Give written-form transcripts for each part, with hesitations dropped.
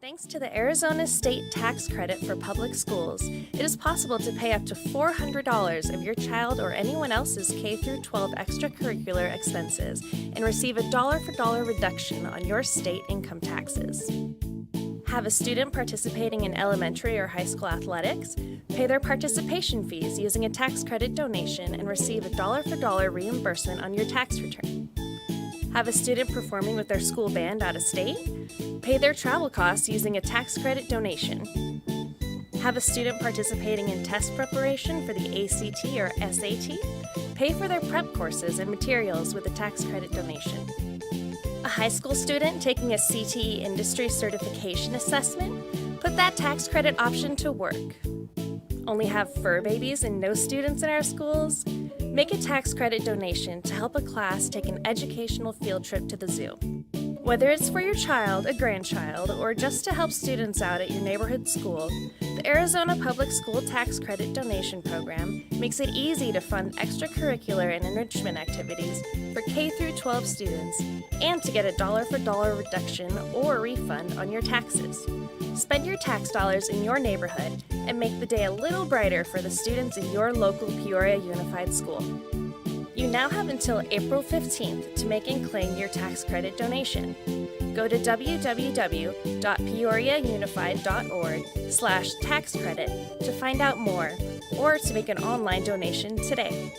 Thanks to the Arizona State Tax Credit for Public Schools, it is possible to pay up to $400 of your child or anyone else's K through 12 extracurricular expenses and receive a dollar-for-dollar reduction on your state income taxes. Have a student participating in elementary or high school athletics? Pay their participation fees using a tax credit donation and receive a dollar-for-dollar reimbursement on your tax return. Have a student performing with their school band out of state? Pay their travel costs using a tax credit donation. Have a student participating in test preparation for the ACT or SAT? Pay for their prep courses and materials with a tax credit donation. A high school student taking a CTE industry certification assessment? Put that tax credit option to work. Only have fur babies and no students in our schools? Make a tax credit donation to help a class take an educational field trip to the zoo. Whether it's for your child, a grandchild, or just to help students out at your neighborhood school, the Arizona Public School Tax Credit Donation Program makes it easy to fund extracurricular and enrichment activities for K through 12 students and to get a dollar-for-dollar reduction or refund on your taxes. Spend your tax dollars in your neighborhood and make the day a little brighter for the students in your local Peoria Unified School. You now have until April 15th to make and claim your tax credit donation. Go to www.peoriaunified.org/tax credit to find out more or to make an online donation today.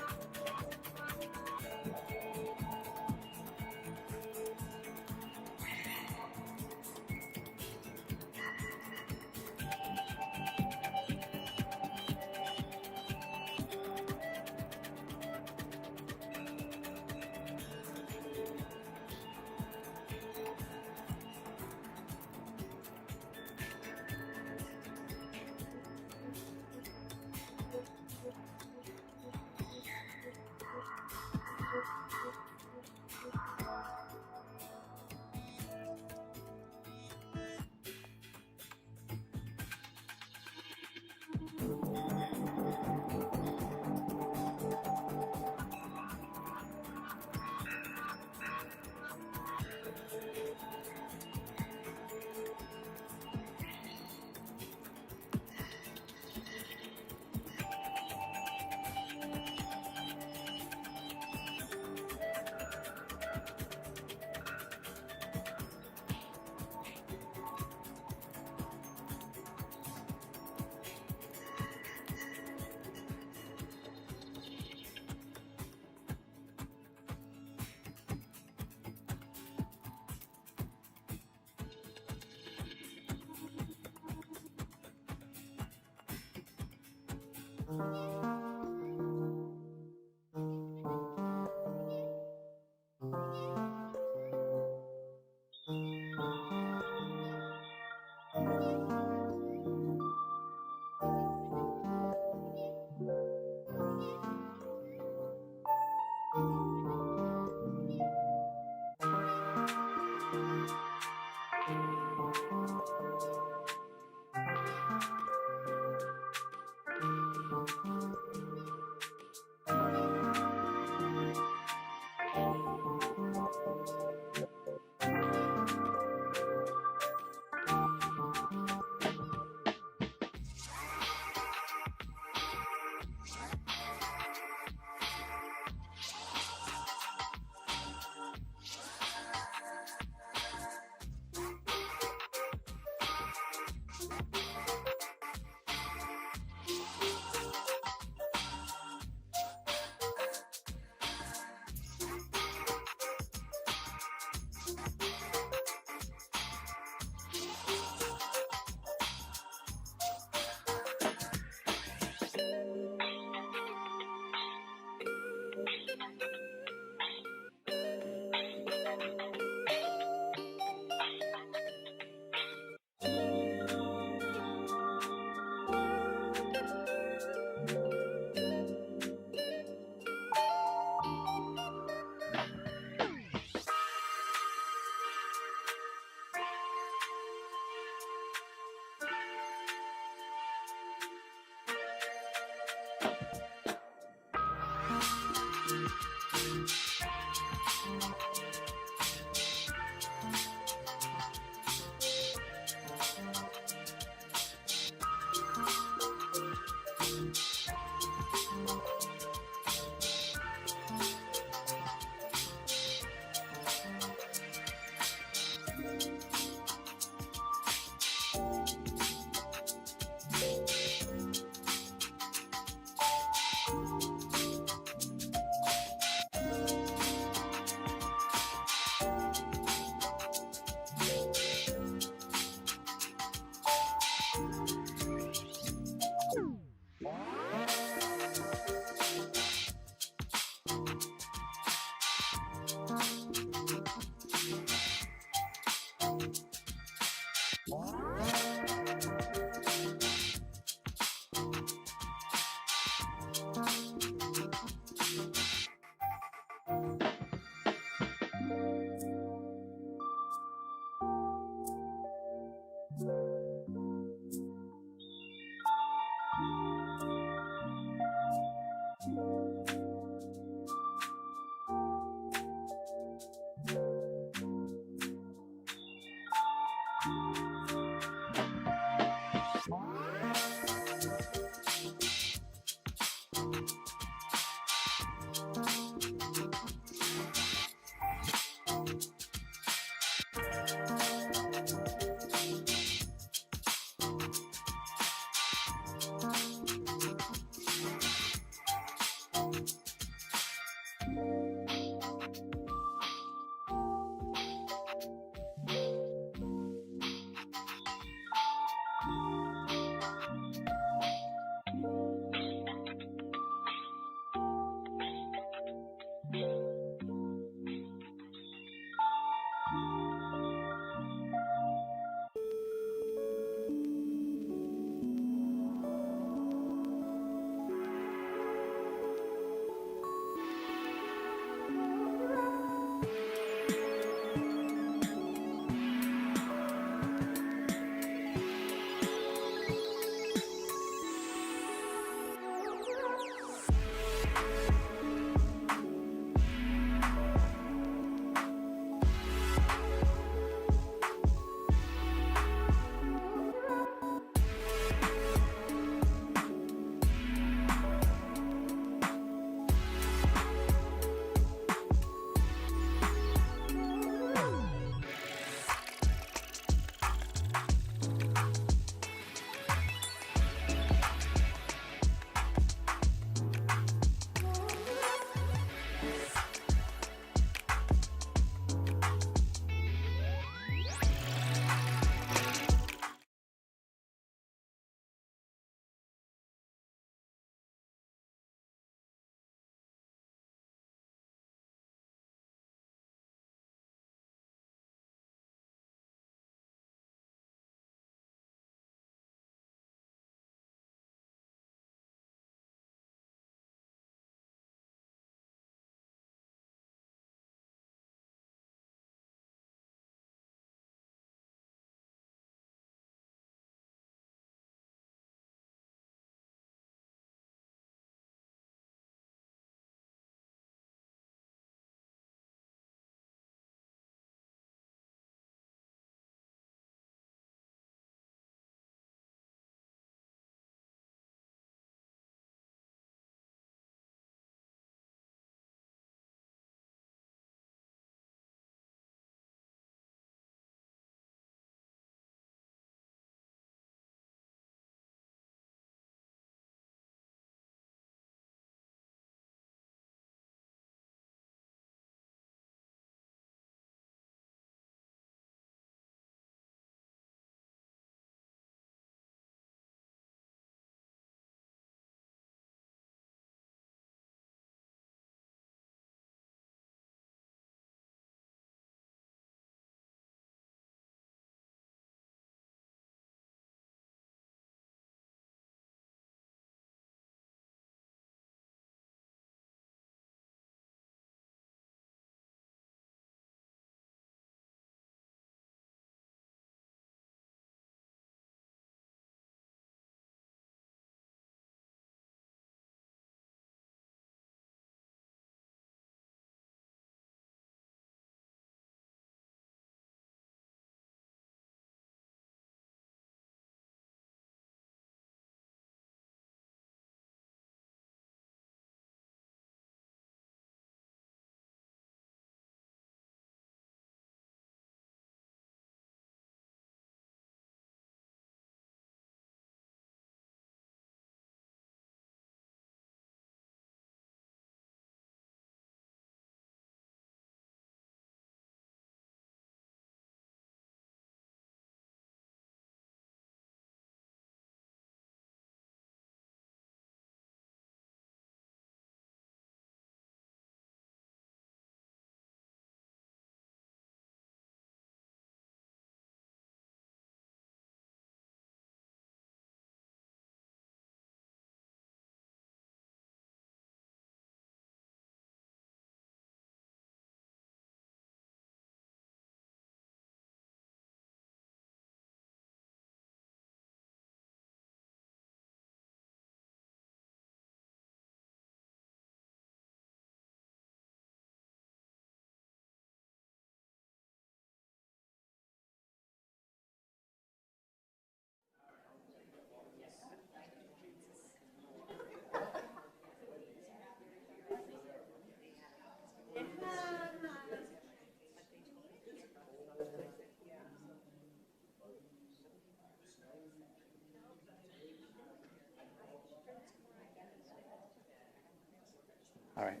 All right.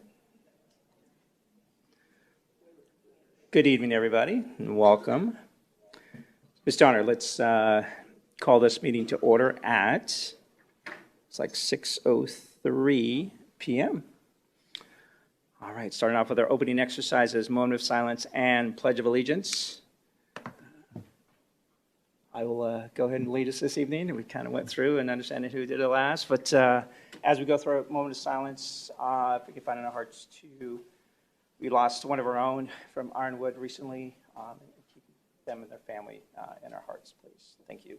Good evening, everybody, and welcome. Ms. Donner, let's call this meeting to order at, it's like 6:03 p.m. All right, starting off with our opening exercises, moment of silence and pledge of allegiance. I will go ahead and lead us this evening. We kind of went through and understanding who did it last, but as we go through our moment of silence, if we can find in our hearts to, we lost one of our own from Ironwood recently, and keep them and their family in our hearts, please. Thank you.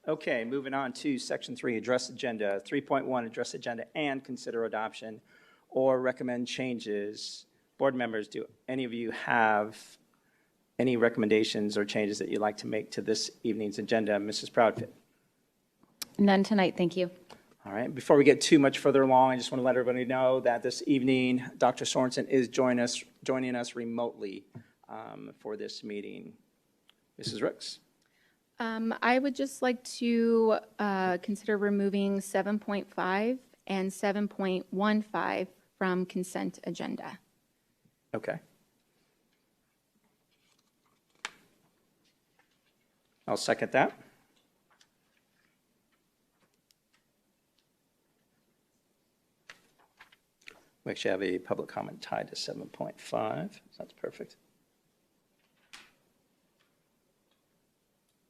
Okay, moving on to Section 3, Address Agenda. 3.1, Address Agenda and consider adoption or recommend changes. Board members, do any of you have any recommendations or changes that you'd like to make to this evening's agenda? Mrs. Proudfit. None tonight, thank you. All right, before we get too much further along, I just want to let everybody know that this evening, Dr. Sorensen is joining us remotely for this meeting. Mrs. Rooks. I would just like to consider removing 7.5 and 7.15 from consent agenda. Okay. I'll second that. We actually have a public comment tied to 7.5. That's perfect.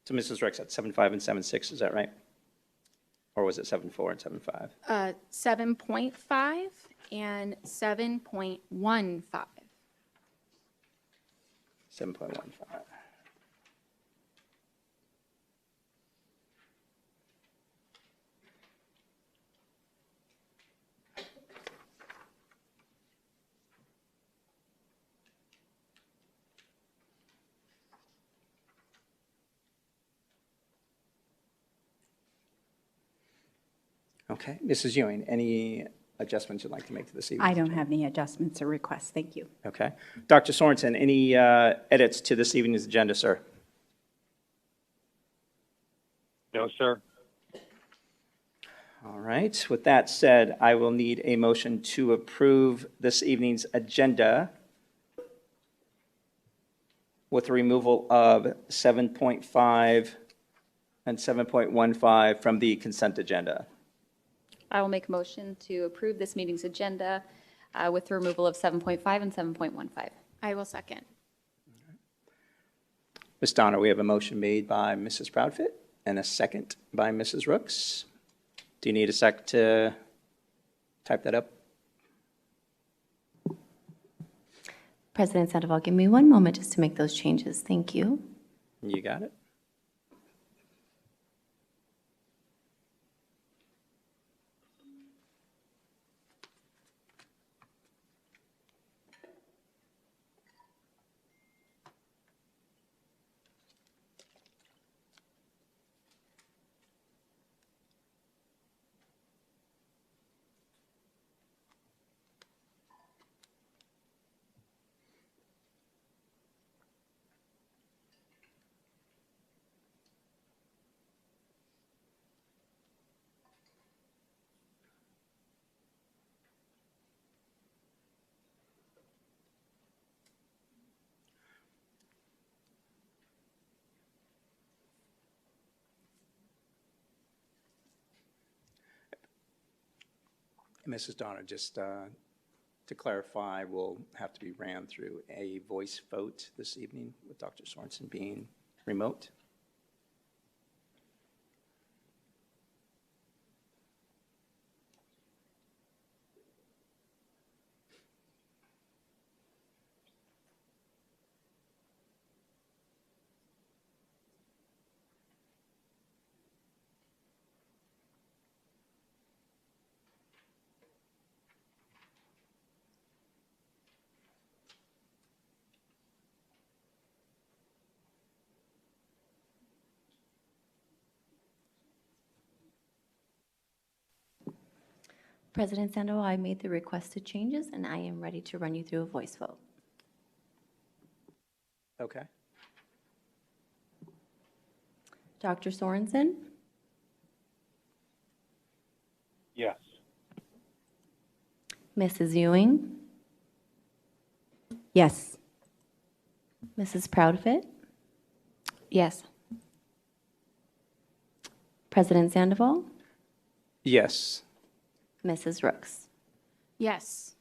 So Mrs. Rex, at 7.5 and 7.6, is that right? Or was it 7.4 and 7.5? 7.5 and 7.15. 7.15. Okay, Mrs. Ewing, any adjustments you'd like to make to this evening? I don't have any adjustments or requests. Thank you. Okay. Dr. Sorensen, any edits to this evening's agenda, sir? No, sir. All right. With that said, I will need a motion to approve this evening's agenda with the removal of 7.5 and 7.15 from the consent agenda. I will make a motion to approve this meeting's agenda with the removal of 7.5 and 7.15. I will second. Ms. Donner, we have a motion made by Mrs. Proudfit and a second by Mrs. Rooks. Do you need a sec to type that up? President Sandoval, give me one moment just to make those changes. Thank you. You got it. Mrs. Donner, just to clarify, will have to be ran through a voice vote this evening with Dr. Sorensen being remote. President Sandoval, I made the requested changes, and I am ready to run you through a voice vote. Okay. Dr. Sorensen, Yes. Mrs. Ewing, Yes. Mrs. Proudfit, Yes. President Sandoval, Yes. Mrs. Rooks. Yes.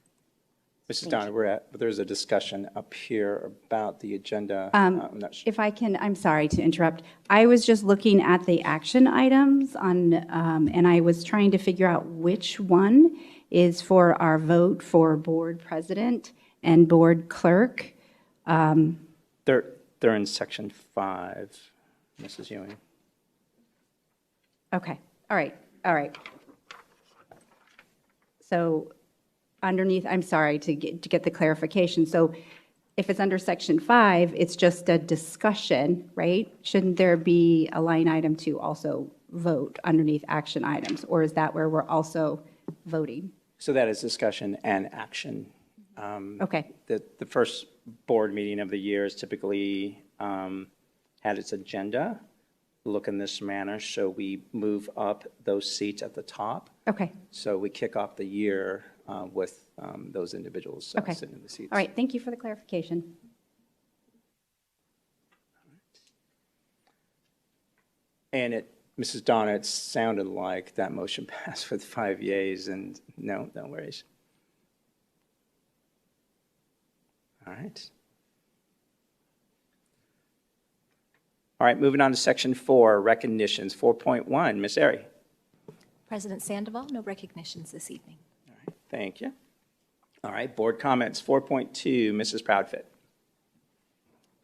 Mrs. Donner, there's a discussion up here about the agenda. I'm not sure. If I can, I'm sorry to interrupt. I was just looking at the action items on, and I was trying to figure out which one is for our vote for board president and board clerk. They're in section 5, Mrs. Ewing. Okay, all right. So underneath, I'm sorry to get the clarification. So if it's under section 5, it's just a discussion, right? Shouldn't there be a line item to also vote underneath action items? Or is that where we're also voting? So that is discussion and action. Okay, The first board meeting of the year is typically had its agenda look in this manner, so we move up those seats at the top. okay, So we kick off the year with those individuals okay. sitting in the seats. All right, thank you for the clarification. And Mrs. Donna, it sounded like that motion passed with 5 yeas and no worries. All right. All right, moving on to section 4, recognitions. 4.1, Ms. Airy. President Sandoval, no recognitions this evening. All right, thank you. All right, board comments. 4.2, Mrs. Proudfit.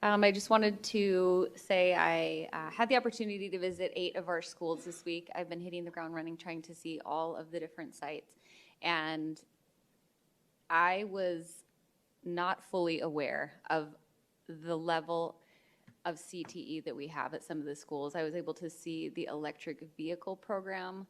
I just wanted to say I had the opportunity to visit 8 of our schools this week. I've been hitting the ground running, trying to see all of the different sites. And I was not fully aware of the level of CTE that we have at some of the schools. I was able to see the electric vehicle program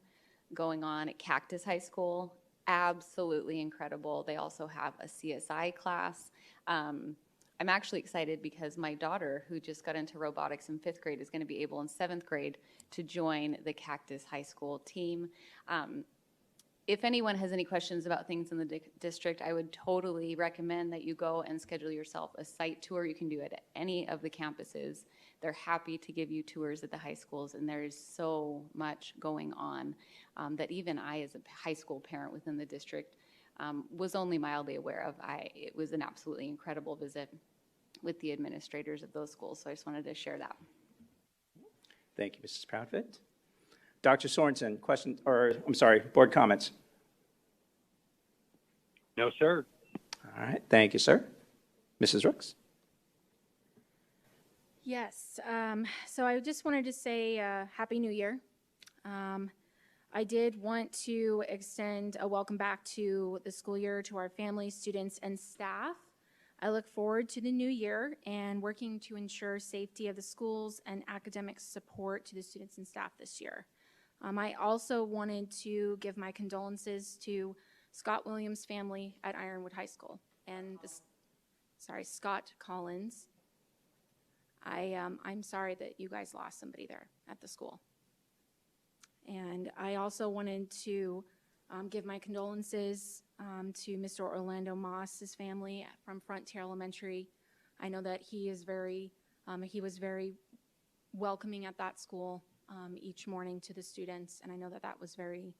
going on at Cactus High School. Absolutely incredible. They also have a CSI class. I'm actually excited because my daughter, who just got into robotics in 5th grade, is going to be able in 7th grade to join the Cactus High School team. If anyone has any questions about things in the district, I would totally recommend that you go and schedule yourself a site tour. You can do it at any of the campuses. They're happy to give you tours at the high schools, and there is so much going on that even I, as a high school parent within the district, was only mildly aware of. It was an absolutely incredible visit with the administrators of those schools, so I just wanted to share that. Thank you, Mrs. Proudfit. Dr. Sorensen, board comments. No, sir. All right, thank you, sir. Mrs. Rooks. Yes. So I just wanted to say Happy New Year. I did want to extend a welcome back to the school year to our families, students, and staff. I look forward to the new year and working to ensure safety of the schools and academic support to the students and staff this year. I also wanted to give my condolences to Scott Williams' family at Ironwood High School and Scott Collins. I'm sorry that you guys lost somebody there at the school. And I also wanted to give my condolences to Mr. Orlando Moss's family from Frontier Elementary. I know that he was very welcoming at that school each morning to the students, and I know that that was very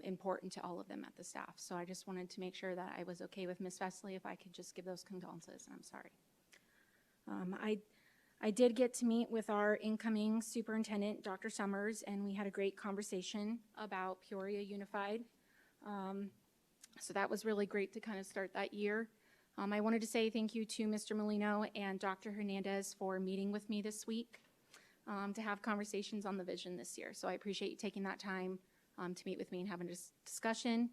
important to all of them at the staff. So I just wanted to make sure that I was okay with Ms. Vesley if I could just give those condolences, and I'm sorry. I did get to meet with our incoming superintendent, Dr. Summers, and we had a great conversation about Peoria Unified. So that was really great to kind of start that year. I wanted to say thank you to Mr. Molino and Dr. Hernandez for meeting with me this week to have conversations on the vision this year. So I appreciate you taking that time to meet with me and having a discussion.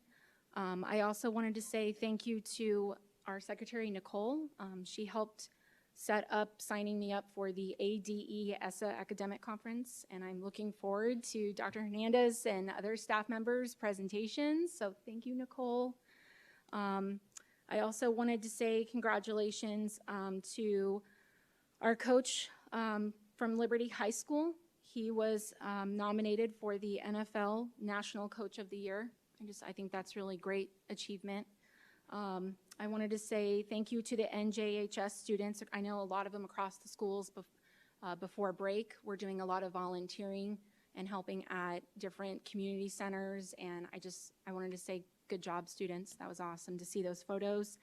I also wanted to say thank you to our secretary, Nicole. She helped set up signing me up for the ADE ESSA Academic Conference, and I'm looking forward to Dr. Hernandez and other staff members' presentations. So thank you, Nicole. I also wanted to say congratulations to our coach from Liberty High School. He was nominated for the NFL National Coach of the Year. I think that's really great achievement. I wanted to say thank you to the NJHS students. I know a lot of them across the schools before break. We're doing a lot of volunteering and helping at different community centers, and I wanted to say good job, students. That was awesome to see those photos.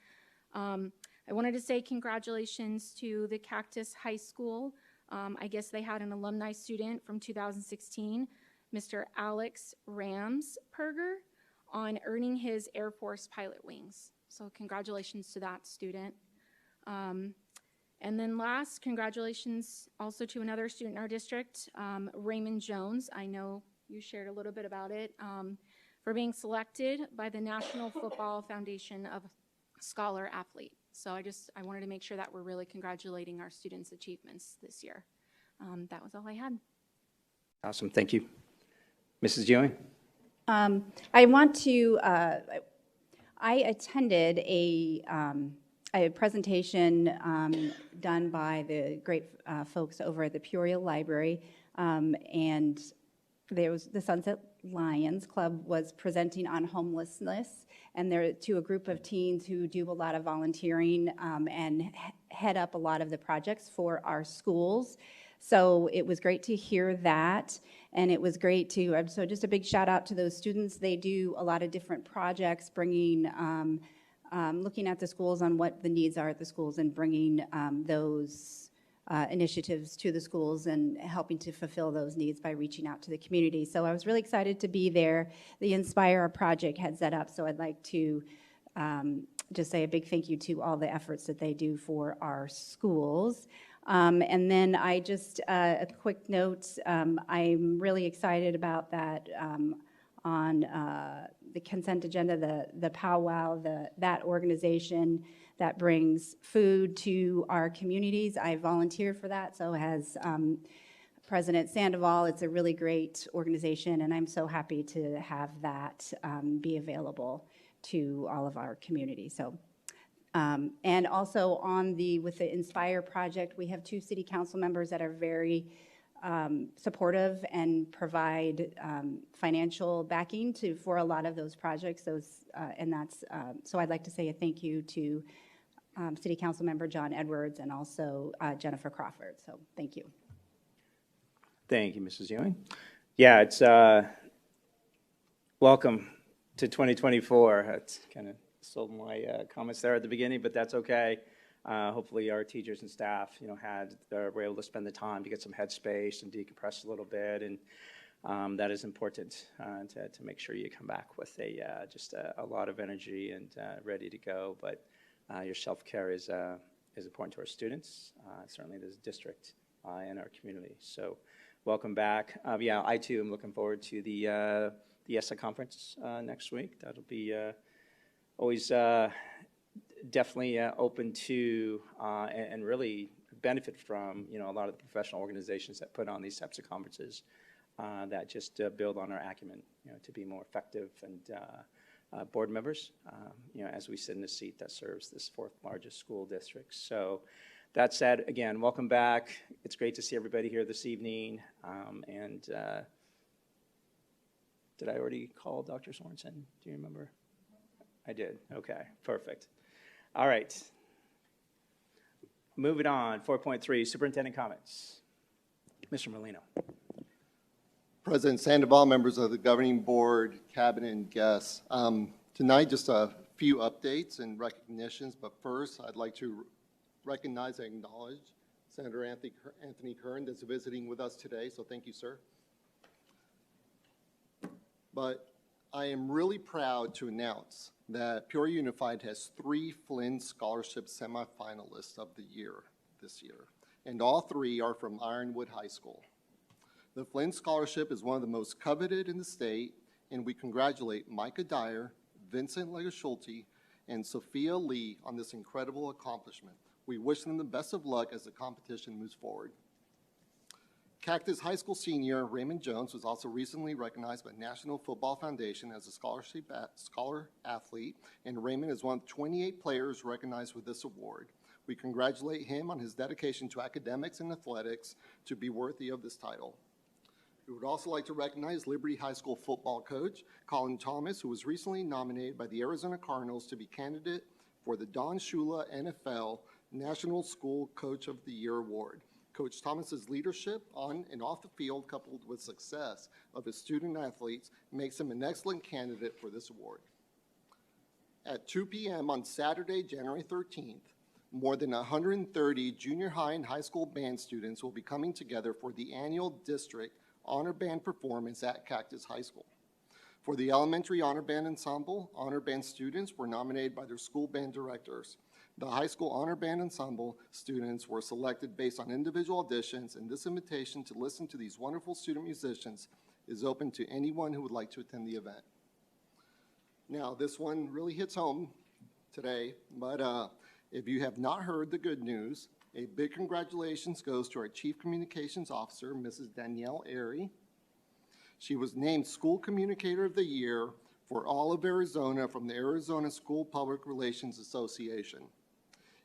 I wanted to say congratulations to the Cactus High School. I guess they had an alumni student from 2016, Mr. Alex Ramsperger, on earning his Air Force pilot wings. So congratulations to that student. And then last, congratulations also to another student in our district, Raymond Jones. I know you shared a little bit about it, for being selected by the National Football Foundation of Scholar Athlete. So I wanted to make sure that we're really congratulating our students' achievements this year. That was all I had. Awesome, thank you. Mrs. Ewing? I want to, I attended a presentation done by the great folks over at the Peoria Library, and there was the Sunset Lions Club was presenting on homelessness, and they're to a group of teens who do a lot of volunteering and head up a lot of the projects for our schools. So it was great to hear that, and it was great to, so just a big shout out to those students. They do a lot of different projects, bringing, looking at the schools on what the needs are at the schools and bringing those initiatives to the schools and helping to fulfill those needs by reaching out to the community. So I was really excited to be there. The Inspire project had set up, so I'd like to just say a big thank you to all the efforts that they do for our schools. And then I just, a quick note, I'm really excited about that on the consent agenda, the powwow, that organization that brings food to our communities. I volunteer for that, so has President Sandoval. It's a really great organization, and I'm so happy to have that be available to all of our communities. So. And also with the Inspire project, we have 2 city council members that are very supportive and provide financial backing for a lot of those projects. So I'd like to say a thank you to City Council Member John Edwards and also Jennifer Crawford. So thank you. Thank you, Mrs. Ewing. Yeah, it's welcome to 2024. That's kind of stole my comments there at the beginning, but that's okay. Hopefully our teachers and staff, were able to spend the time to get some headspace and decompress a little bit, and that is important to make sure you come back with just a lot of energy and ready to go. But your self-care is important to our students, certainly this district and our community. So welcome back. Yeah, I too am looking forward to the ESSA conference next week. That'll be always definitely open to and really benefit from a lot of the professional organizations that put on these types of conferences that just build on our acumen to be more effective, and board members as we sit in a seat that serves this 4th largest school district. So that said, again, welcome back. It's great to see everybody here this evening, and did I already call Dr. Sorensen? Do you remember? I did. Okay, perfect. All right. Moving on, 4.3, superintendent comments. Mr. Molino. President Sandoval, members of the governing board, cabinet, and guests. Tonight, just a few updates and recognitions, but first, I'd like to recognize and acknowledge Senator Anthony Kern that's visiting with us today, so thank you, sir. But I am really proud to announce that Peoria Unified has 3 Flynn Scholarship semifinalists of the year this year, and all 3 are from Ironwood High School. The Flynn Scholarship is one of the most coveted in the state, and we congratulate Micah Dyer, Vincent Legaschulte, and Sophia Lee on this incredible accomplishment. We wish them the best of luck as the competition moves forward. Cactus High School senior Raymond Jones was also recently recognized by National Football Foundation as a scholar athlete, and Raymond is one of 28 players recognized with this award. We congratulate him on his dedication to academics and athletics to be worthy of this title. We would also like to recognize Liberty High School football coach Colin Thomas, who was recently nominated by the Arizona Cardinals to be candidate for the Don Shula NFL National School Coach of the Year Award. Coach Thomas's leadership on and off the field, coupled with success of his student athletes, makes him an excellent candidate for this award. At 2 p.m. on Saturday, January 13th, more than 130 junior high and high school band students will be coming together for the annual district honor band performance at Cactus High School. For the elementary honor band ensemble, honor band students were nominated by their school band directors. The high school honor band ensemble students were selected based on individual auditions, and this invitation to listen to these wonderful student musicians is open to anyone who would like to attend the event. Now, this one really hits home today, but if you have not heard the good news, a big congratulations goes to our Chief Communications Officer, Mrs. Danielle Airy. She was named School Communicator of the Year for all of Arizona from the Arizona School Public Relations Association.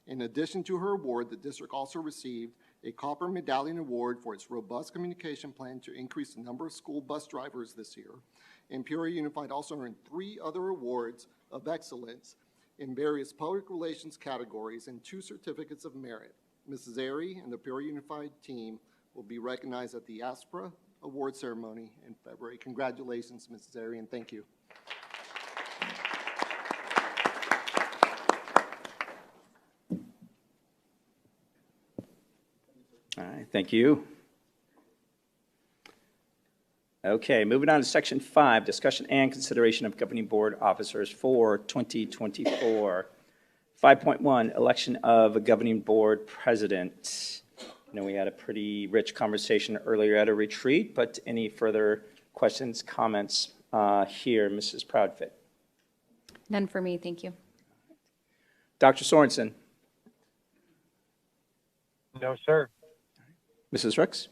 In addition to her award, the district also received a Copper Medallion Award for its robust communication plan to increase the number of school bus drivers this year. And Peoria Unified also earned 3 other awards of excellence in various public relations categories and 2 certificates of merit. Mrs. Airy and the Peoria Unified team will be recognized at the ASPRA award ceremony in February. Congratulations, Mrs. Airy, and thank you. All right, thank you. Okay, moving on to Section 5, discussion and consideration of governing board officers for 2024. 5.1, election of a governing board president. I know we had a pretty rich conversation earlier at a retreat, but any further questions, comments here, Mrs. Proudfit? None for me, thank you. Dr. Sorensen? No, sir. Mrs. Ricks?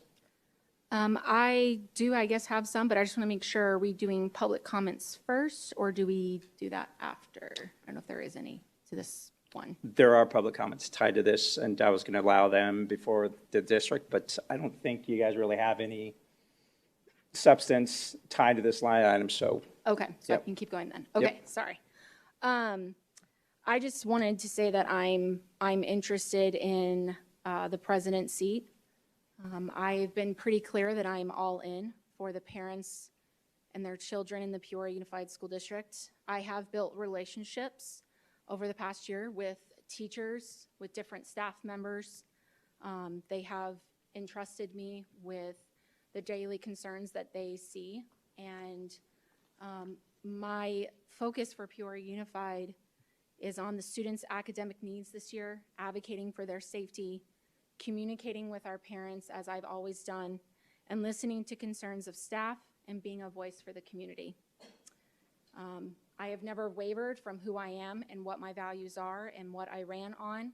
I do, I guess, have some, but I just want to make sure, are we doing public comments first, or do we do that after? I don't know if there is any to this one. There are public comments tied to this, and I was going to allow them before the district, but I don't think you guys really have any substance tied to this line item, so. Okay, so I Yep. can keep going then. Okay, sorry. I just wanted to say that I'm interested in the president's seat. I've been pretty clear that I'm all in for the parents and their children in the Peoria Unified School District. I have built relationships over the past year with teachers, with different staff members. They have entrusted me with the daily concerns that they see. And my focus for Peoria Unified is on the students' academic needs this year, advocating for their safety, communicating with our parents, as I've always done, and listening to concerns of staff and being a voice for the community. I have never wavered from who I am and what my values are and what I ran on,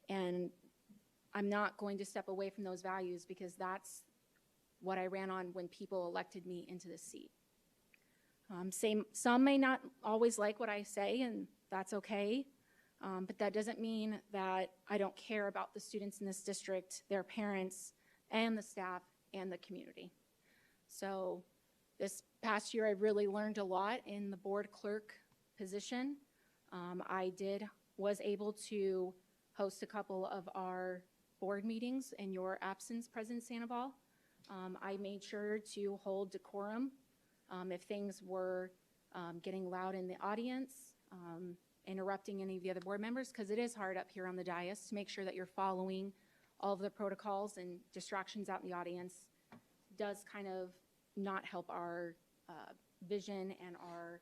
and I'm not going to step away from those values because that's what I ran on when people elected me into this seat. Some may not always like what I say, and that's okay. But that doesn't mean that I don't care about the students in this district, their parents, and the staff, and the community. So this past year, I really learned a lot in the board clerk position. I was able to host a couple of our board meetings in your absence, President Sandoval. I made sure to hold decorum if things were getting loud in the audience, interrupting any of the other board members, because it is hard up here on the dais to make sure that you're following all of the protocols, and distractions out in the audience does kind of not help our vision and our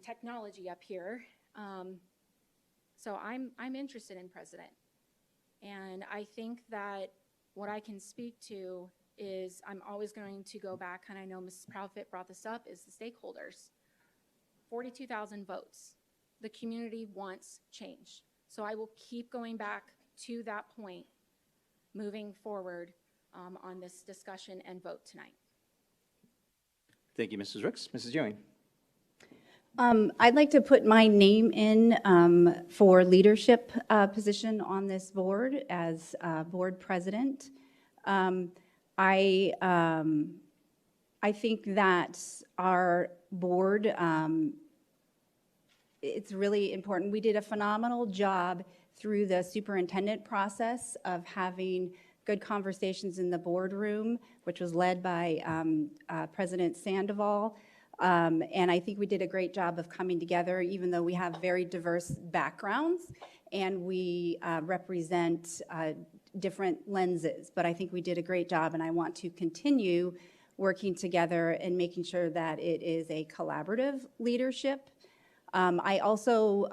technology up here. So I'm interested in president. And I think that what I can speak to is I'm always going to go back, and I know Mrs. Proudfit brought this up, is the stakeholders. 42,000 votes. The community wants change. So I will keep going back to that point moving forward on this discussion and vote tonight. Thank you, Mrs. Ricks. Mrs. Ewing. I'd like to put my name in for leadership position on this board as board president. I think that our board, it's really important. We did a phenomenal job through the superintendent process of having good conversations in the boardroom, which was led by President Sandoval. And I think we did a great job of coming together, even though we have very diverse backgrounds and we represent different lenses. But I think we did a great job, and I want to continue working together and making sure that it is a collaborative leadership. I also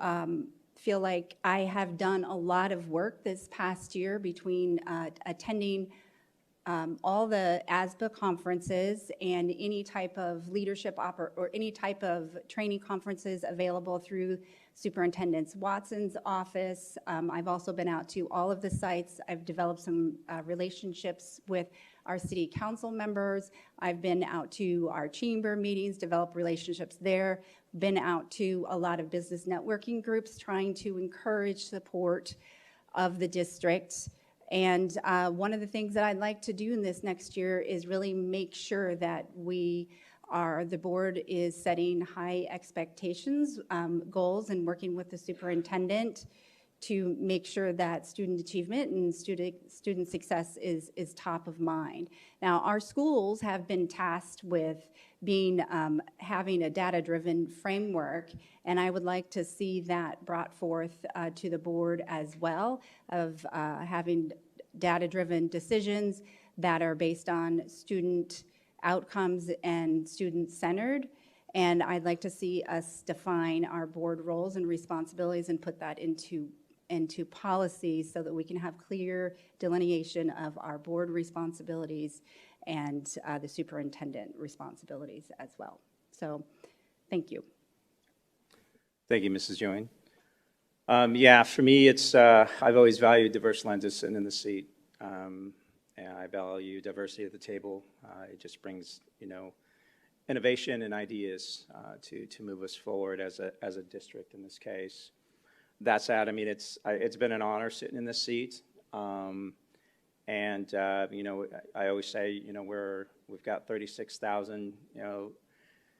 feel like I have done a lot of work this past year between attending all the ASBA conferences and any type of leadership or any type of training conferences available through Superintendent Watson's office. I've also been out to all of the sites. I've developed some relationships with our city council members. I've been out to our chamber meetings, developed relationships there, been out to a lot of business networking groups trying to encourage support of the district. And one of the things that I'd like to do in this next year is really make sure that the board is setting high expectations, goals, and working with the superintendent to make sure that student achievement and student success is top of mind. Now, our schools have been tasked with having a data-driven framework, and I would like to see that brought forth to the board as well, of having data-driven decisions that are based on student outcomes and student-centered. And I'd like to see us define our board roles and responsibilities and put that into policy so that we can have clear delineation of our board responsibilities and the superintendent responsibilities as well. So, thank you. Thank you, Mrs. Ewing. Yeah, for me, it's I've always valued diverse lenses sitting in the seat. And I value diversity at the table. It just brings, innovation and ideas to move us forward as a district in this case. That said, I mean, it's been an honor sitting in this seat. And I always say, we've got 36,000,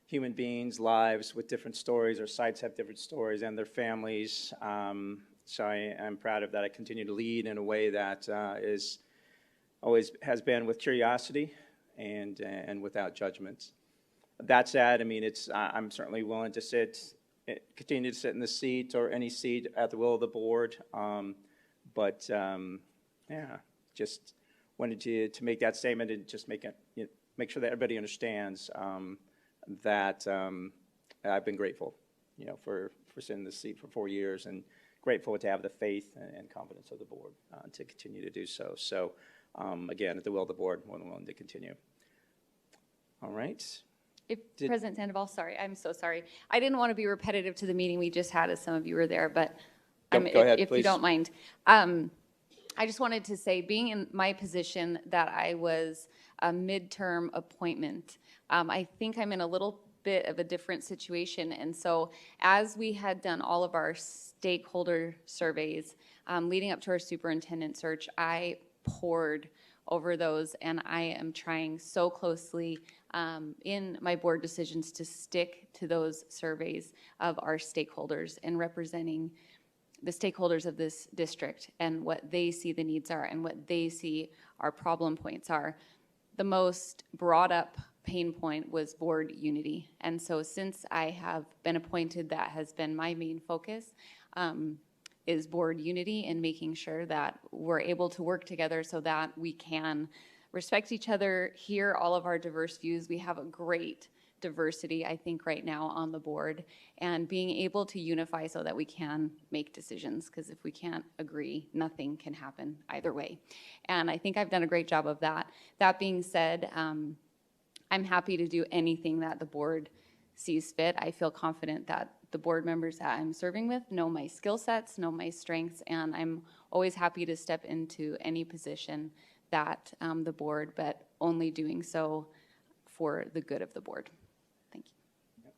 human beings, lives with different stories. Our sites have different stories and their families. So I'm proud of that. I continue to lead in a way that always has been with curiosity and without judgment. That said, I mean, I'm certainly willing to continue to sit in the seat or any seat at the will of the board. Yeah, just wanted to make that statement and just make sure that everybody understands that I've been grateful, for sitting in the seat for 4 years, and grateful to have the faith and confidence of the board to continue to do so. So, again, at the will of the board, more than willing to continue. All right. President Sandoval, sorry, I'm so sorry. I didn't want to be repetitive to the meeting we just had, as some of you were there, but Go ahead, if please. you don't mind. I just wanted to say, being in my position that I was a midterm appointment, I think I'm in a little bit of a different situation. And so as we had done all of our stakeholder surveys leading up to our superintendent search, I pored over those, and I am trying so closely in my board decisions to stick to those surveys of our stakeholders and representing the stakeholders of this district and what they see the needs are and what they see our problem points are. The most brought up pain point was board unity. And so since I have been appointed, that has been my main focus, is board unity and making sure that we're able to work together so that we can respect each other, hear all of our diverse views. We have a great diversity, I think, right now on the board, and being able to unify so that we can make decisions, because if we can't agree, nothing can happen either way. And I think I've done a great job of that. That being said, I'm happy to do anything that the board sees fit. I feel confident that the board members that I'm serving with know my skill sets, know my strengths, and I'm always happy to step into any position that the board, but only doing so for the good of the board. Thank you.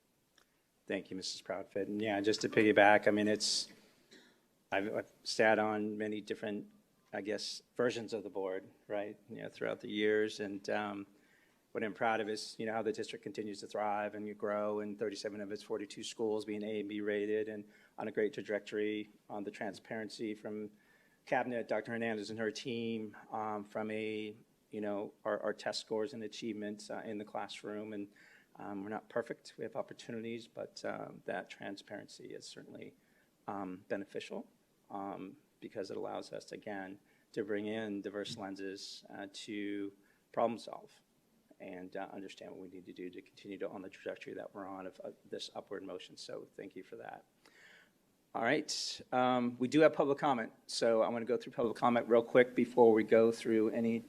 Thank you, Mrs. Proudfit. And yeah, just to piggyback, I mean, I've sat on many different, I guess, versions of the board, right, throughout the years. And what I'm proud of is, how the district continues to thrive and you grow, and 37 of its 42 schools being A and B rated, and on a great trajectory on the transparency from Cabinet, Dr. Hernandez and her team, from our test scores and achievements in the classroom. And we're not perfect. We have opportunities, but that transparency is certainly beneficial because it allows us, again, to bring in diverse lenses to problem solve and understand what we need to do to continue on the trajectory that we're on of this upward motion. So thank you for that. All right. We do have public comment. So I'm going to go through public comment real quick before we go through any.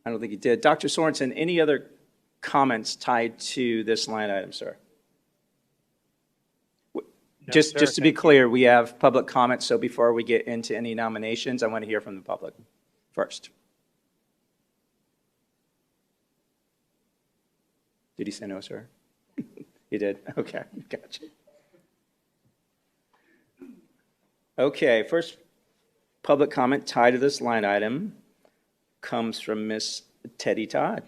I don't think you did. Dr. Sorensen, any other comments tied to this line item, sir? Just to be clear, we have public comment, so before we get into any nominations, I want to hear from the public first. Did he say no, sir? He did? Okay, gotcha. Okay, first public comment tied to this line item comes from Miss Teddy Todd.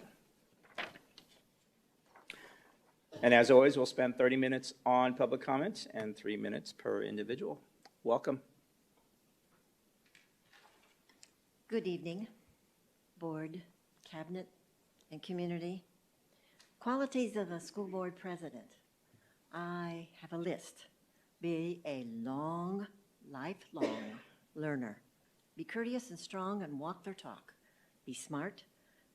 And as always, we'll spend 30 minutes on public comments and 3 minutes per individual. Welcome. Good evening, board, cabinet, and community. Qualities of a school board president. I have a list. Be a lifelong learner. Be courteous and strong and walk their talk. Be smart.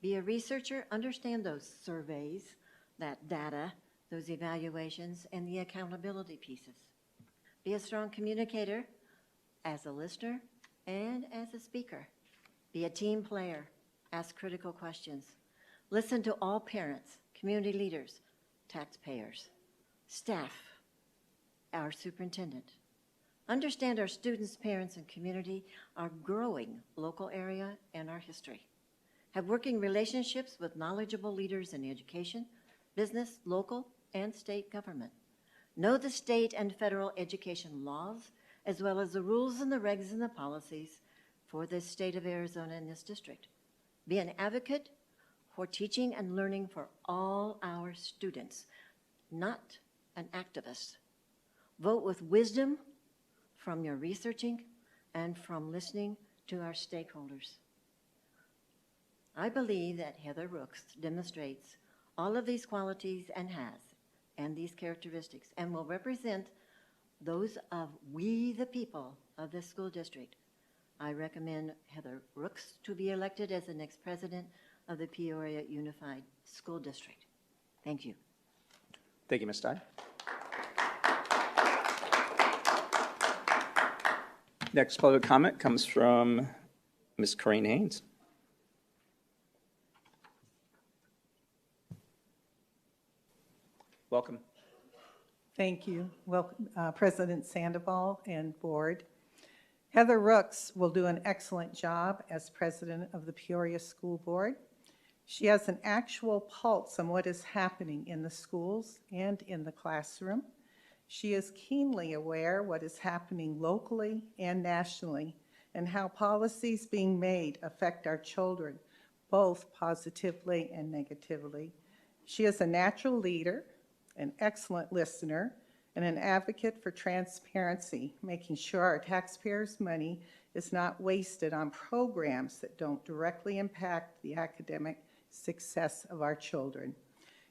Be a researcher. Understand those surveys, that data, those evaluations, and the accountability pieces. Be a strong communicator as a listener and as a speaker. Be a team player. Ask critical questions. Listen to all parents, community leaders, taxpayers, staff, our superintendent. Understand our students, parents, and community, our growing local area, and our history. Have working relationships with knowledgeable leaders in education, business, local, and state government. Know the state and federal education laws, as well as the rules and the regs and the policies for the state of Arizona and this district. Be an advocate for teaching and learning for all our students, not an activist. Vote with wisdom from your researching and from listening to our stakeholders. I believe that Heather Rooks demonstrates all of these qualities and these characteristics, and will represent those of we the people of this school district. I recommend Heather Rooks to be elected as the next president of the Peoria Unified School District. Thank you. Thank you, Ms. Todd. Next public comment comes from Ms. Corinne Haynes. Welcome. Thank you. Welcome, President Sandoval and board. Heather Rooks will do an excellent job as president of the Peoria School Board. She has an actual pulse on what is happening in the schools and in the classroom. She is keenly aware what is happening locally and nationally and how policies being made affect our children, both positively and negatively. She is a natural leader, an excellent listener, and an advocate for transparency, making sure our taxpayers' money is not wasted on programs that don't directly impact the academic success of our children.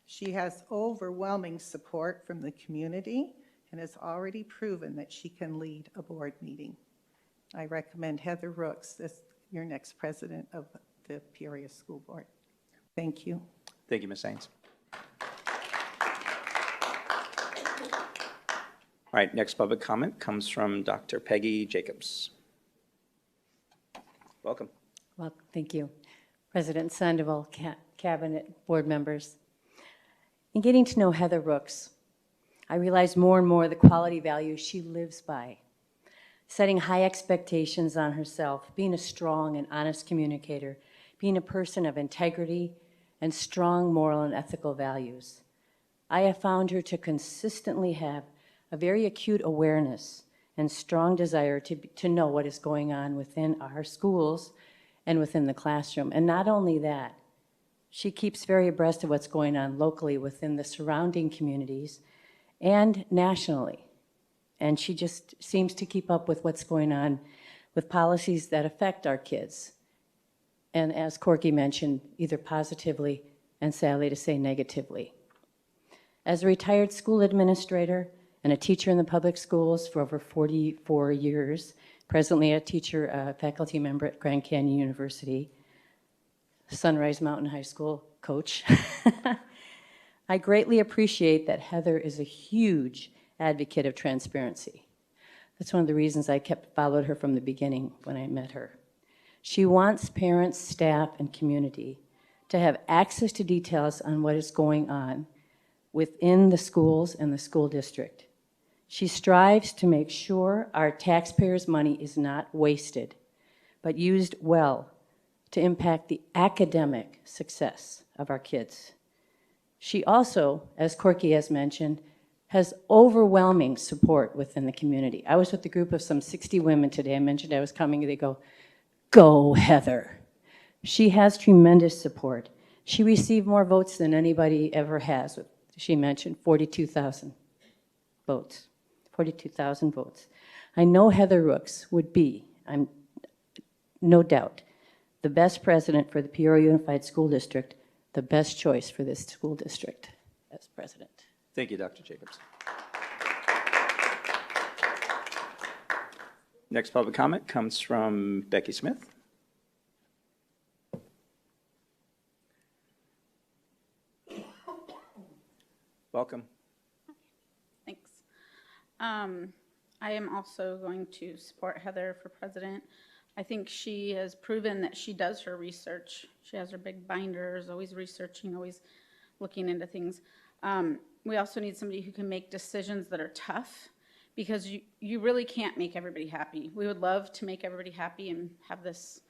She has overwhelming support from the community and has already proven that she can lead a board meeting. I recommend Heather Rooks as your next president of the Peoria School Board. Thank you. Thank you, Ms. Haynes. All right, next public comment comes from Dr. Peggy Jacobs. Welcome. Well, thank you. President Sandoval, Cabinet, board members. In getting to know Heather Rooks, I realize more and more the quality values she lives by. Setting high expectations on herself, being a strong and honest communicator, being a person of integrity and strong moral and ethical values. I have found her to consistently have a very acute awareness and strong desire to know what is going on within our schools and within the classroom. And not only that, she keeps very abreast of what's going on locally within the surrounding communities and nationally. And she just seems to keep up with what's going on with policies that affect our kids. And as Corky mentioned, either positively and sadly to say negatively. As a retired school administrator and a teacher in the public schools for over 44 years, presently a teacher, faculty member at Grand Canyon University, Sunrise Mountain High School coach, I greatly appreciate that Heather is a huge advocate of transparency. That's one of the reasons I followed her from the beginning when I met her. She wants parents, staff, and community to have access to details on what is going on within the schools and the school district. She strives to make sure our taxpayers' money is not wasted, but used well to impact the academic success of our kids. She also, as Corky has mentioned, has overwhelming support within the community. I was with a group of some 60 women today. I mentioned I was coming, they go Heather. She has tremendous support. She received more votes than anybody ever has. She mentioned 42,000 votes, 42,000 votes. I know Heather Rooks would be, I'm no doubt, the best president for the Peoria Unified School District, the best choice for this school district as president. Thank you, Dr. Jacobs. Next public comment comes from Becky Smith. Welcome. Thanks. I am also going to support Heather for president. I think she has proven that she does her research. She has her big binders, always researching, always looking into things. We also need somebody who can make decisions that are tough, because you really can't make everybody happy. We would love to make everybody happy and have this,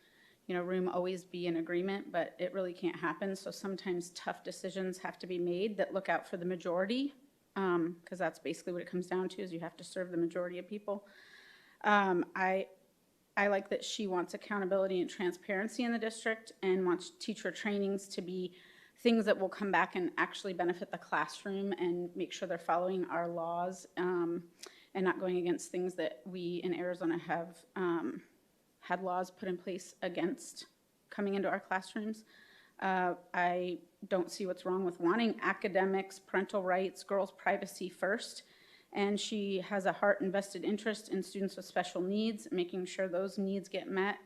room always be in agreement, but it really can't happen. So sometimes tough decisions have to be made that look out for the majority, because that's basically what it comes down to, is you have to serve the majority of people. I like that she wants accountability and transparency in the district and wants teacher trainings to be things that will come back and actually benefit the classroom and make sure they're following our laws and not going against things that we in Arizona have had laws put in place against coming into our classrooms. I don't see what's wrong with wanting academics, parental rights, girls' privacy first. And she has a heart and vested interest in students with special needs, making sure those needs get met.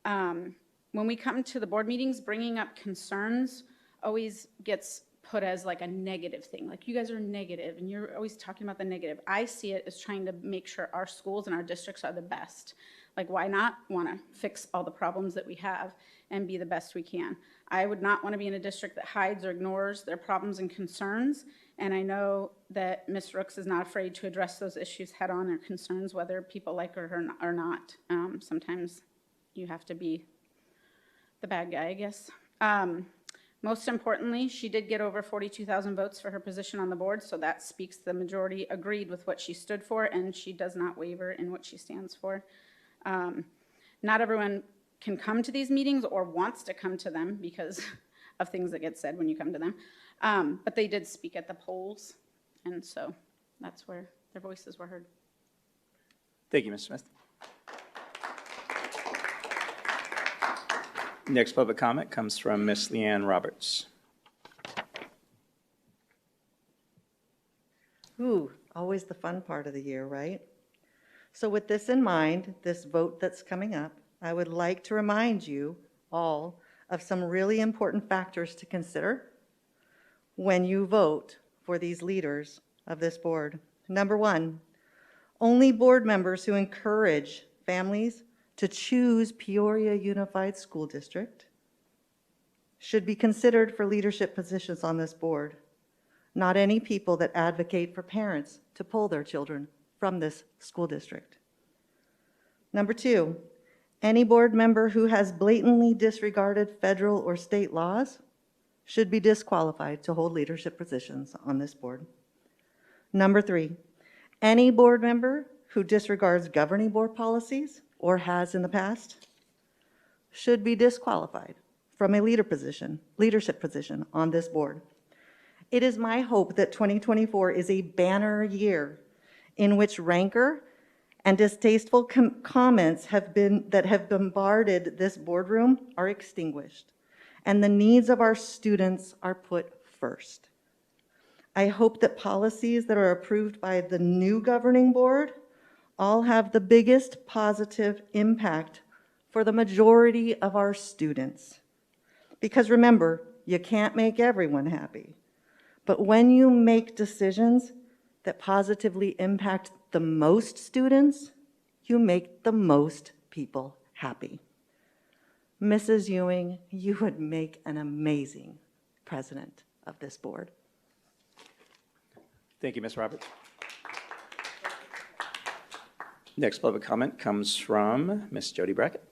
When we come to the board meetings, bringing up concerns always gets put as like a negative thing. Like, you guys are negative and you're always talking about the negative. I see it as trying to make sure our schools and our districts are the best. Like, why not want to fix all the problems that we have and be the best we can? I would not want to be in a district that hides or ignores their problems and concerns. And I know that Ms. Rooks is not afraid to address those issues head on, or concerns, whether people like her or not. Sometimes you have to be the bad guy, I guess. Most importantly, she did get over 42,000 votes for her position on the board, so that speaks the majority agreed with what she stood for, and she does not waver in what she stands for. Not everyone can come to these meetings or wants to come to them because of things that get said when you come to them. But they did speak at the polls, and so that's where their voices were heard. Thank you, Ms. Smith. Next public comment comes from Ms. Leanne Roberts. Ooh, always the fun part of the year, right? So with this in mind, this vote that's coming up, I would like to remind you all of some really important factors to consider when you vote for these leaders of this board. Number one, only board members who encourage families to choose Peoria Unified School District should be considered for leadership positions on this board. not any people that advocate for parents to pull their children from this school district. Number two, any board member who has blatantly disregarded federal or state laws should be disqualified to hold leadership positions on this board. Number three, any board member who disregards governing board policies or has in the past should be disqualified from a leadership position on this board. It is my hope that 2024 is a banner year in which rancor and distasteful comments that have bombarded this boardroom are extinguished, and the needs of our students are put first. I hope that policies that are approved by the new governing board all have the biggest positive impact for the majority of our students. Because remember, you can't make everyone happy. But when you make decisions that positively impact the most students, you make the most people happy. Mrs. Ewing, you would make an amazing president of this board. Thank you, Ms. Roberts. Next public comment comes from Ms. Jody Brackett.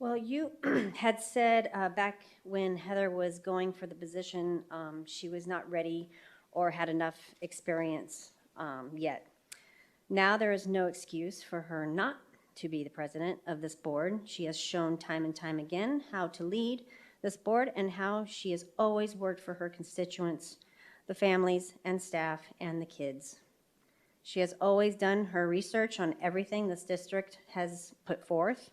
Well, you had said back when Heather was going for the position, she was not ready or had enough experience yet. Now there is no excuse for her not to be the president of this board. She has shown time and time again how to lead this board and how she has always worked for her constituents, the families and staff and the kids. She has always done her research on everything this district has put forth.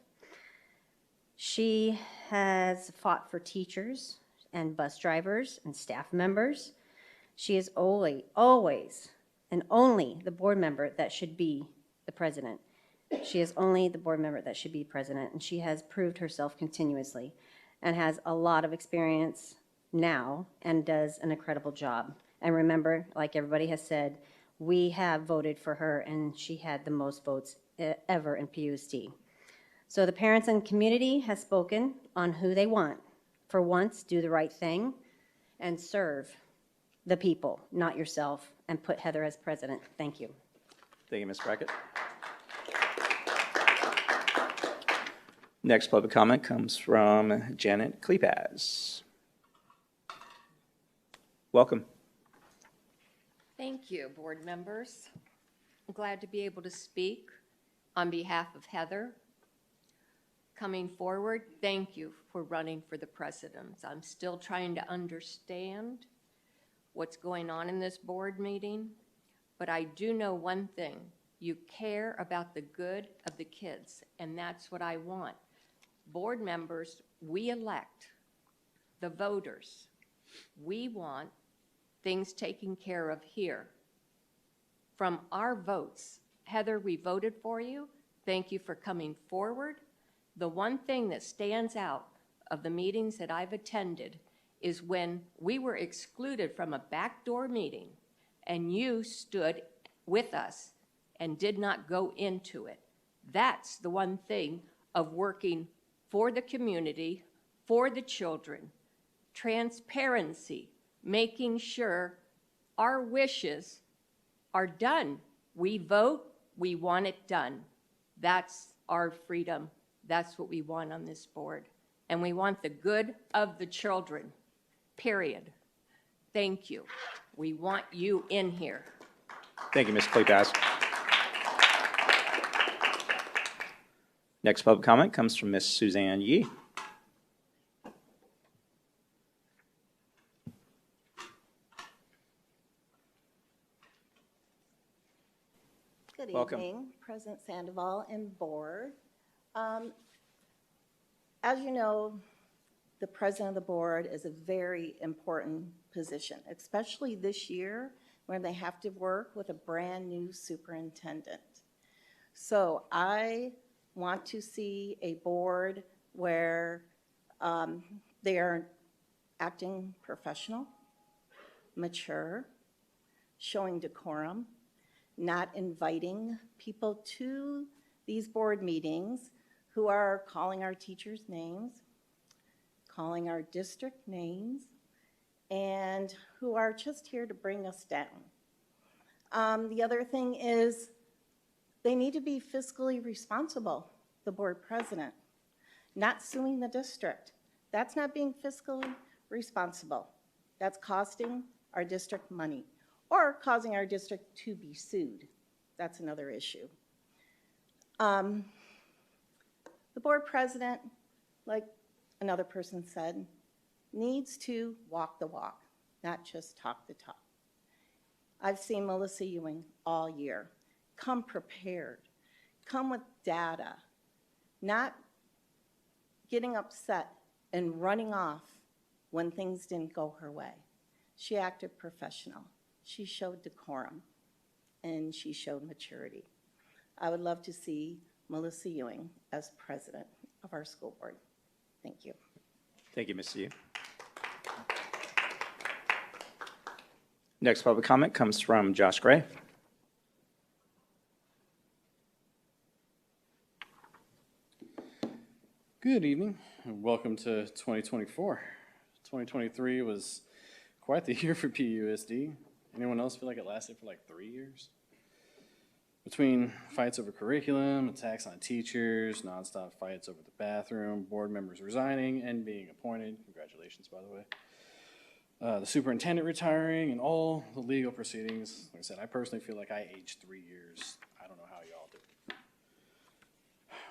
She has fought for teachers and bus drivers and staff members. She is always and only the board member that should be the president. She is only the board member that should be president, and she has proved herself continuously and has a lot of experience now and does an incredible job. And remember, like everybody has said, we have voted for her, and she had the most votes ever in PUSD. So the parents and community has spoken on who they want. For once, do the right thing and serve the people, not yourself, and put Heather as president. Thank you. Thank you, Ms. Brackett. Next public comment comes from Janet Klepaz. Welcome. Thank you, board members. I'm glad to be able to speak on behalf of Heather. Coming forward, thank you for running for the president. I'm still trying to understand what's going on in this board meeting, but I do know one thing. You care about the good of the kids, and that's what I want. Board members, we elect the voters. We want things taken care of here. From our votes, Heather, we voted for you. Thank you for coming forward. The one thing that stands out of the meetings that I've attended is when we were excluded from a backdoor meeting and you stood with us and did not go into it. That's the one thing of working for the community, for the children, transparency, making sure our wishes are done. We vote, we want it done. That's our freedom. That's what we want on this board. And we want the good of the children, period. Thank you. We want you in here. Thank you, Ms. Klepaz. Next public comment comes from Ms. Suzanne Yee. Good Welcome. evening, President Sandoval and board. As you know, the president of the board is a very important position, especially this year when they have to work with a brand new superintendent. So I want to see a board where they are acting professional, mature, showing decorum, not inviting people to these board meetings, who are calling our teachers' names, calling our district names, and who are just here to bring us down. The other thing is they need to be fiscally responsible, the board president, not suing the district. That's not being fiscally responsible. That's costing our district money or causing our district to be sued. That's another issue. The board president, like another person said, needs to walk the walk, not just talk the talk. I've seen Melissa Ewing all year. Come prepared. Come with data. Not getting upset and running off when things didn't go her way. She acted professional. She showed decorum, and she showed maturity. I would love to see Melissa Ewing as president of our school board. Thank you. Thank you, Ms. Yu. Next public comment comes from Josh Gray. Good evening, and welcome to 2024. 2023 was quite the year for PUSD. Anyone else feel like it lasted for like 3 years? Between fights over curriculum, attacks on teachers, nonstop fights over the bathroom, board members resigning and being appointed, congratulations, by the way, the superintendent retiring, and all the legal proceedings. Like I said, I personally feel like I aged 3 years. I don't know how y'all did.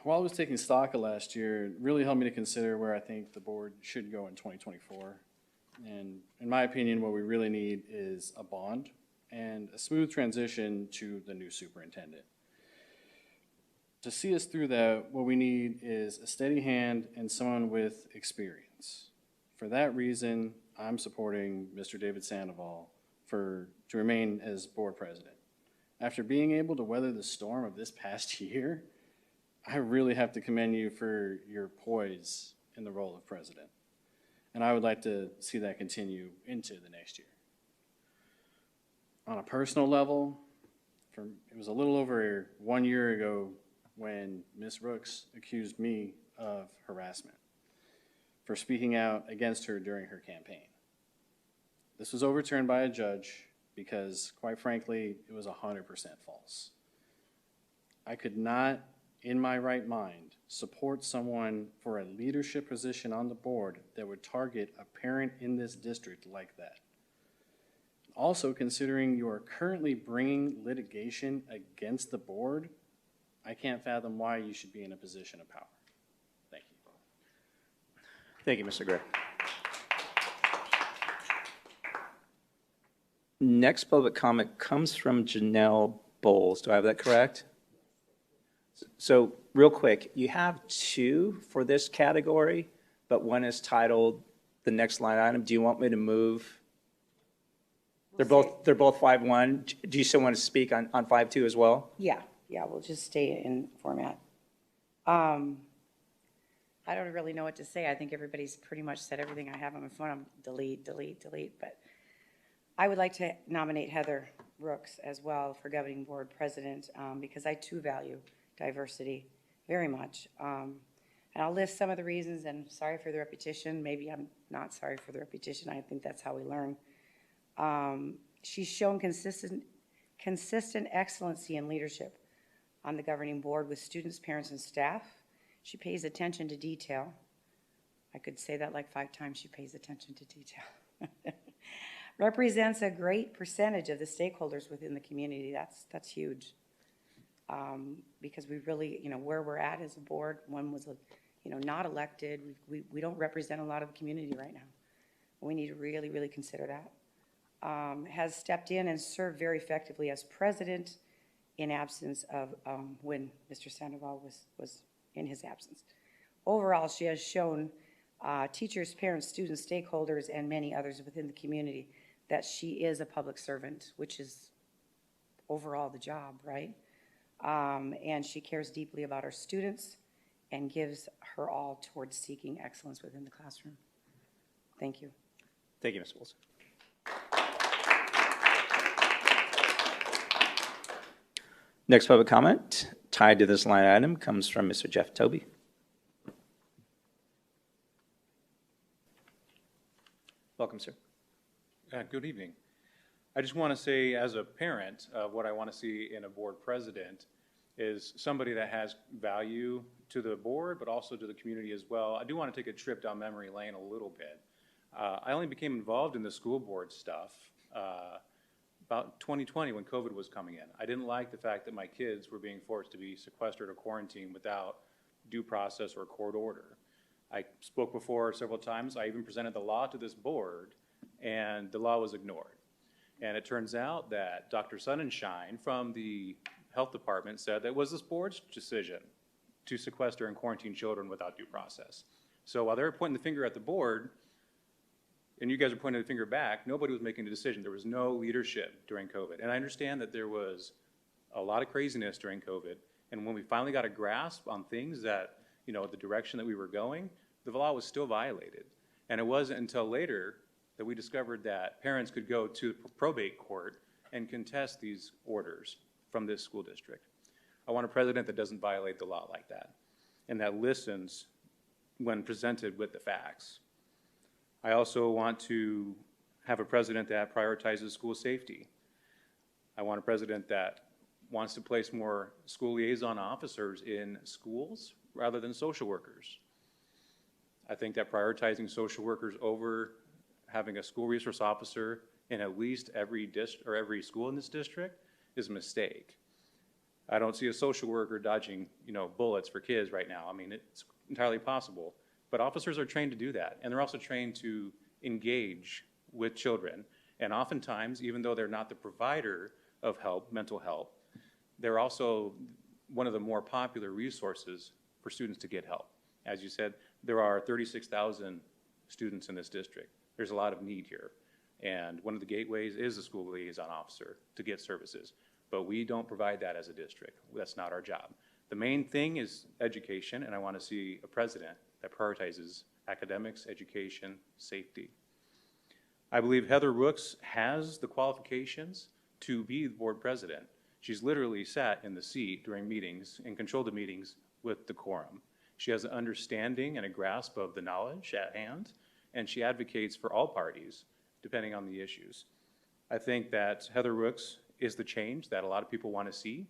While I was taking stock of last year, it really helped me to consider where I think the board should go in 2024. And in my opinion, what we really need is a bond and a smooth transition to the new superintendent. To see us through that, what we need is a steady hand and someone with experience. For that reason, I'm supporting Mr. David Sandoval to remain as board president. After being able to weather the storm of this past year, I really have to commend you for your poise in the role of president. And I would like to see that continue into the next year. On a personal level, it was a little over 1 year ago when Ms. Rooks accused me of harassment for speaking out against her during her campaign. This was overturned by a judge because, quite frankly, it was 100% false. I could not, in my right mind, support someone for a leadership position on the board that would target a parent in this district like that. Also, considering you are currently bringing litigation against the board, I can't fathom why you should be in a position of power. Thank you. Thank you, Mr. Gray. Next public comment comes from Janelle Bowles. Do I have that correct? So real quick, you have two for this category, but one is titled the next line item. Do you want me to move? They're both 5-1. Do you still want to speak on 5-2 as well? Yeah, we'll just stay in format. I don't really know what to say. I think everybody's pretty much said everything I have on my phone. I'm delete, but I would like to nominate Heather Rooks as well for governing board president because I too value diversity very much. And I'll list some of the reasons, and sorry for the repetition. Maybe I'm not sorry for the repetition. I think that's how we learn. She's shown consistent excellency in leadership on the governing board with students, parents, and staff. She pays attention to detail. I could say that like 5 times. She pays attention to detail. Represents a great percentage of the stakeholders within the community. That's huge. Because we really, where we're at as a board, one was, not elected. We don't represent a lot of the community right now. We need to really, really consider that. Has stepped in and served very effectively as president in absence of when Mr. Sandoval was in his absence. Overall, she has shown teachers, parents, students, stakeholders, and many others within the community that she is a public servant, which is overall the job, right? And she cares deeply about our students and gives her all towards seeking excellence within the classroom. Thank you. Thank you, Ms. Wilson. Next public comment, tied to this line item comes from Mr. Jeff Toby. Welcome, sir. Good evening. I just want to say, as a parent, what I want to see in a board president is somebody that has value to the board, but also to the community as well. I do want to take a trip down memory lane a little bit. I only became involved in the school board stuff about 2020 when COVID was coming in. I didn't like the fact that my kids were being forced to be sequestered or quarantined without due process or court order. I spoke before several times. I even presented the law to this board, and the law was ignored. And it turns out that Dr. Sonnenschein from the health department said that it was this board's decision to sequester and quarantine children without due process. So while they're pointing the finger at the board, and you guys are pointing the finger back, nobody was making a decision. There was no leadership during COVID. And I understand that there was a lot of craziness during COVID. And when we finally got a grasp on things that, you know, the direction that we were going, the law was still violated. And it wasn't until later that we discovered that parents could go to probate court and contest these orders from this school district. I want a president that doesn't violate the law like that and that listens when presented with the facts. I also want to have a president that prioritizes school safety. I want a president that wants to place more school liaison officers in schools rather than social workers. I think that prioritizing social workers over having a school resource officer in at least every district or every school in this district is a mistake. I don't see a social worker dodging, you know, bullets for kids right now. I mean, it's entirely possible, but officers are trained to do that, and they're also trained to engage with children. And oftentimes, even though they're not the provider of help, mental help, they're also one of the more popular resources for students to get help. As you said, there are 36,000 students in this district. There's a lot of need here. And one of the gateways is a school liaison officer to get services. But we don't provide that as a district. That's not our job. The main thing is education, and I want to see a president that prioritizes academics, education, safety. I believe Heather Rooks has the qualifications to be the board president. She's literally sat in the seat during meetings and controlled the meetings with decorum. She has an understanding and a grasp of the knowledge at hand, and she advocates for all parties, depending on the issues. I think that Heather Rooks is the change that a lot of people want to see.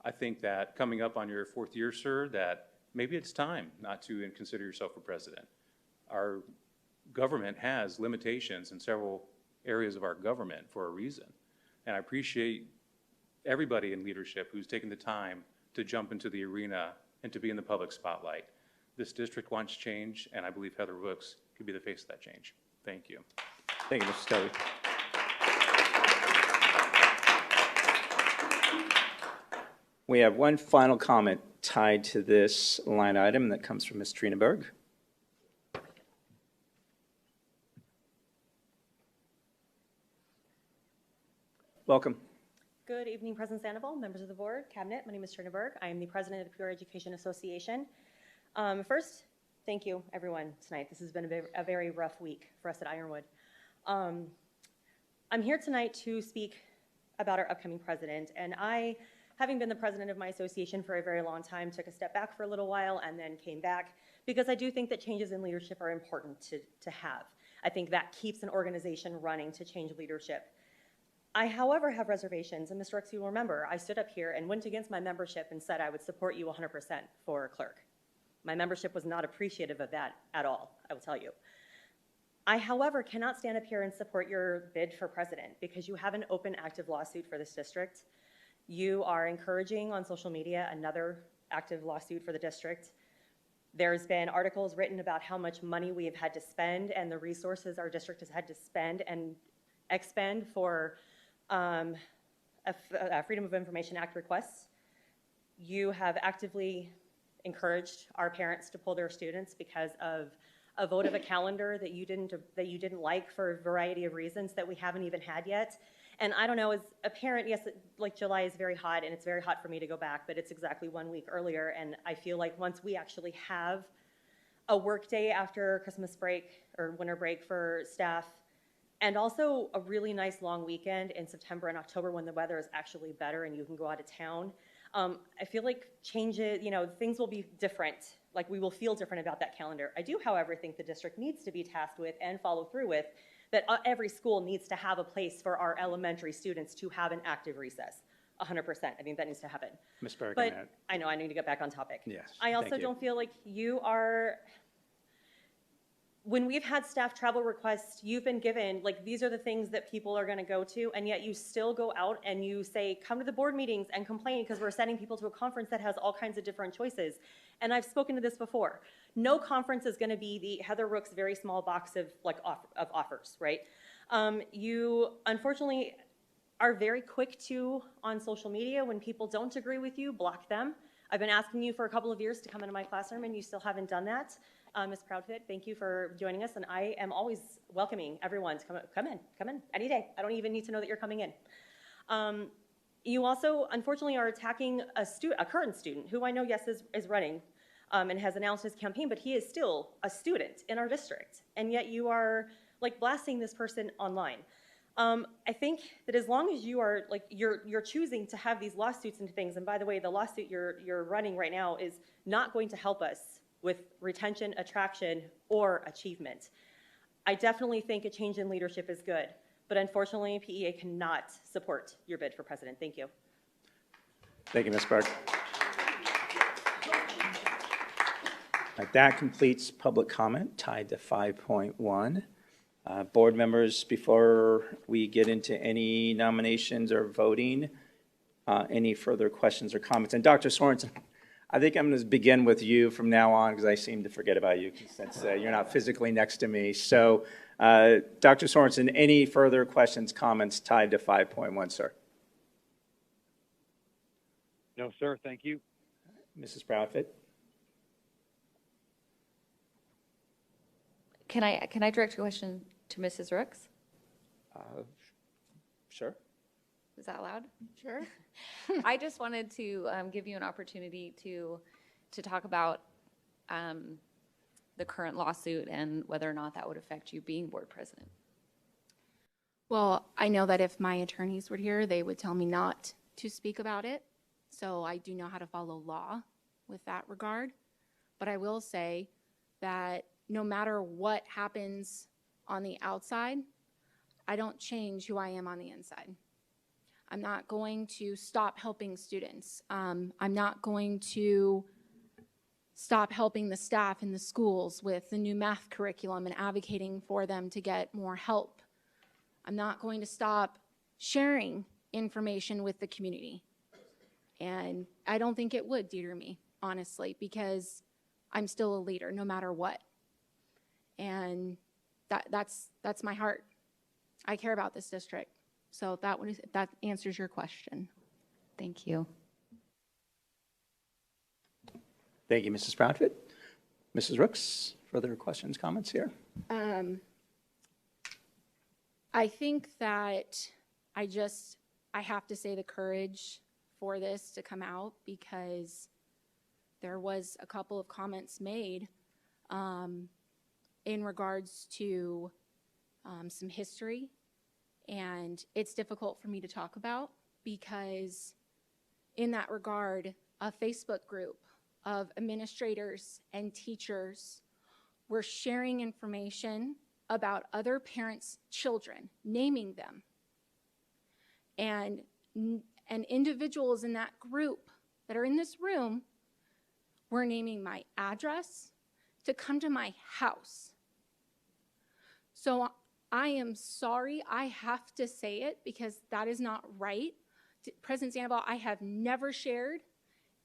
I think that coming up on your 4th year, sir, that maybe it's time not to consider yourself a president. Our government has limitations in several areas of our government for a reason. And I appreciate everybody in leadership who's taken the time to jump into the arena and to be in the public spotlight. This district wants change, and I believe Heather Rooks could be the face of that change. Thank you. Thank you, Mr. Toby. We have one final comment tied to this line item that comes from Ms. Trina Berg. Welcome. Good evening, President Sandoval, members of the board, cabinet. My name is Trina Berg. I am the president of the Peoria Education Association. First, thank you, everyone, tonight. This has been a very rough week for us at Ironwood. I'm here tonight to speak about our upcoming president, and I, having been the president of my association for a very long time, took a step back for a little while and then came back because I do think that changes in leadership are important to have. I think that keeps an organization running to change leadership. I, however, have reservations, and Mr. Rooks, you will remember, I stood up here and went against my membership and said I would support you 100% for clerk. My membership was not appreciative of that at all, I will tell you. I, however, cannot stand up here and support your bid for president because you have an open, active lawsuit for this district. You are encouraging on social media another active lawsuit for the district. There's been articles written about how much money we have had to spend and the resources our district has had to spend and expend for a Freedom of Information Act requests. You have actively encouraged our parents to pull their students because of a vote of a calendar that you didn't like for a variety of reasons that we haven't even had yet. And I don't know, as a parent, yes, like July is very hot, and it's very hot for me to go back, but it's exactly 1 week earlier, and I feel like once we actually have a work day after Christmas break or winter break for staff, and also a really nice long weekend in September and October when the weather is actually better and you can go out of town, I feel like changes, things will be different. Like we will feel different about that calendar. I do, however, think the district needs to be tasked with and follow through with that every school needs to have a place for our elementary students to have an active recess. 100%. I think that needs to happen. Ms. Bergen. But I know I need to get back on topic. Yes, I also thank you. don't feel like you are, when we've had staff travel requests, you've been given, like, these are the things that people are going to go to, and yet you still go out and you say, come to the board meetings and complain because we're sending people to a conference that has all kinds of different choices. And I've spoken to this before. No conference is going to be the Heather Rook's very small box of of offers, right? You unfortunately are very quick to, on social media, when people don't agree with you, block them. I've been asking you for a couple of years to come into my classroom, and you still haven't done that. Ms. Proudfit, thank you for joining us, and I am always welcoming everyone to come in any day. I don't even need to know that you're coming in. You also, unfortunately, are attacking a current student who I know, yes, is running and has announced his campaign, but he is still a student in our district, and yet you are like blasting this person online. I think that as long as you are you're choosing to have these lawsuits and things, and by the way, the lawsuit you're running right now is not going to help us with retention, attraction, or achievement. I definitely think a change in leadership is good, but unfortunately, PEA cannot support your bid for president. Thank you. Thank you, Ms. Berg. That completes public comment, tied to 5.1. Board members, before we get into any nominations or voting, any further questions or comments? And Dr. Sorensen, I think I'm going to begin with you from now on because I seem to forget about you since you're not physically next to me. So, Dr. Sorensen, any further questions, comments tied to 5.1, sir? No, sir. Thank you. Mrs. Proudfit? Can I direct a question to Mrs. Rooks? Sure. Is that allowed? Sure. I just wanted to give you an opportunity to talk about the current lawsuit and whether or not that would affect you being board president. Well, I know that if my attorneys were here, they would tell me not to speak about it. So I do know how to follow law with that regard. But I will say that no matter what happens on the outside, I don't change who I am on the inside. I'm not going to stop helping students. I'm not going to stop helping the staff in the schools with the new math curriculum and advocating for them to get more help. I'm not going to stop sharing information with the community. And I don't think it would deter me, honestly, because I'm still a leader no matter what. And that's my heart. I care about this district. So that answers your question. Thank you. Thank you, Mrs. Proudfit. Mrs. Rooks, further questions, comments here? I think that I have to say the courage for this to come out because there was a couple of comments made in regards to some history. And it's difficult for me to talk about because in that regard, a Facebook group of administrators and teachers were sharing information about other parents' children, naming them. And individuals in that group that are in this room were naming my address to come to my house. So I am sorry, I have to say it because that is not right. President Sandoval, I have never shared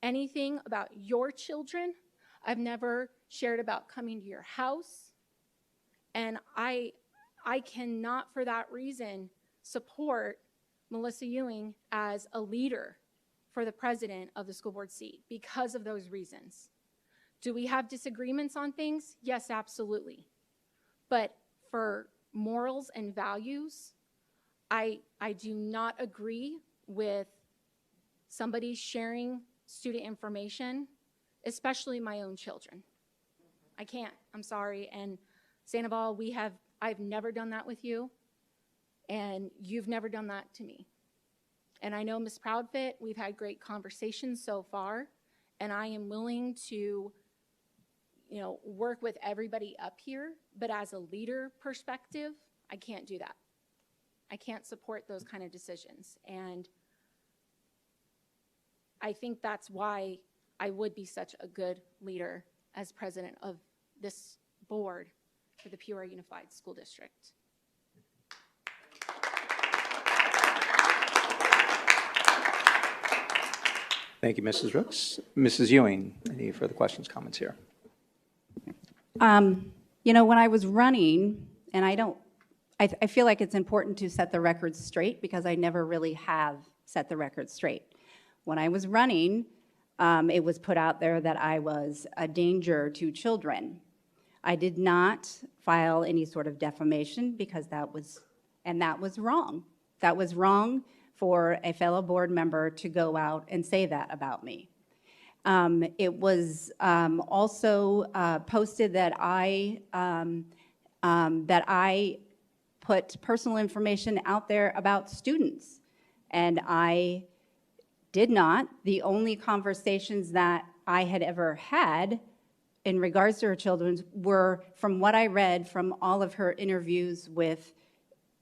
anything about your children. I've never shared about coming to your house. And I cannot, for that reason, support Melissa Ewing as a leader for the president of the school board seat because of those reasons. Do we have disagreements on things? Yes, absolutely. But for morals and values, I do not agree with somebody sharing student information, especially my own children. I can't, I'm sorry. And Sandoval, I've never done that with you, and you've never done that to me. And I know Ms. Proudfit, we've had great conversations so far, and I am willing to, work with everybody up here, but as a leader perspective, I can't do that. I can't support those kind of decisions. And I think that's why I would be such a good leader as president of this board for the Peoria Unified School District. Thank you, Mrs. Rooks. Mrs. Ewing, any further questions, comments here? When I was running, and I feel like it's important to set the record straight because I never really have set the record straight. When I was running, it was put out there that I was a danger to children. I did not file any sort of defamation because that was wrong. That was wrong for a fellow board member to go out and say that about me. It was also posted that I put personal information out there about students, and I did not. The only conversations that I had ever had in regards to her children were from what I read from all of her interviews with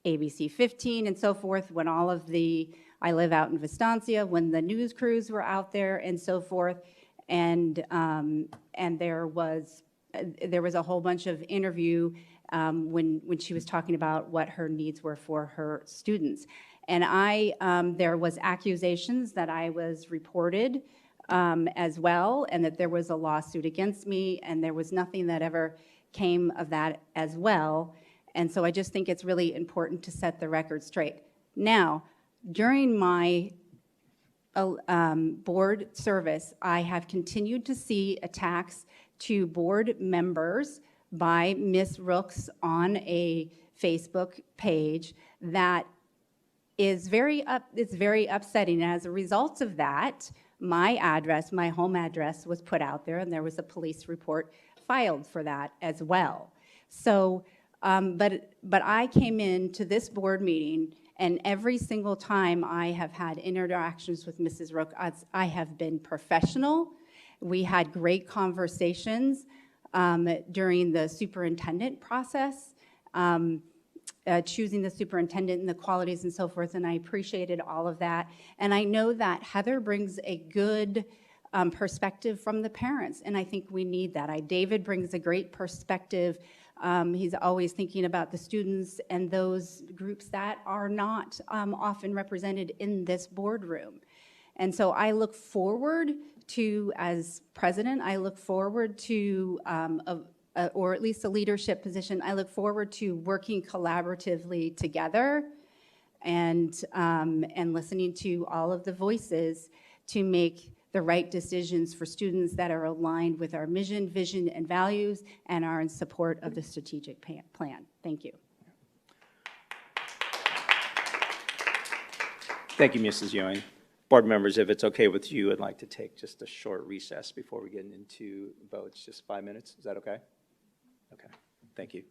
ABC 15 and so forth, when I live out in Vistancia, when the news crews were out there and so forth, and there was a whole bunch of interview when she was talking about what her needs were for her students. And there was accusations that I was reported as well, and that there was a lawsuit against me, and there was nothing that ever came of that as well. And so I just think it's really important to set the record straight. Now, during my board service, I have continued to see attacks to board members by Ms. Rooks on a Facebook page that is it's very upsetting. As a result of that, my home address was put out there, and there was a police report filed for that as well. So, but I came into this board meeting, and every single time I have had interactions with Mrs. Rook, I have been professional. We had great conversations during the superintendent process, choosing the superintendent and the qualities and so forth, and I appreciated all of that. And I know that Heather brings a good perspective from the parents, and I think we need that. David brings a great perspective. He's always thinking about the students and those groups that are not often represented in this boardroom. And so I look forward to, as president, I look forward to, or at least a leadership position, I look forward to working collaboratively together and listening to all of the voices to make the right decisions for students that are aligned with our mission, vision, and values, and are in support of the strategic plan. Thank you. Thank you, Mrs. Ewing. Board members, if it's okay with you, I'd like to take just a short recess before we get into votes, just 5 minutes. Is that okay? Okay, thank you.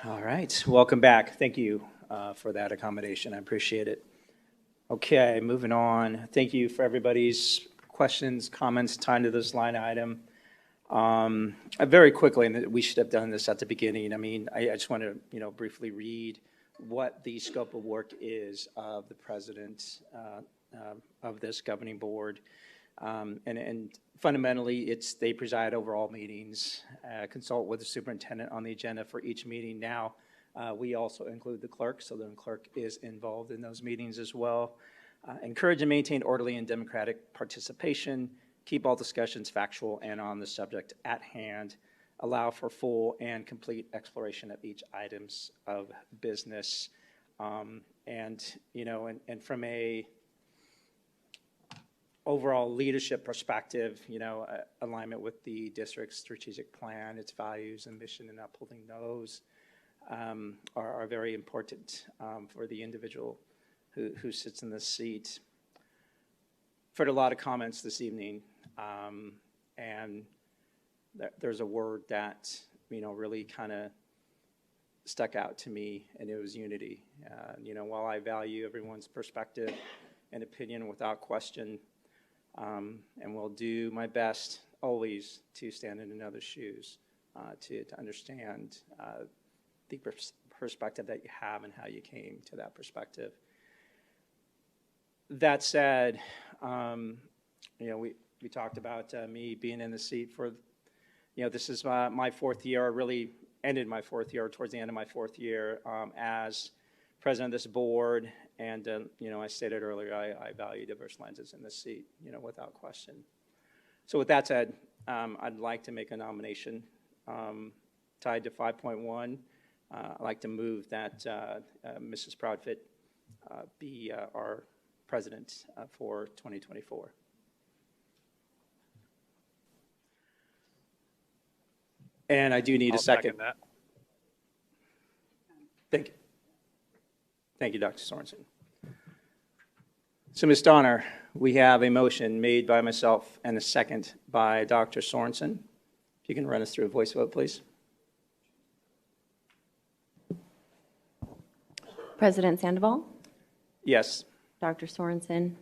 All right, welcome back. Thank you for that accommodation. I appreciate it. Okay, moving on. Thank you for everybody's questions, comments tied to this line item. Very quickly, and we should have done this at the beginning. I mean, I just want to, briefly read what the scope of work is of the president of this governing board. And fundamentally, they preside over all meetings, consult with the superintendent on the agenda for each meeting. Now, we also include the clerk, so the clerk is involved in those meetings as well. Encourage and maintain orderly and democratic participation, keep all discussions factual and on the subject at hand, allow for full and complete exploration of each items of business. And from a overall leadership perspective, alignment with the district's strategic plan, its values and mission, and upholding those are very important for the individual who sits in this seat. I've heard a lot of comments this evening, and there's a word that really kind of stuck out to me, and it was unity. While I value everyone's perspective and opinion without question, and will do my best always to stand in another's shoes, to understand the perspective that you have and how you came to that perspective. That said, we talked about me being in the seat for, this is my fourth year. I really ended my fourth year, towards the end of my fourth year as president of this board. And, I stated earlier, I value diverse lenses in this seat, without question. So with that said, I'd like to make a nomination tied to 5.1. I'd like to move that Mrs. Proudfit be our president for 2024. And I do need a second. Second that. Thank you. Thank you, Dr. Sorensen. So, Ms. Donner, we have a motion made by myself and a second by Dr. Sorensen. If you can run us through a voice vote, please. President Sandoval, Yes. Dr. Sorensen,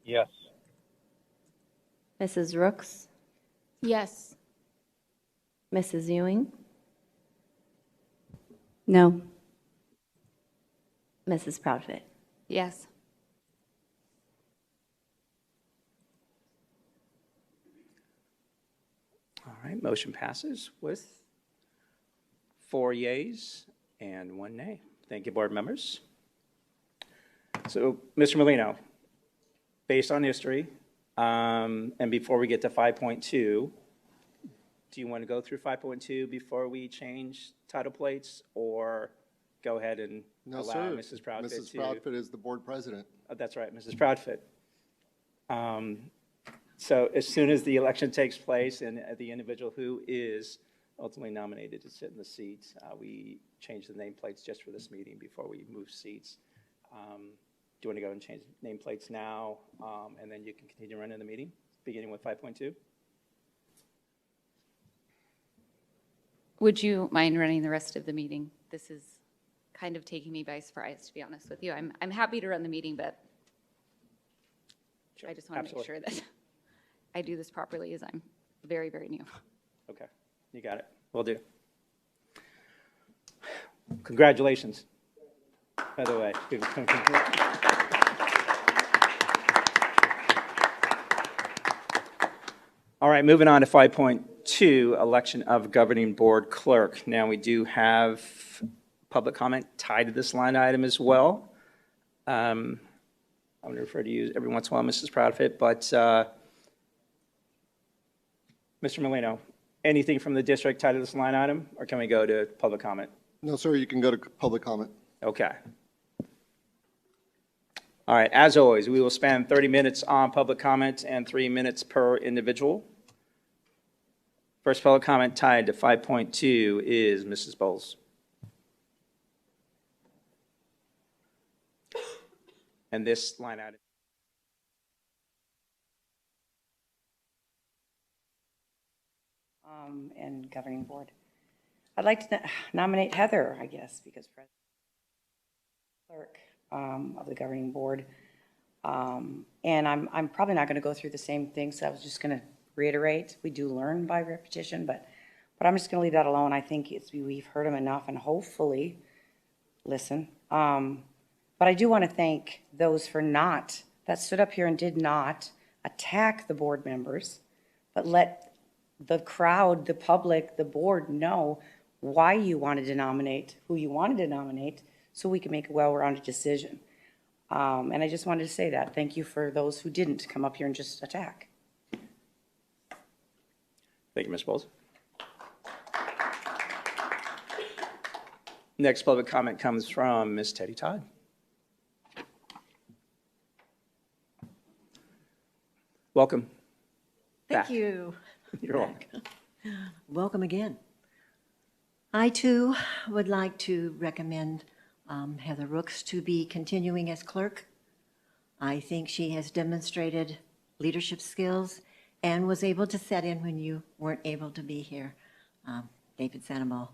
Yes. Mrs. Rooks, Yes. Mrs. Ewing, No. Mrs. Proudfit. Yes. All right, motion passes with 4 yeas and 1 nay. Thank you, board members. So, Mr. Molino, based on history, and before we get to 5.2, do you want to go through 5.2 before we change title plates, or go ahead and No, allow sir. Mrs. Proudfit Mrs. to? Proudfit is the board president. Oh, that's right, Mrs. Proudfit. So as soon as the election takes place and the individual who is ultimately nominated to sit in the seat, we change the nameplates just for this meeting before we move seats. Do you want to go and change nameplates now, and then you can continue running the meeting, beginning with 5.2? Would you mind running the rest of the meeting? This is kind of taking me by surprise, to be honest with you. I'm happy to run the meeting, but I just want to make sure that I do this properly, as I'm very, very new. Okay, you got it. Will do. Congratulations, by the way. All right, moving on to 5.2, election of governing board clerk. Now, we do have public comment tied to this line item as well. I'm going to refer to you every once in a while, Mrs. Proudfit, but Mr. Molino, anything from the district tied to this line item, or can we go to public comment? No, sir, you can go to public comment. Okay. All right, as always, we will spend 30 minutes on public comment and 3 minutes per individual. First public comment tied to 5.2 is Mrs. Bowles. And this line item. And governing board. I'd like to nominate Heather, I guess, because clerk of the governing board. And I'm probably not going to go through the same things. I was just going to reiterate, we do learn by repetition, but I'm just going to leave that alone. I think we've heard them enough and hopefully listen. But I do want to thank those that stood up here and did not attack the board members, but let the crowd, the public, the board know why you wanted to nominate, who you wanted to nominate, so we can make a well-rounded decision. And I just wanted to say that. Thank you for those who didn't come up here and just attack. Thank you, Ms. Bowles. Next public comment comes from Ms. Teddy Todd. Welcome. Thank back. you. You're welcome. Welcome again. I too would like to recommend Heather Rooks to be continuing as clerk. I think she has demonstrated leadership skills and was able to set in when you weren't able to be here, David Sandoval.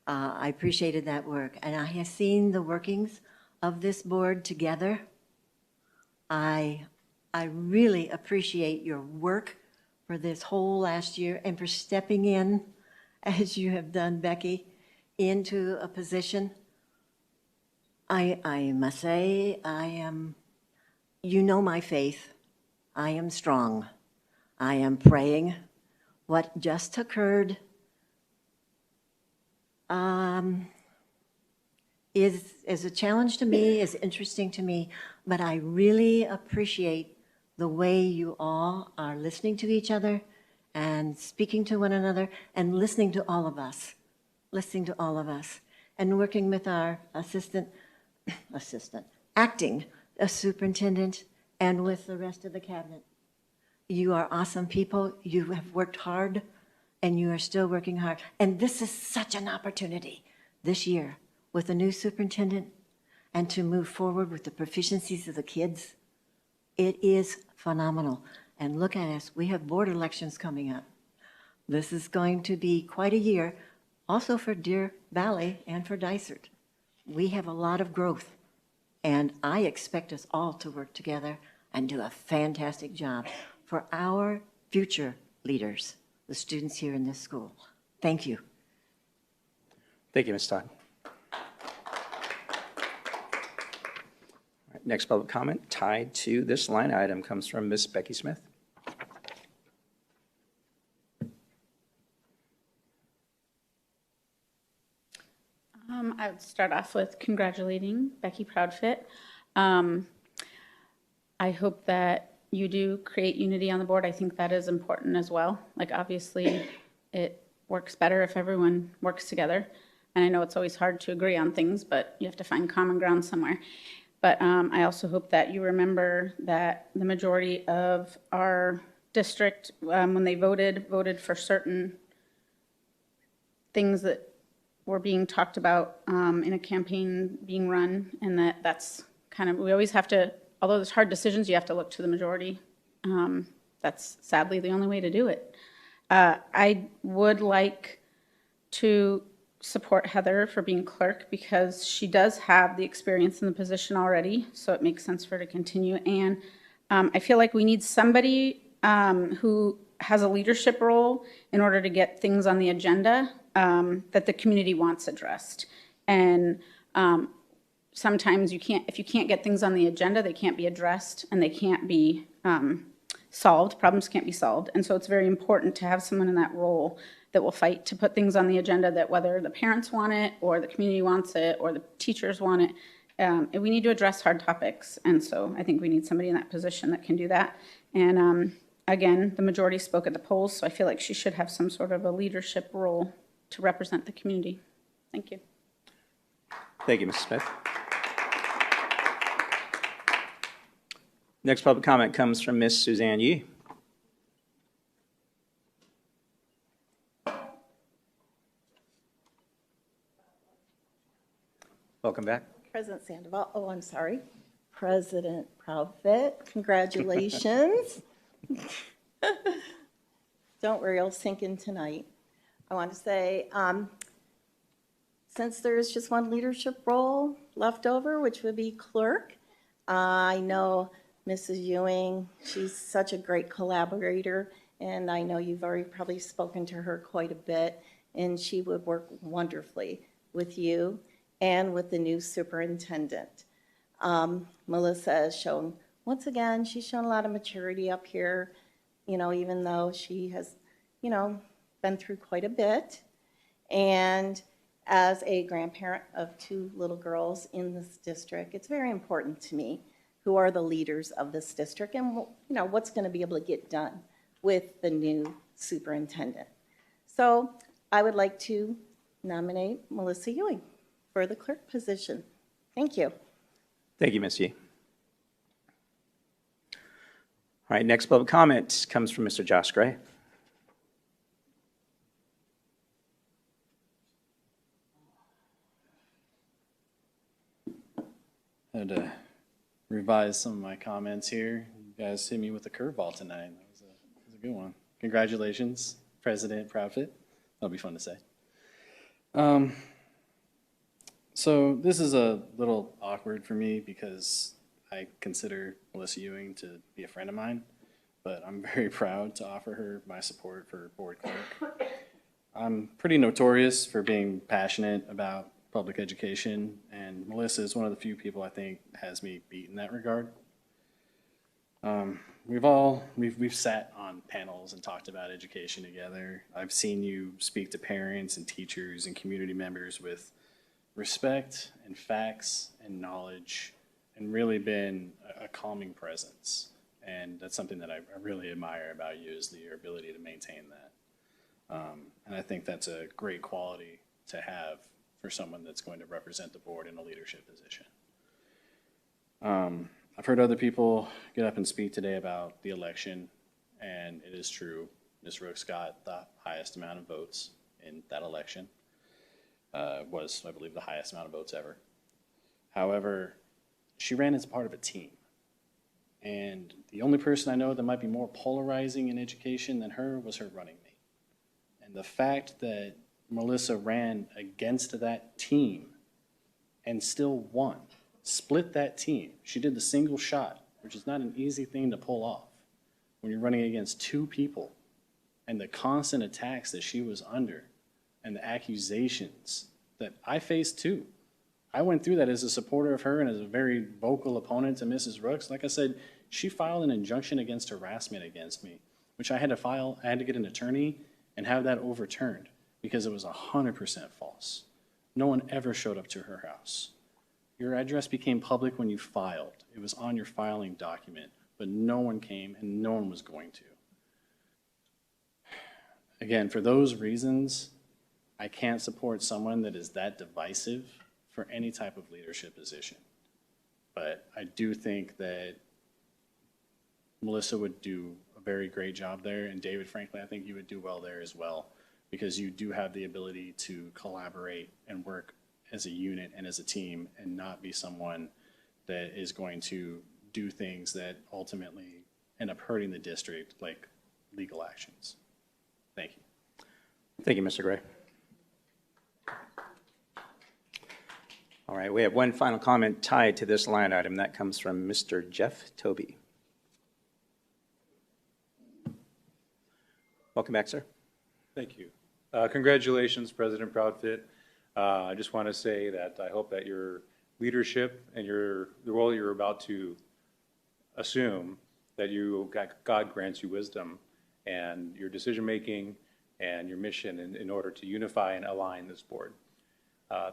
I appreciated that work, and I have seen the workings of this board together. I really appreciate your work for this whole last year and for stepping in, as you have done, Becky, into a position. I must say, you know my faith. I am strong. I am praying. What just occurred is a challenge to me, is interesting to me, but I really appreciate the way you all are listening to each other and speaking to one another and listening to all of us, and working with our acting superintendent and with the rest of the cabinet. You are awesome people. You have worked hard and you are still working hard. And this is such an opportunity this year with a new superintendent and to move forward with the proficiencies of the kids. It is phenomenal. And look at us, we have board elections coming up. This is going to be quite a year, also for Deer Valley and for Dysart. We have a lot of growth, and I expect us all to work together and do a fantastic job for our future leaders, the students here in this school. Thank you. Thank you, Ms. Todd. All right, next public comment tied to this line item comes from Ms. Becky Smith. I would start off with congratulating Becky Proudfit. I hope that you do create unity on the board. I think that is important as well. Like, obviously, it works better if everyone works together. And I know it's always hard to agree on things, but you have to find common ground somewhere. But I also hope that you remember that the majority of our district, when they voted for certain things that were being talked about in a campaign being run, and that's kind of, we always have to, although there's hard decisions, you have to look to the majority. That's sadly the only way to do it. I would like to support Heather for being clerk because she does have the experience in the position already, so it makes sense for her to continue. And I feel like we need somebody who has a leadership role in order to get things on the agenda that the community wants addressed. And sometimes if you can't get things on the agenda, they can't be addressed and they can't be solved. Problems can't be solved. And so it's very important to have someone in that role that will fight to put things on the agenda, that whether the parents want it or the community wants it or the teachers want it, and we need to address hard topics. And so I think we need somebody in that position that can do that. And again, the majority spoke at the polls, so I feel like she should have some sort of a leadership role to represent the community. Thank you. Thank you, Mrs. Smith. Next public comment comes from Ms. Suzanne Yee. Welcome back. President Sandoval, oh, I'm sorry. President Proudfit, congratulations. Don't worry, I'll sink in tonight. I want to say since there is just one leadership role left over, which would be clerk, I know Mrs. Ewing, she's such a great collaborator, and I know you've already probably spoken to her quite a bit, and she would work wonderfully with you and with the new superintendent. Melissa has shown, once again, she's shown a lot of maturity up here, you know, even though she has, you know, been through quite a bit. And as a grandparent of 2 little girls in this district, it's very important to me who are the leaders of this district and, you know, what's going to be able to get done with the new superintendent. So I would like to nominate Melissa Ewing for the clerk position. Thank you. Thank you, Ms. Yee. All right, next public comment comes from Mr. Josh Gray. I had to revise some of my comments here. You guys hit me with a curveball tonight. That was a good one. Congratulations, President Proudfit. That'll be fun to say. So this is a little awkward for me because I consider Melissa Ewing to be a friend of mine, but I'm very proud to offer her my support for board clerk. I'm pretty notorious for being passionate about public education, and Melissa is one of the few people I think has me beat in that regard. We've sat on panels and talked about education together. I've seen you speak to parents and teachers and community members with respect and facts and knowledge, and really been a calming presence. And that's something that I really admire about you, is your ability to maintain that. And I think that's a great quality to have for someone that's going to represent the board in a leadership position. I've heard other people get up and speak today about the election, and it is true. Ms. Rooks got the highest amount of votes in that election. Was, I believe, the highest amount of votes ever. However, she ran as part of a team. And the only person I know that might be more polarizing in education than her was her running mate. And the fact that Melissa ran against that team and still won, split that team. She did the single shot, which is not an easy thing to pull off when you're running against 2 people, and the constant attacks that she was under and the accusations that I faced too. I went through that as a supporter of her and as a very vocal opponent to Mrs. Rooks. Like I said, she filed an injunction against harassment against me, which I had to file. I had to get an attorney and have that overturned because it was 100% false. No one ever showed up to her house. Your address became public when you filed. It was on your filing document, but no one came and no one was going to. Again, for those reasons, I can't support someone that is that divisive for any type of leadership position. But I do think that Melissa would do a very great job there, and David, frankly, I think you would do well there as well, because you do have the ability to collaborate and work as a unit and as a team and not be someone that is going to do things that ultimately end up hurting the district, like legal actions. Thank you. Thank you, Mr. Gray. All right, we have one final comment tied to this line item. That comes from Mr. Jeff Toby. Welcome back, sir. Thank you. Congratulations, President Proudfit. I just want to say that I hope that your leadership and the role you're about to assume, that God grants you wisdom and your decision-making and your mission in order to unify and align this board.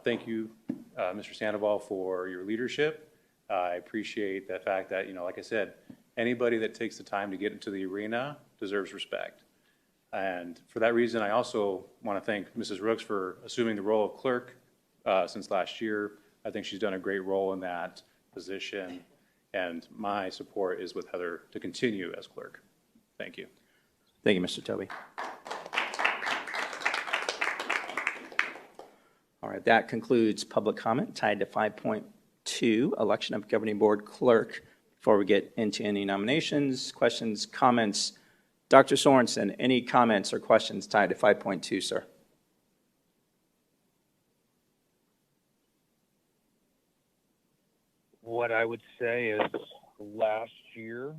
Thank you, Mr. Sandoval, for your leadership. I appreciate the fact that, like I said, anybody that takes the time to get into the arena deserves respect. And for that reason, I also want to thank Mrs. Rooks for assuming the role of clerk since last year. I think she's done a great role in that position, and my support is with Heather to continue as clerk. Thank you. Thank you, Mr. Toby. All right, that concludes public comment tied to 5.2, election of governing board clerk. Before we get into any nominations, questions, comments, Dr. Sorensen, any comments or questions tied to 5.2, sir? What I would say is last year,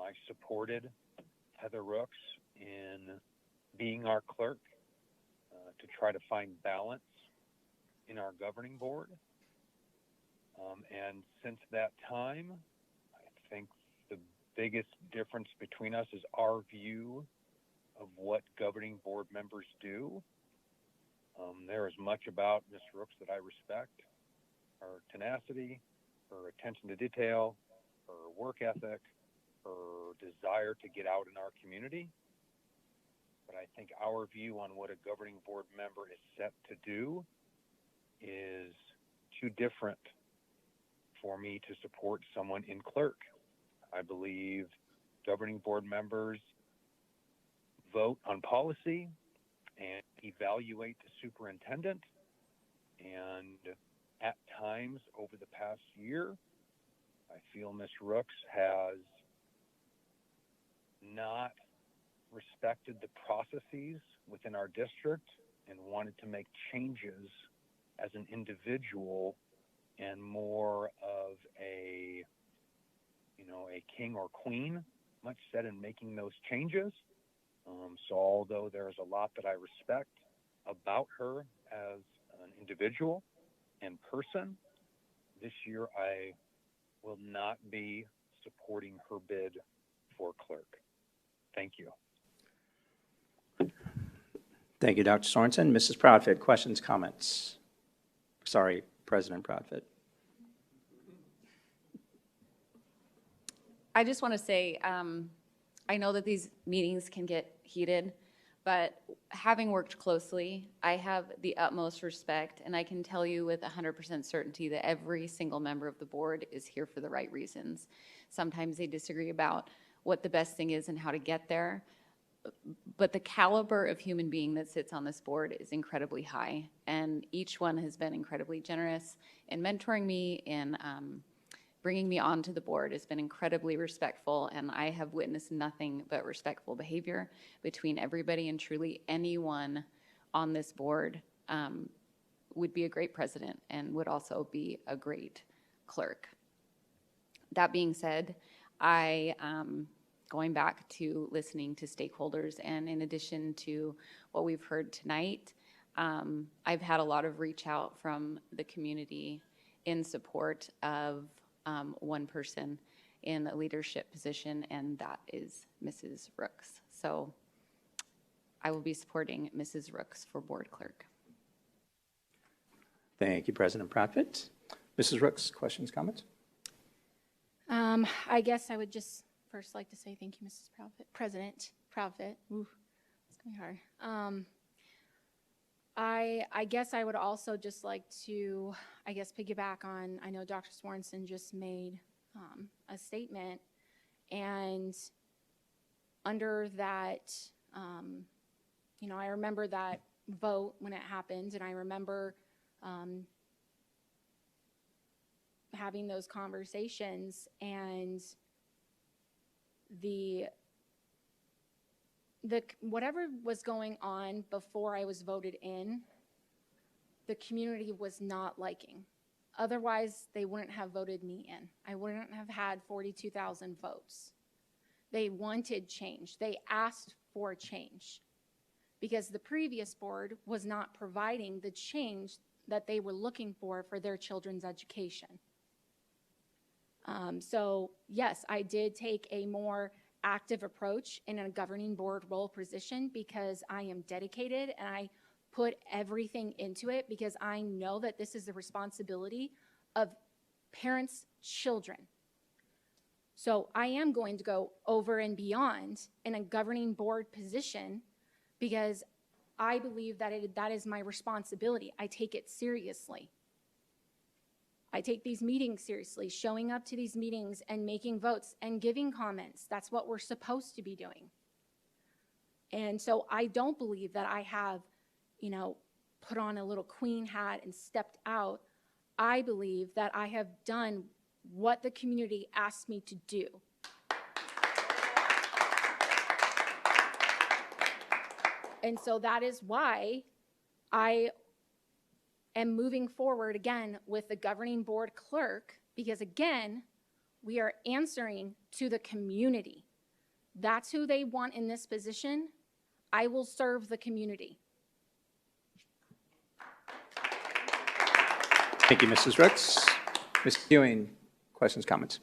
I supported Heather Rooks in being our clerk to try to find balance in our governing board. And since that time, I think the biggest difference between us is our view of what governing board members do. There is much about Ms. Rooks that I respect: her tenacity, her attention to detail, her work ethic, her desire to get out in our community. But I think our view on what a governing board member is set to do is too different for me to support someone in clerk. I believe governing board members vote on policy and evaluate the superintendent. And at times over the past year, I feel Ms. Rooks has not respected the processes within our district and wanted to make changes as an individual and more of a, a king or queen, much said, in making those changes. So although there's a lot that I respect about her as an individual and person, this year I will not be supporting her bid for clerk. Thank you. Thank you, Dr. Sorensen. Mrs. Proudfit, questions, comments? Sorry, President Proudfit. I just want to say, I know that these meetings can get heated, but having worked closely, I have the utmost respect, and I can tell you with 100% certainty that every single member of the board is here for the right reasons. Sometimes they disagree about what the best thing is and how to get there, but the caliber of human being that sits on this board is incredibly high, and each one has been incredibly generous in mentoring me, in bringing me onto the board, has been incredibly respectful, and I have witnessed nothing but respectful behavior between everybody, and truly anyone on this board would be a great president and would also be a great clerk. That being said, going back to listening to stakeholders, and in addition to what we've heard tonight, I've had a lot of reach out from the community in support of one person in a leadership position, and that is Mrs. Rooks. So I will be supporting Mrs. Rooks for board clerk. Thank you, President Proudfit. Mrs. Rooks, questions, comments? I guess I would just first like to say thank you, Mrs. Proudfit, President Proudfit. Ooh, it's gonna be hard. I guess I would also just like to, piggyback on, I know Dr. Sorensen just made a statement, and under that, I remember that vote when it happened, and I remember having those conversations, and the whatever was going on before I was voted in, the community was not liking. Otherwise, they wouldn't have voted me in. I wouldn't have had 42,000 votes. They wanted change. They asked for change because the previous board was not providing the change that they were looking for their children's education. So yes, I did take a more active approach in a governing board role position because I am dedicated and I put everything into it because I know that this is the responsibility of parents' children. So I am going to go over and beyond in a governing board position because I believe that that is my responsibility. I take it seriously. I take these meetings seriously, showing up to these meetings and making votes and giving comments. That's what we're supposed to be doing. And so I don't believe that I have, put on a little queen hat and stepped out. I believe that I have done what the community asked me to do. And so that is why I am moving forward again with the governing board clerk Because again, we are answering to the community. That's who they want in this position. I will serve the community. Thank you, Mrs. Rooks. Ms. Ewing, questions, comments?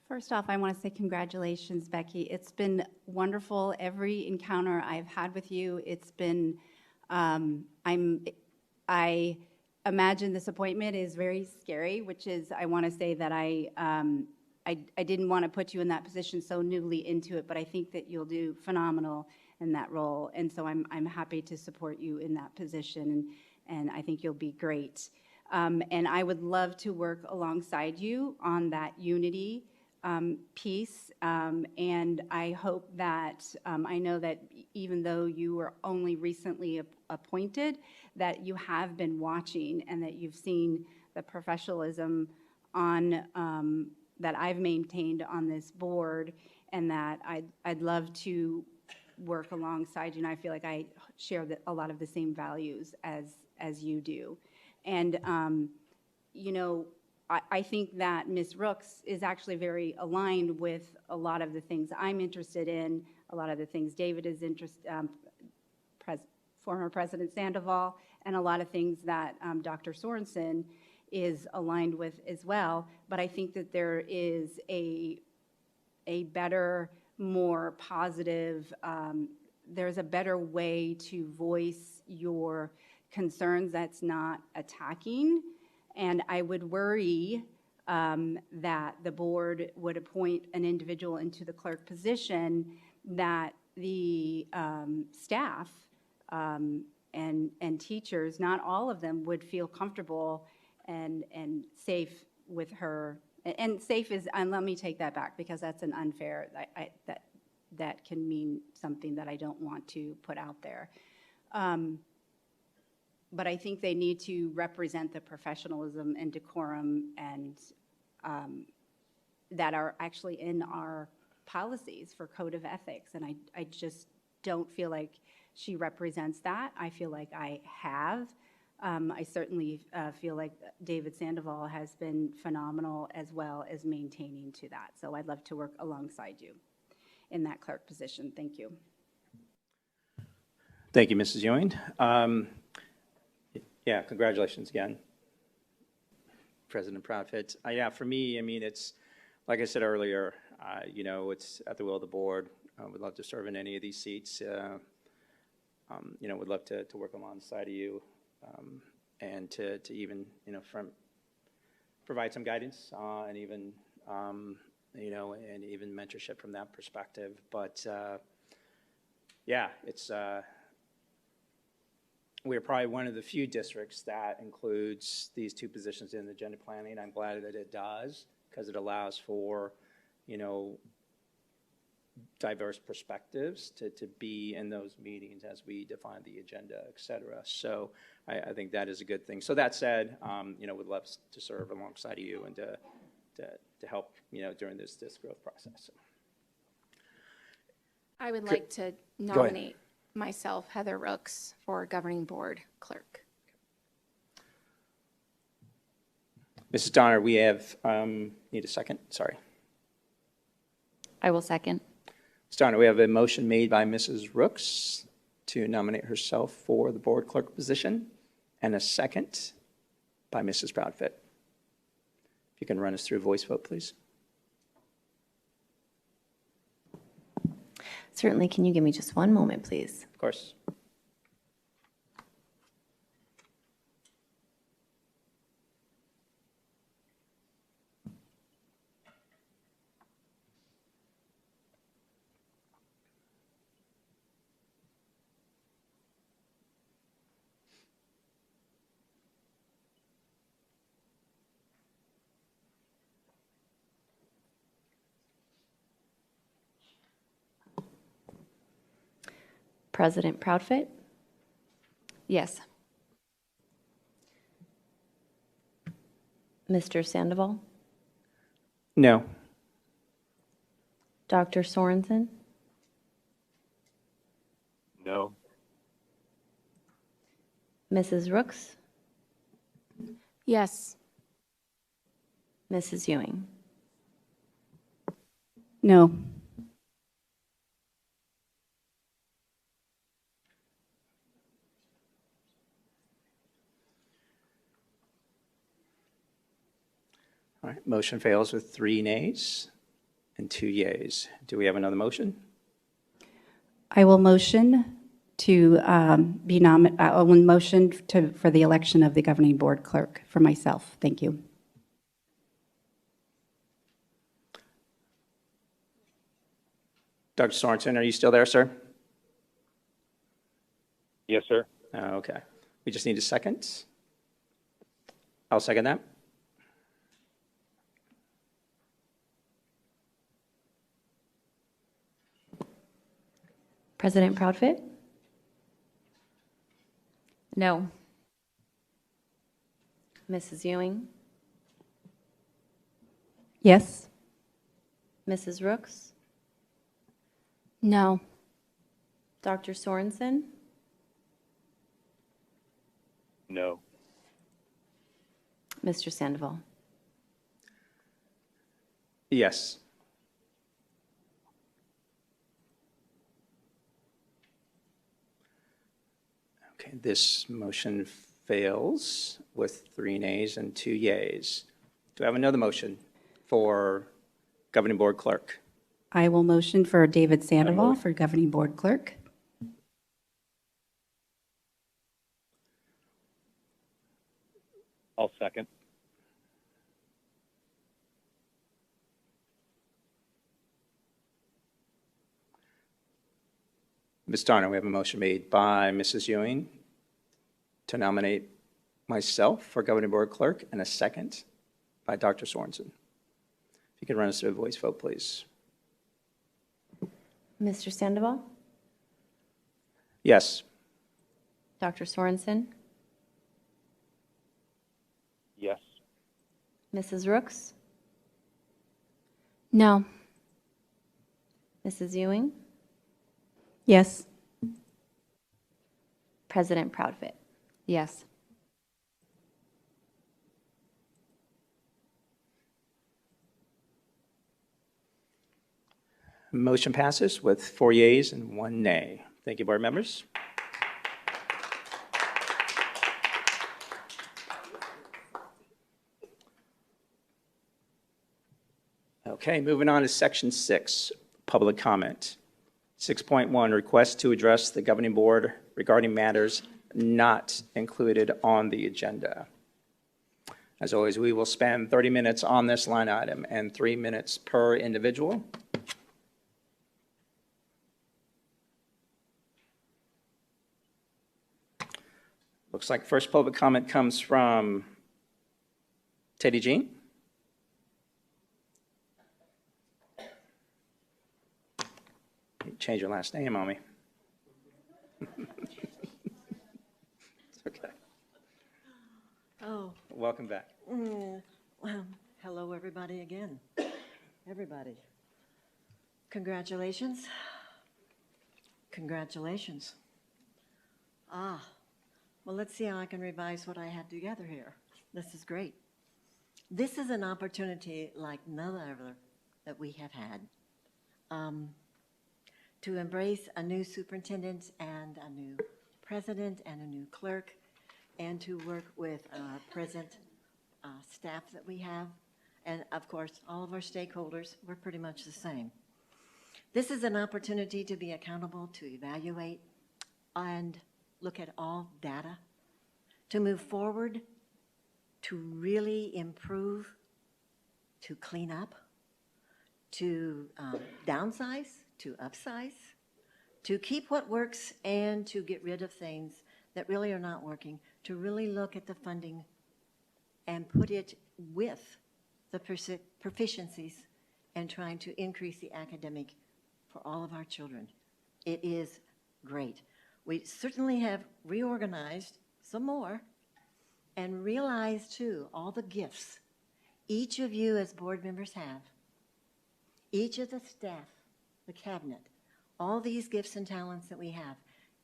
First off, I want to say congratulations, Becky. It's been wonderful. Every encounter I've had with you, it's been, I imagine this appointment is very scary, which is, I want to say that I didn't want to put you in that position so newly into it, but I think that you'll do phenomenal in that role. And so I'm happy to support you in that position, and I think you'll be great. And I would love to work alongside you on that unity piece, and I hope that, I know that even though you were only recently appointed, that you have been watching and that you've seen the professionalism on, that I've maintained on this board, and that I'd love to work alongside you, and I feel like I share a lot of the same values as you do. And, you know, I think that Ms. Rooks is actually very aligned with a lot of the things I'm interested in, a lot of the things David is interested, former President Sandoval, and a lot of things that Dr. Sorensen is aligned with as well. But I think that there is a better, more positive, there's a better way to voice your concerns that's not attacking. And I would worry that the board would appoint an individual into the clerk position that the staff and teachers, not all of them, would feel comfortable and safe with her. And safe is, and let me take that back, because that's an unfair, that can mean something that I don't want to put out there. But I think they need to represent the professionalism and decorum and that are actually in our policies for code of ethics. And I just don't feel like she represents that. I feel like I have. I certainly feel like David Sandoval has been phenomenal as well as maintaining to that. So I'd love to work alongside you in that clerk position. Thank you. Thank you, Mrs. Ewing. Yeah, congratulations again, President Proudfit. Yeah, for me, I mean, it's, like I said earlier, you know, it's at the will of the board. We'd love to serve in any of these seats. You know, we'd love to work alongside of you and to even, you know, provide some guidance and even, you know, and even mentorship from that perspective. But yeah, it's, we're probably one of the few districts that includes these two positions in agenda planning. I'm glad that it does, because it allows for, you know, diverse perspectives to be in those meetings as we define the agenda, et cetera. So I think that is a good thing. So that said, you know, we'd love to serve alongside of you and to help, you know, during this growth process. So. I would like to nominate myself, Heather Rooks, for governing board clerk. Mrs. Donner, we have, need a second? Sorry. I will second. Mrs. Donner, we have a motion made by Mrs. Rooks to nominate herself for the board clerk position, and a second by Mrs. Proudfit. If you can run us through a voice vote, please. Certainly. Can you give me just one moment, please? Of course. President Proudfit? Yes. Mr. Sandoval? No. Dr. Sorensen? No. Mrs. Rooks? Yes. Mrs. Ewing. No. All right, motion fails with 3 nays and 2 yeas. Do we have another motion? I will motion to for the election of the governing board clerk for myself. Thank you. Dr. Sorensen, are you still there, sir? Yes, sir. Okay. We just need a second. I'll second that. President Proudfit? No. Mrs. Ewing? Yes. Mrs. Rooks? No. Dr. Sorensen? No. Mr. Sandoval? Yes. Okay, this motion fails with 3 nays and 2 yeas. Do I have another motion for governing board clerk? I will motion for David Sandoval for governing board clerk. I'll second. Ms. Darner, we have a motion made by Mrs. Ewing to nominate myself for governing board clerk and a second by Dr. Sorensen. If you could run us through a voice vote, please. Mr. Sandoval? Yes. Dr. Sorensen? Yes. Mrs. Rooks? No. Mrs. Ewing? Yes. President Proudfit? Yes. Motion passes with 4 yeas and 1 nay. Thank you, board members. Okay, moving on to section 6, public comment. 6.1, request to address the governing board regarding matters not included on the agenda. As always, we will spend 30 minutes on this line item and 3 minutes per individual. Looks like first public comment comes from Teddy Jean. Change your last name on me. It's okay. Oh. Welcome back. Well, hello, everybody again. Everybody. Congratulations. Congratulations. Well, let's see how I can revise what I had together here. This is great. This is an opportunity like none other that we have had. To embrace a new superintendent and a new president and a new clerk, and to work with our present staff that we have, and of course, all of our stakeholders, we're pretty much the same. This is an opportunity to be accountable, to evaluate, and look at all data, to move forward, to really improve, to clean up, to downsize, to upsize, to keep what works and to get rid of things that really are not working, to really look at the funding and put it with the proficiencies and trying to increase the academic for all of our children. It is great. We certainly have reorganized some more and realized too all the gifts each of you as board members have, each of the staff, the cabinet, all these gifts and talents that we have,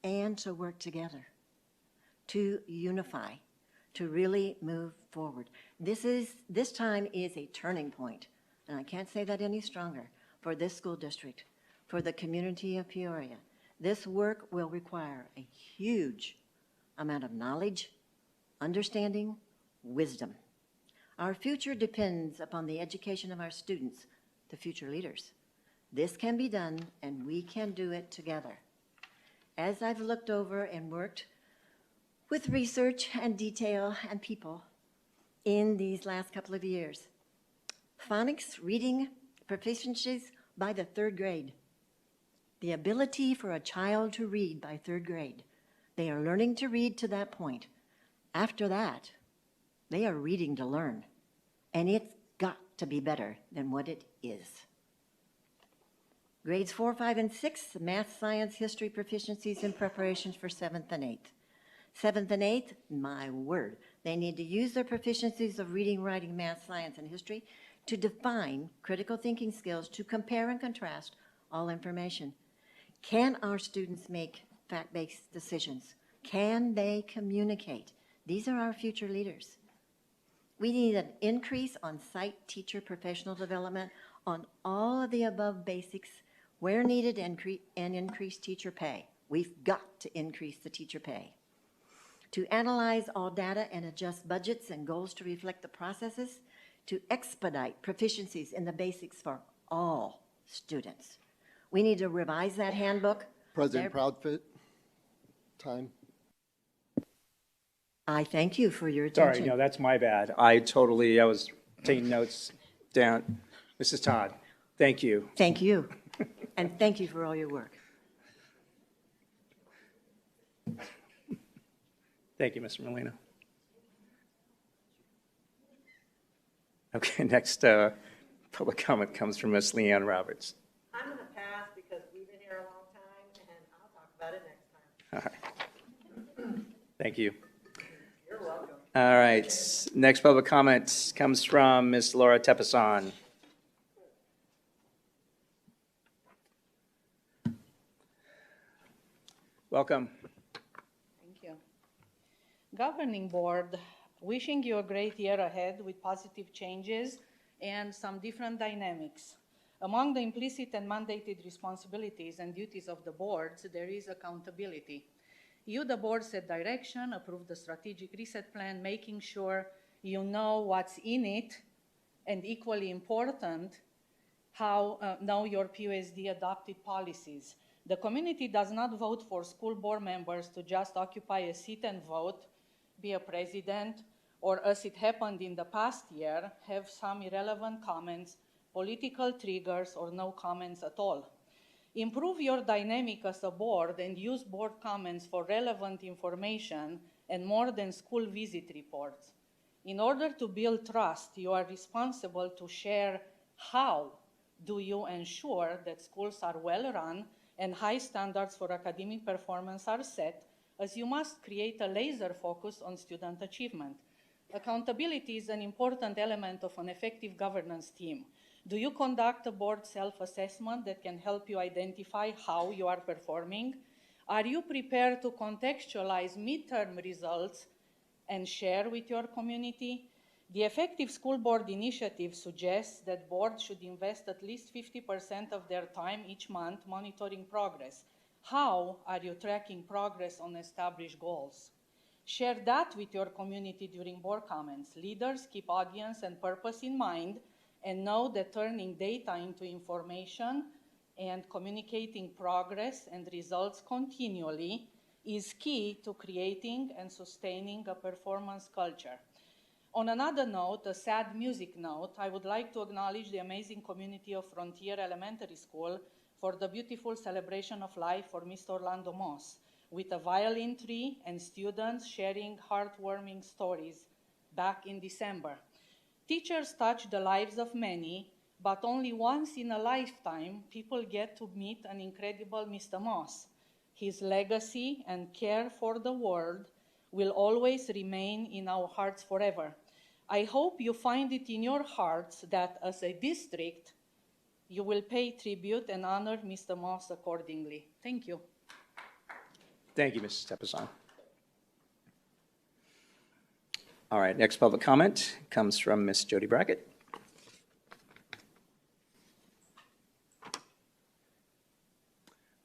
and to work together, to unify, to really move forward. This time is a turning point, and I can't say that any stronger, for this school district, for the community of Peoria. This work will require a huge amount of knowledge, understanding, wisdom. Our future depends upon the education of our students, the future leaders. This can be done, and we can do it together. As I've looked over and worked with research and detail and people in these last couple of years, phonics, reading proficiencies by the 3rd grade, the ability for a child to read by 3rd grade, they are learning to read to that point. After that, they are reading to learn, and it's got to be better than what it is. Grades 4, 5, and 6, math, science, history proficiencies in preparations for 7th and 8th. 7th and 8th, my word, they need to use their proficiencies of reading, writing, math, science, and history to define critical thinking skills, to compare and contrast all information. Can our students make fact-based decisions? Can they communicate? These are our future leaders. We need an increase on site teacher professional development on all of the above basics where needed, and increase teacher pay. We've got to increase the teacher pay. To analyze all data and adjust budgets and goals to reflect the processes, to expedite proficiencies in the basics for all students. We need to revise that handbook. President Proudfit, time. I thank you for your attention. Sorry, no, that's my bad. I was taking notes down. Mrs. Todd, thank you. Thank you. And thank you for all your work. Thank you, Mr. Molina. Okay, next public comment comes from Ms. Leanne Roberts. I'm going to pass because we've been here a long time, and I'll talk about it next time. All right. Thank you. You're welcome. All right, next public comment comes from Ms. Laura Tepason. Welcome. Thank you. Governing Board, wishing you a great year ahead with positive changes and some different dynamics. Among the implicit and mandated responsibilities and duties of the boards, there is accountability. You, the board, set direction, approve the strategic reset plan, making sure you know what's in it, and equally important, know your PUSD adopted policies. The community does not vote for school board members to just occupy a seat and vote, be a president, or as it happened in the past year, have some irrelevant comments, political triggers, or no comments at all. Improve your dynamic as a board and use board comments for relevant information and more than school visit reports. In order to build trust, you are responsible to share how do you ensure that schools are well run and high standards for academic performance are set, as you must create a laser focus on student achievement. Accountability is an important element of an effective governance team. Do you conduct a board self-assessment that can help you identify how you are performing? Are you prepared to contextualize midterm results and share with your community? The Effective School Board Initiative suggests that boards should invest at least 50% of their time each month monitoring progress. How are you tracking progress on established goals? Share that with your community during board comments. Leaders keep audience and purpose in mind and know that turning data into information and communicating progress and results continually is key to creating and sustaining a performance culture. On another note, a sad music note, I would like to acknowledge the amazing community of Frontier Elementary School for the beautiful celebration of life for Mr. Orlando Moss, with a violin tree and students sharing heartwarming stories back in December. Teachers touch the lives of many, but only once in a lifetime people get to meet an incredible Mr. Moss. His legacy and care for the world will always remain in our hearts forever. I hope you find it in your hearts that as a district, you will pay tribute and honor Mr. Moss accordingly. Thank you. Thank you, Mrs. Tepason. All right, next public comment comes from Miss Jody Brackett.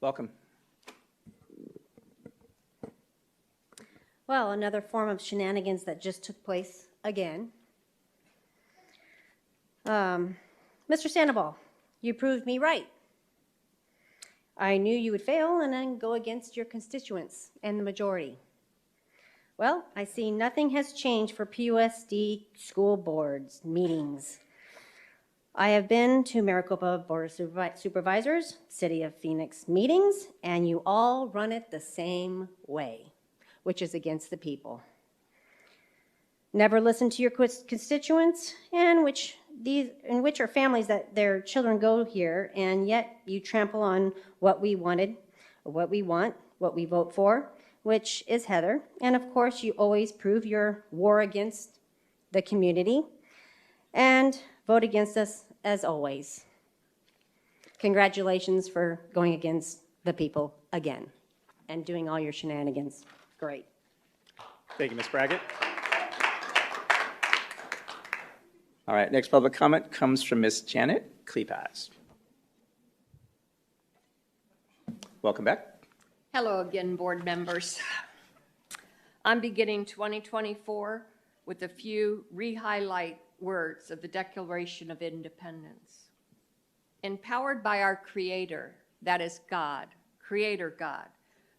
Welcome. Well, another form of shenanigans that just took place again. Mr. Sandoval, you proved me right. I knew you would fail and then go against your constituents and the majority. Well, I see nothing has changed for PUSD school boards meetings. I have been to Maricopa Board of Supervisors, City of Phoenix meetings, and you all run it the same way, which is against the people. Never listen to your constituents, and in which are families that their children go here, and yet you trample on what we wanted, or what we want, what we vote for, which is Heather. And of course, you always prove your war against the community and vote against us as always. Congratulations for going against the people again and doing all your shenanigans. Great. Thank you, Ms. Brackett. All right, next public comment comes from Ms. Janet Klepas. Welcome back. Hello again, board members. I'm beginning 2024 with a few re-highlight words of the Declaration of Independence. Empowered by our Creator, that is God, Creator God,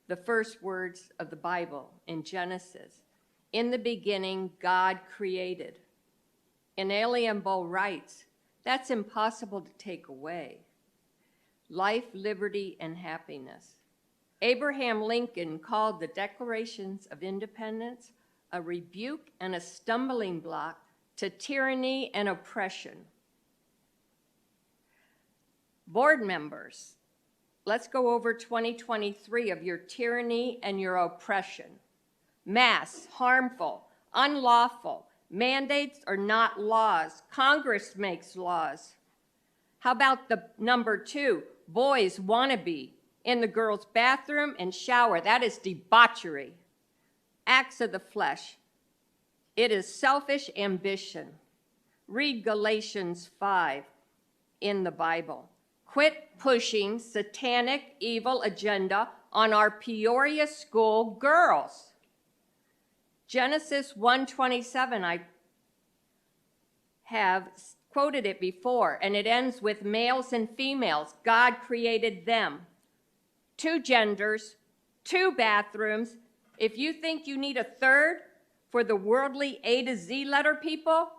the first words of the Bible in Genesis. In the beginning, God created. Inalienable rights, that's impossible to take away. Life, liberty, and happiness. Abraham Lincoln called the Declarations of Independence a rebuke and a stumbling block to tyranny and oppression. Board members, let's go over 2023 of your tyranny and your oppression. Mass, harmful, unlawful. Mandates are not laws. Congress makes laws. How about the number 2, boys wannabe in the girls' bathroom and shower? That is debauchery. Acts of the flesh. It is selfish ambition. Read Galatians 5 in the Bible. Quit pushing satanic evil agenda on our Peoria school girls. Genesis 1:27, I have quoted it before, and it ends with males and females. God created them. 2 genders, 2 bathrooms. If you think you need a third for the worldly A to Z letter people,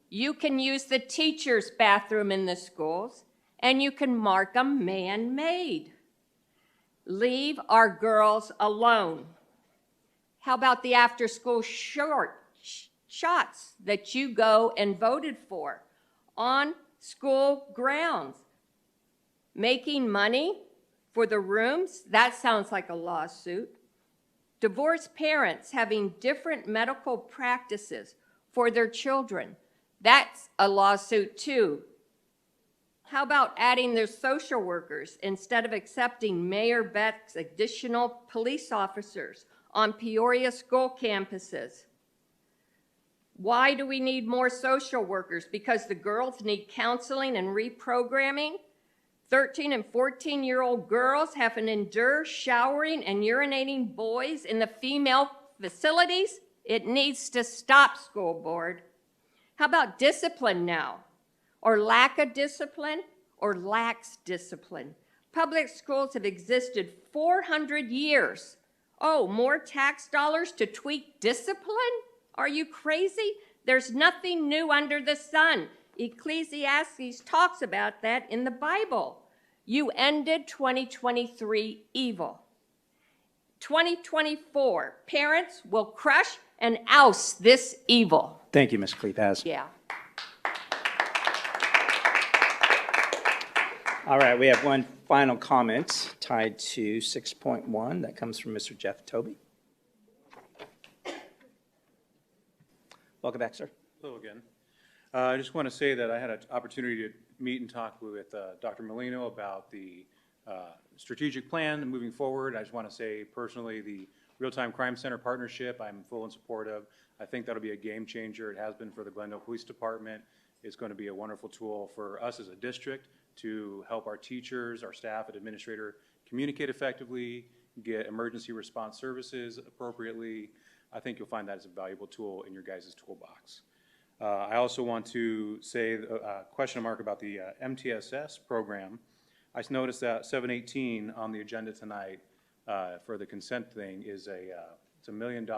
you can use the teacher's bathroom in the schools, and you can mark them man-made. Leave our girls alone. How about the after-school shots that you go and voted for on school grounds? Making money for the rooms? That sounds like a lawsuit. Divorced parents having different medical practices for their children? That's a lawsuit too. How about adding their social workers instead of accepting Mayor Beck's additional police officers on Peoria school campuses? Why do we need more social workers? Because the girls need counseling and reprogramming? 13 and 14-year-old girls have to endure showering and urinating boys in the female facilities? It needs to stop, school board. How about discipline now? Or lack of discipline? Or lax discipline? Public schools have existed 400 years. Oh, more tax dollars to tweak discipline? Are you crazy? There's nothing new under the sun. Ecclesiastes talks about that in the Bible. You ended 2023 evil. 2024, parents will crush and oust this evil. Thank you, Ms. Klepas. Yeah. All right, we have one final comment tied to 6.1 that comes from Mr. Jeff Toby. Welcome back, sir. Hello again. I just want to say that I had an opportunity to meet and talk with Dr. Molino about the strategic plan moving forward. I just want to say personally the Real-Time Crime Center partnership, I'm full in support of. I think that'll be a game changer. It has been for the Glendale Police Department. It's going to be a wonderful tool for us as a district to help our teachers, our staff, and administrator communicate effectively, get emergency response services appropriately. I think you'll find that as a valuable tool in your guys' toolbox. I also want to say a question mark about the MTSS program. I noticed that 718 on the agenda tonight for the consent thing is it's $1 million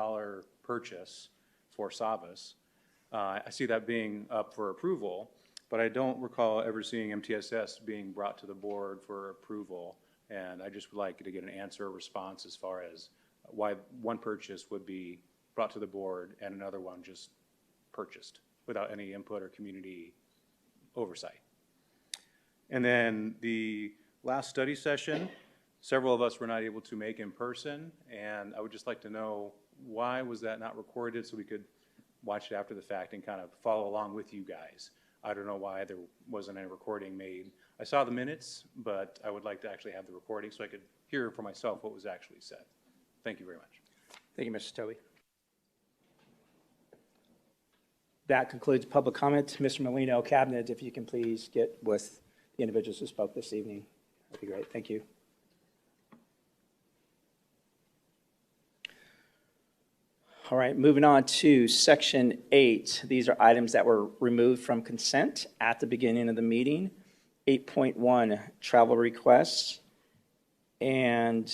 purchase for Savas. I see that being up for approval, but I don't recall ever seeing MTSS being brought to the board for approval. And I just would like to get an answer or response as far as why one purchase would be brought to the board and another one just purchased without any input or community oversight. And then the last study session, several of us were not able to make in person, and I would just like to know why was that not recorded so we could watch it after the fact and kind of follow along with you guys. I don't know why there wasn't any recording made. I saw the minutes, but I would like to actually have the recording so I could hear for myself what was actually said. Thank you very much. Thank you, Mr. Toby. That concludes public comment. Mr. Molino, Cabinet, if you can please get with the individuals who spoke this evening. That'd be great. Thank you. All right, moving on to Section 8. These are items that were removed from consent at the beginning of the meeting. 8.1, travel requests. And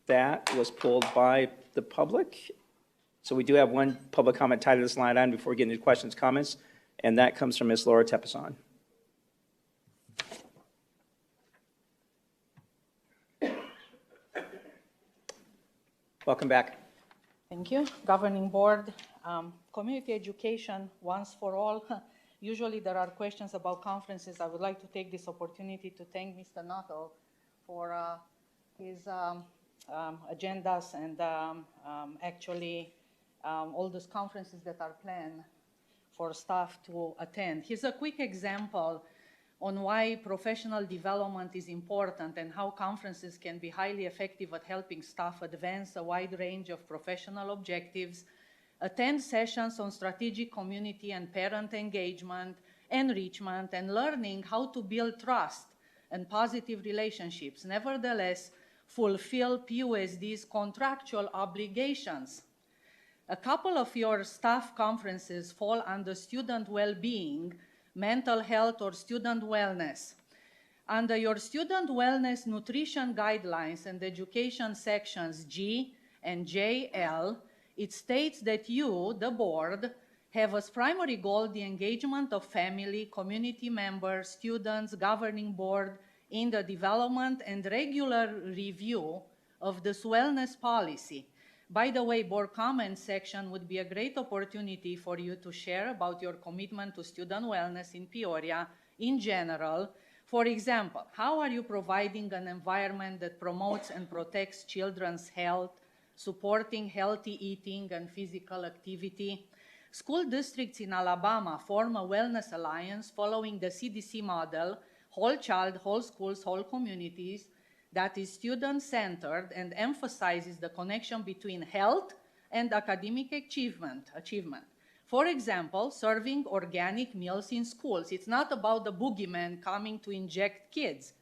that was pulled by the public. So we do have one public comment tied to this line item before we get into questions, comments, and that comes from Ms. Laura Tepison. Welcome back. Thank you. Governing Board, community education once for all. Usually there are questions about conferences. I would like to take this opportunity to thank Mr. Nato for his agendas and actually all those conferences that are planned for staff to attend. Here's a quick example on why professional development is important and how conferences can be highly effective at helping staff advance a wide range of professional objectives, attend sessions on strategic community and parent engagement, enrichment, and learning how to build trust and positive relationships. Nevertheless, fulfill PUSD's contractual obligations. A couple of your staff conferences fall under student well-being, mental health, or student wellness. Under your student wellness nutrition guidelines and education sections G and JL, it states that you, the board, have as primary goal the engagement of family, community members, students, governing board in the development and regular review of this wellness policy. By the way, board comment section would be a great opportunity for you to share about your commitment to student wellness in Peoria in general. For example, how are you providing an environment that promotes and protects children's health, supporting healthy eating and physical activity? School districts in Alabama form a wellness alliance following the CDC model, whole child, whole schools, whole communities, that is student-centered and emphasizes the connection between health and academic achievement. For example, serving organic meals in schools. It's not about the boogeyman coming to inject kids.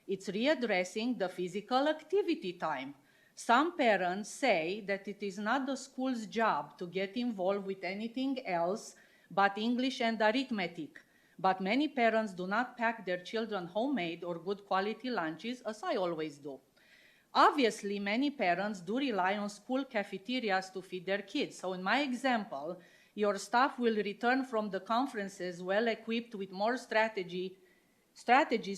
It's readdressing the physical activity time. Some parents say that it is not the school's job to get involved with anything else but English and arithmetic. But many parents do not pack their children homemade or good quality lunches, as I always do. Obviously, many parents do rely on school cafeterias to feed their kids. So in my example, your staff will return from the conferences well equipped with more strategies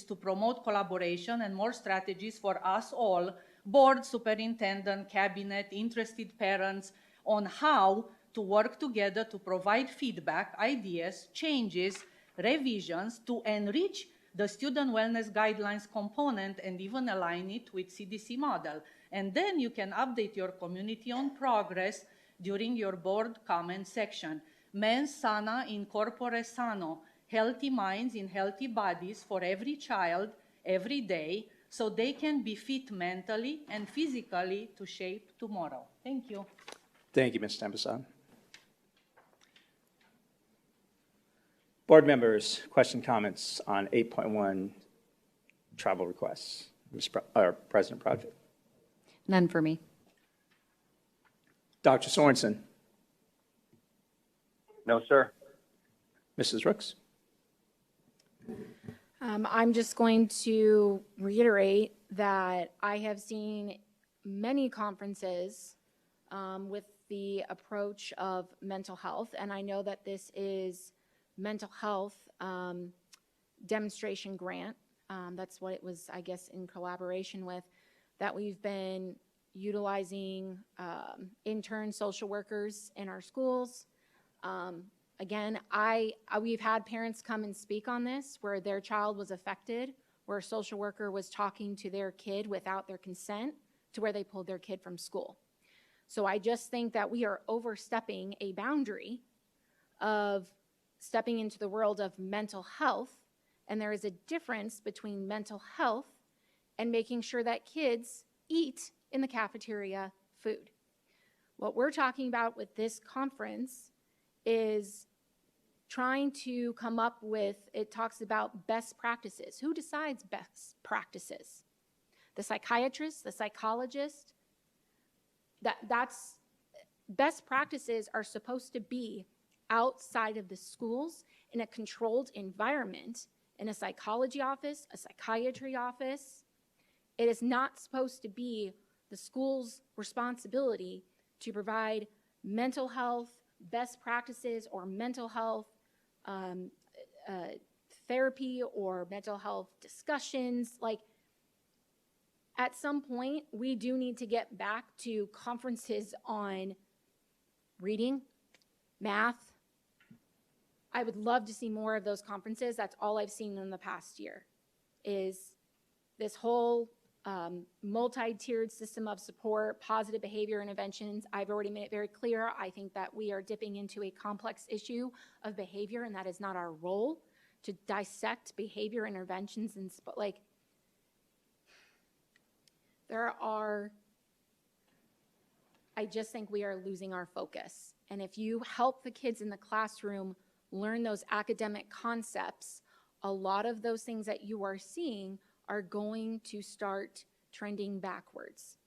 to promote collaboration and more strategies for us all, board, superintendent, cabinet, interested parents, on how to work together to provide feedback, ideas, changes, revisions to enrich the student wellness guidelines component and even align it with CDC model. And then you can update your community on progress during your board comment section. Mens sana in corpore sano, healthy minds in healthy bodies for every child, every day, so they can be fit mentally and physically to shape tomorrow. Thank you. Thank you, Ms. Templeson. Board members, question, comments on 8.1 travel requests. President Prodvick. None for me. Dr. Sorensen. No, sir. Mrs. Rooks. I'm just going to reiterate that I have seen many conferences with the approach of mental health, and I know that this is mental health demonstration grant. That's what it was, I guess, in collaboration with, that we've been utilizing intern social workers in our schools. Again, we've had parents come and speak on this where their child was affected, where a social worker was talking to their kid without their consent, to where they pulled their kid from school. So I just think that we are overstepping a boundary of stepping into the world of mental health, and there is a difference between mental health and making sure that kids eat in the cafeteria food. What we're talking about with this conference is trying to come up with, it talks about best practices. Who decides best practices? The psychiatrist, the psychologist? That's best practices are supposed to be outside of the schools in a controlled environment, in a psychology office, a psychiatry office. It is not supposed to be the school's responsibility to provide mental health best practices or mental health therapy or mental health discussions. Like, at some point, we do need to get back to conferences on reading, math. I would love to see more of those conferences. That's all I've seen in the past year, is this whole multi-tiered system of support, positive behavior interventions. I've already made it very clear. I think that we are dipping into a complex issue of behavior, and that is not our role to dissect behavior interventions. And like, I just think we are losing our focus. And if you help the kids in the classroom learn those academic concepts, a lot of those things that you are seeing are going to start trending backwards.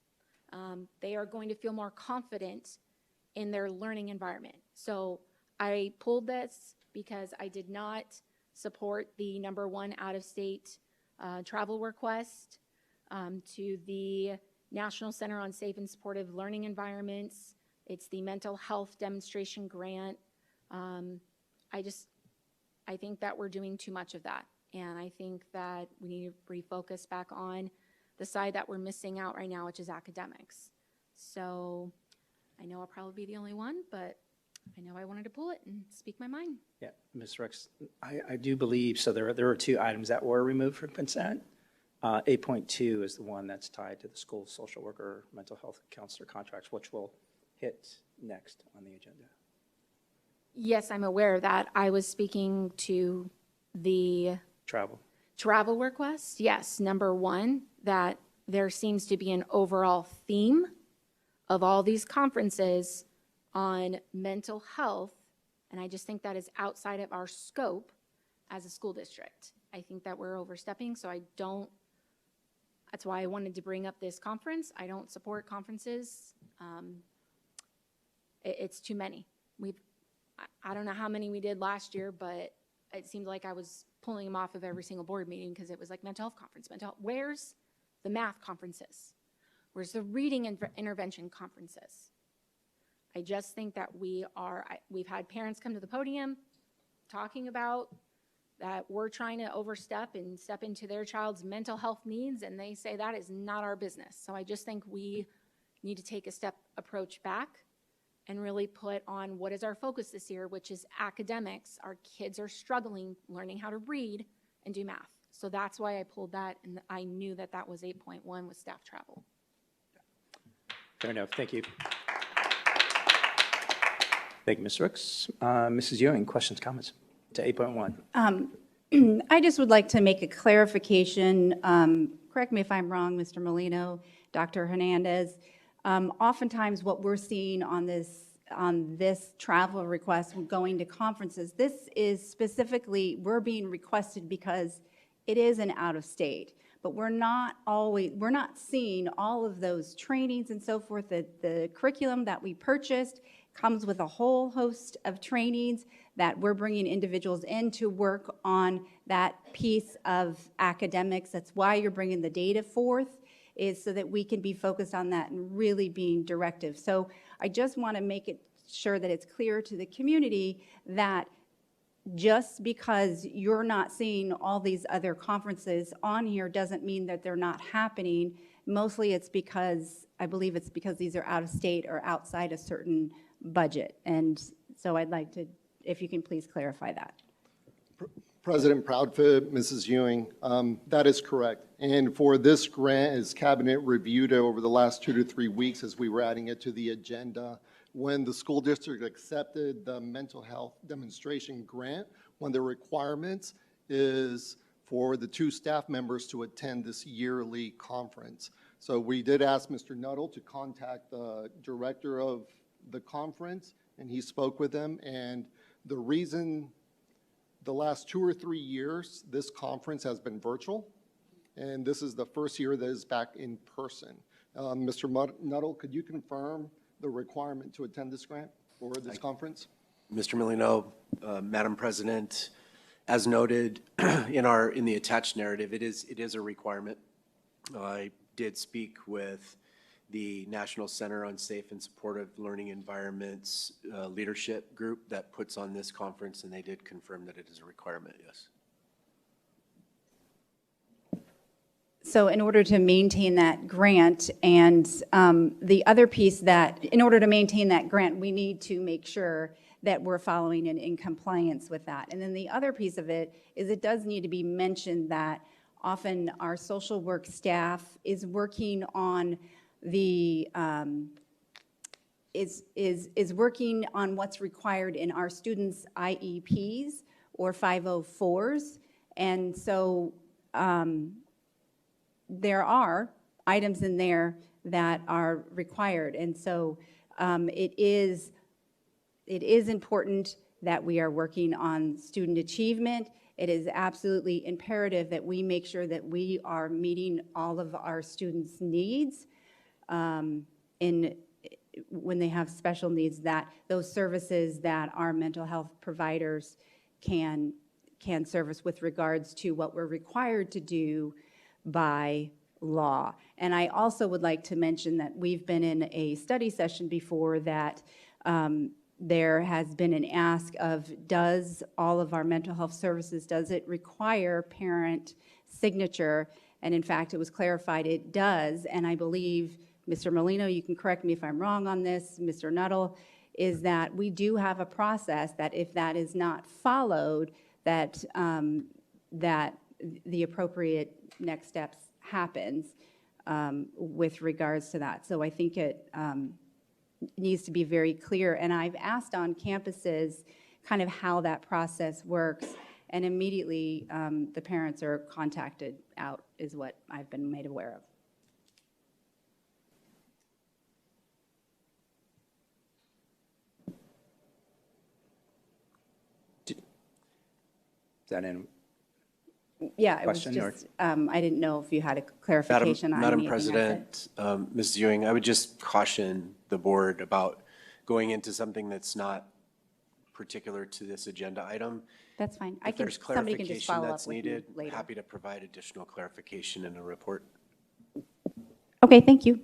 They are going to feel more confident in their learning environment. So I pulled this because I did not support the #1 out-of-state travel request to the National Center on Safe and Supportive Learning Environments. It's the mental health demonstration grant. I think that we're doing too much of that. And I think that we need to refocus back on the side that we're missing out right now, which is academics. So I know I'll probably be the only one, but I know I wanted to pull it and speak my mind. Yeah, Ms. Rex, I do believe, so there are 2 items that were removed from consent. 8.2 is the one that's tied to the school social worker, mental health counselor contracts, which will hit next on the agenda. Yes, I'm aware of that. I was speaking to the travel request. Yes, #1, that there seems to be an overall theme of all these conferences on mental health, and I just think that is outside of our scope as a school district. I think that we're overstepping, so that's why I wanted to bring up this conference. I don't support conferences. It's too many. I don't know how many we did last year, but it seemed like I was pulling them off of every single board meeting because it was like mental health conference, where's the math conferences? Where's the reading intervention conferences? I just think that we've had parents come to the podium talking about that we're trying to overstep and step into their child's mental health needs, and they say that is not our business. So I just think we need to take a step approach back and really put on what is our focus this year, which is academics. Our kids are struggling learning how to read and do math. So that's why I pulled that, and I knew that that was 8.1 with staff travel. Fair enough. Thank you. Thank you, Ms. Rooks. Mrs. Ewing, questions, comments to 8.1? I just would like to make a clarification. Correct correct me if I'm wrong, Mr. Molino, Dr. Hernandez, oftentimes what we're seeing on this travel request when going to conferences, this is specifically, we're being requested because it is an out-of-state. But we're not seeing all of those trainings and so forth. The curriculum that we purchased comes with a whole host of trainings that we're bringing individuals in to work on that piece of academics. That's why you're bringing the data forth, is so that we can be focused on that and really being directive. So I just want to make it sure that it's clear to the community that just because you're not seeing all these other conferences on here doesn't mean that they're not happening. Mostly it's because, I believe it's because these are out of state or outside a certain budget. And so I'd like to, if you can please clarify that. President Proudfoot, Mrs. Ewing, that is correct. And for this grant, as Cabinet reviewed it over the last 2 to 3 weeks as we were adding it to the agenda, when the school district accepted the mental health demonstration grant, one of the requirements is for the 2 staff members to attend this yearly conference. So we did ask Mr. Nuttall to contact the director of the conference, and he spoke with them. And the reason the last 2 or 3 years this conference has been virtual, and this is the first year that is back in person. Mr. Nuttall, could you confirm the requirement to attend this grant or this conference? Mr. Molino, Madam President, as noted in the attached narrative, it is a requirement. I did speak with the National Center on Safe and Supportive Learning Environments leadership group that puts on this conference, and they did confirm that it is a requirement, yes. So in order to maintain that grant, and the other piece that, in order to maintain that grant, we need to make sure that we're following and in compliance with that. And then the other piece of it is it does need to be mentioned that often our social work staff is working on is working on what's required in our students' IEPs or 504s. And so there are items in there that are required. And so it is important that we are working on student achievement. It is absolutely imperative that we make sure that we are meeting all of our students' needs when they have special needs, that those services that our mental health providers can service with regards to what we're required to do by law. And I also would like to mention that we've been in a study session before that there has been an ask of, does all of our mental health services, does it require parent signature? And in fact, it was clarified it does. And I believe, Mr. Molino, you can correct me if I'm wrong on this, Mr. Nuttall, is that we do have a process that if that is not followed, that that the appropriate next steps happens with regards to that. So I think it needs to be very clear. And I've asked on campuses kind of how that process works, and immediately the parents are contacted out is what I've been made aware of. Is that in? Yeah, it was Question, just, I didn't know if you had a clarification on Madam anything I said. President, Ms. Ewing, I would just caution the board about going into something that's not particular to this agenda item. That's fine. If there's somebody can just clarification follow that's up with me needed, later. happy to provide additional clarification in a report. Okay, thank you.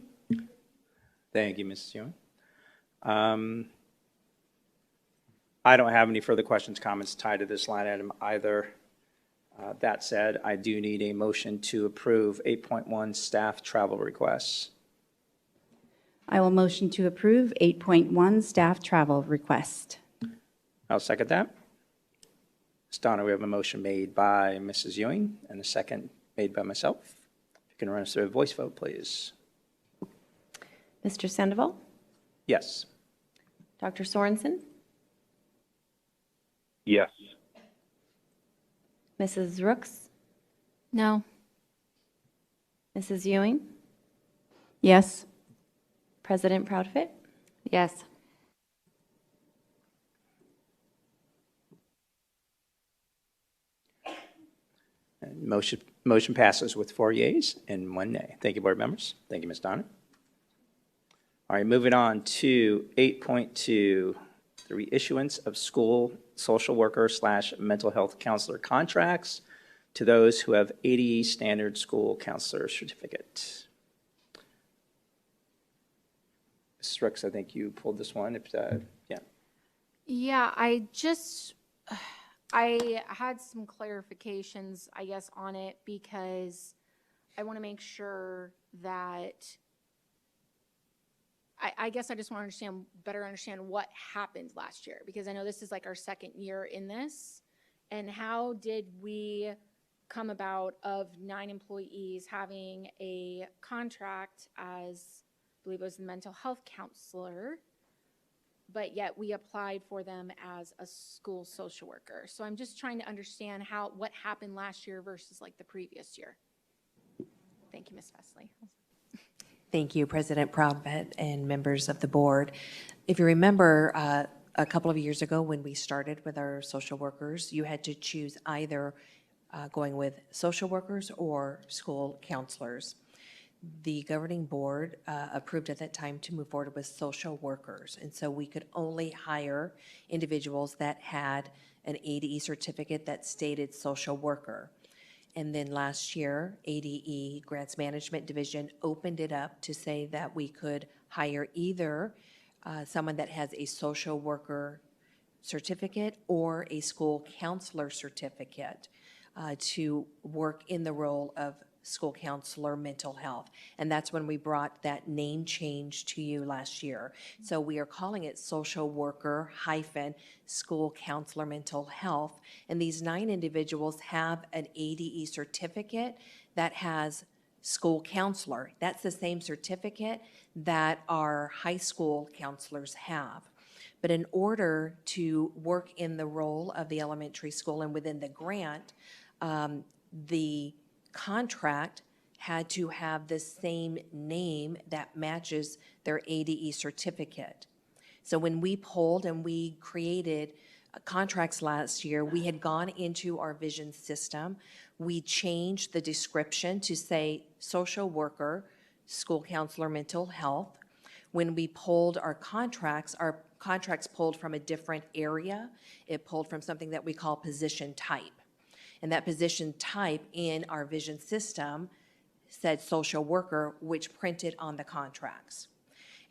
Thank you, Mrs. Ewing. I don't have any further questions, comments tied to this line item either. That said, I do need a motion to approve 8.1 staff travel requests. I will motion to approve 8.1 staff travel request. I'll second that. Ms. Donner, we have a motion made by Mrs. Ewing and a second made by myself. If you can run us through a voice vote, please. Mr. Sandoval? Yes. Dr. Sorensen? Yes. Mrs. Rooks? No. Mrs. Ewing? Yes. President Proudfit? Yes. And motion passes with 4 yeas and 1 nay. Thank you, board members. Thank you, Ms. Donner. All right, moving on to 8.2, the reissuance of school social worker / mental health counselor contracts to those who have ADE standard school counselor certificate. Mrs. Ricks, I think you pulled this one. Yeah. Yeah, I had some clarifications, I guess, on it because I want to make sure that I guess I just want to better understand what happened last year, because I know this is like our second year in this. And how did we come about of 9 employees having a contract as, I believe it was the mental health counselor, but yet we applied for them as a school social worker. So I'm just trying to understand what happened last year versus like the previous year. Thank you, Ms. Fesley. Thank you, President Proudfit and members of the board. If you remember, a couple of years ago when we started with our social workers, you had to choose either going with social workers or school counselors. The governing board approved at that time to move forward with social workers. And so we could only hire individuals that had an ADE certificate that stated social worker. And then last year, ADE Grants Management Division opened it up to say that we could hire either someone that has a social worker certificate or a school counselor certificate to work in the role of school counselor mental health. And that's when we brought that name change to you last year. So we are calling it social worker - school counselor mental health. And these 9 individuals have an ADE certificate that has school counselor. That's the same certificate that our high school counselors have. But in order to work in the role of the elementary school and within the grant, the contract had to have the same name that matches their ADE certificate. So when we polled and we created contracts last year, we had gone into our vision system. We changed the description to say social worker, school counselor mental health. When we polled our contracts pulled from a different area. It pulled from something that we call position type. And that position type in our vision system said social worker, which printed on the contracts.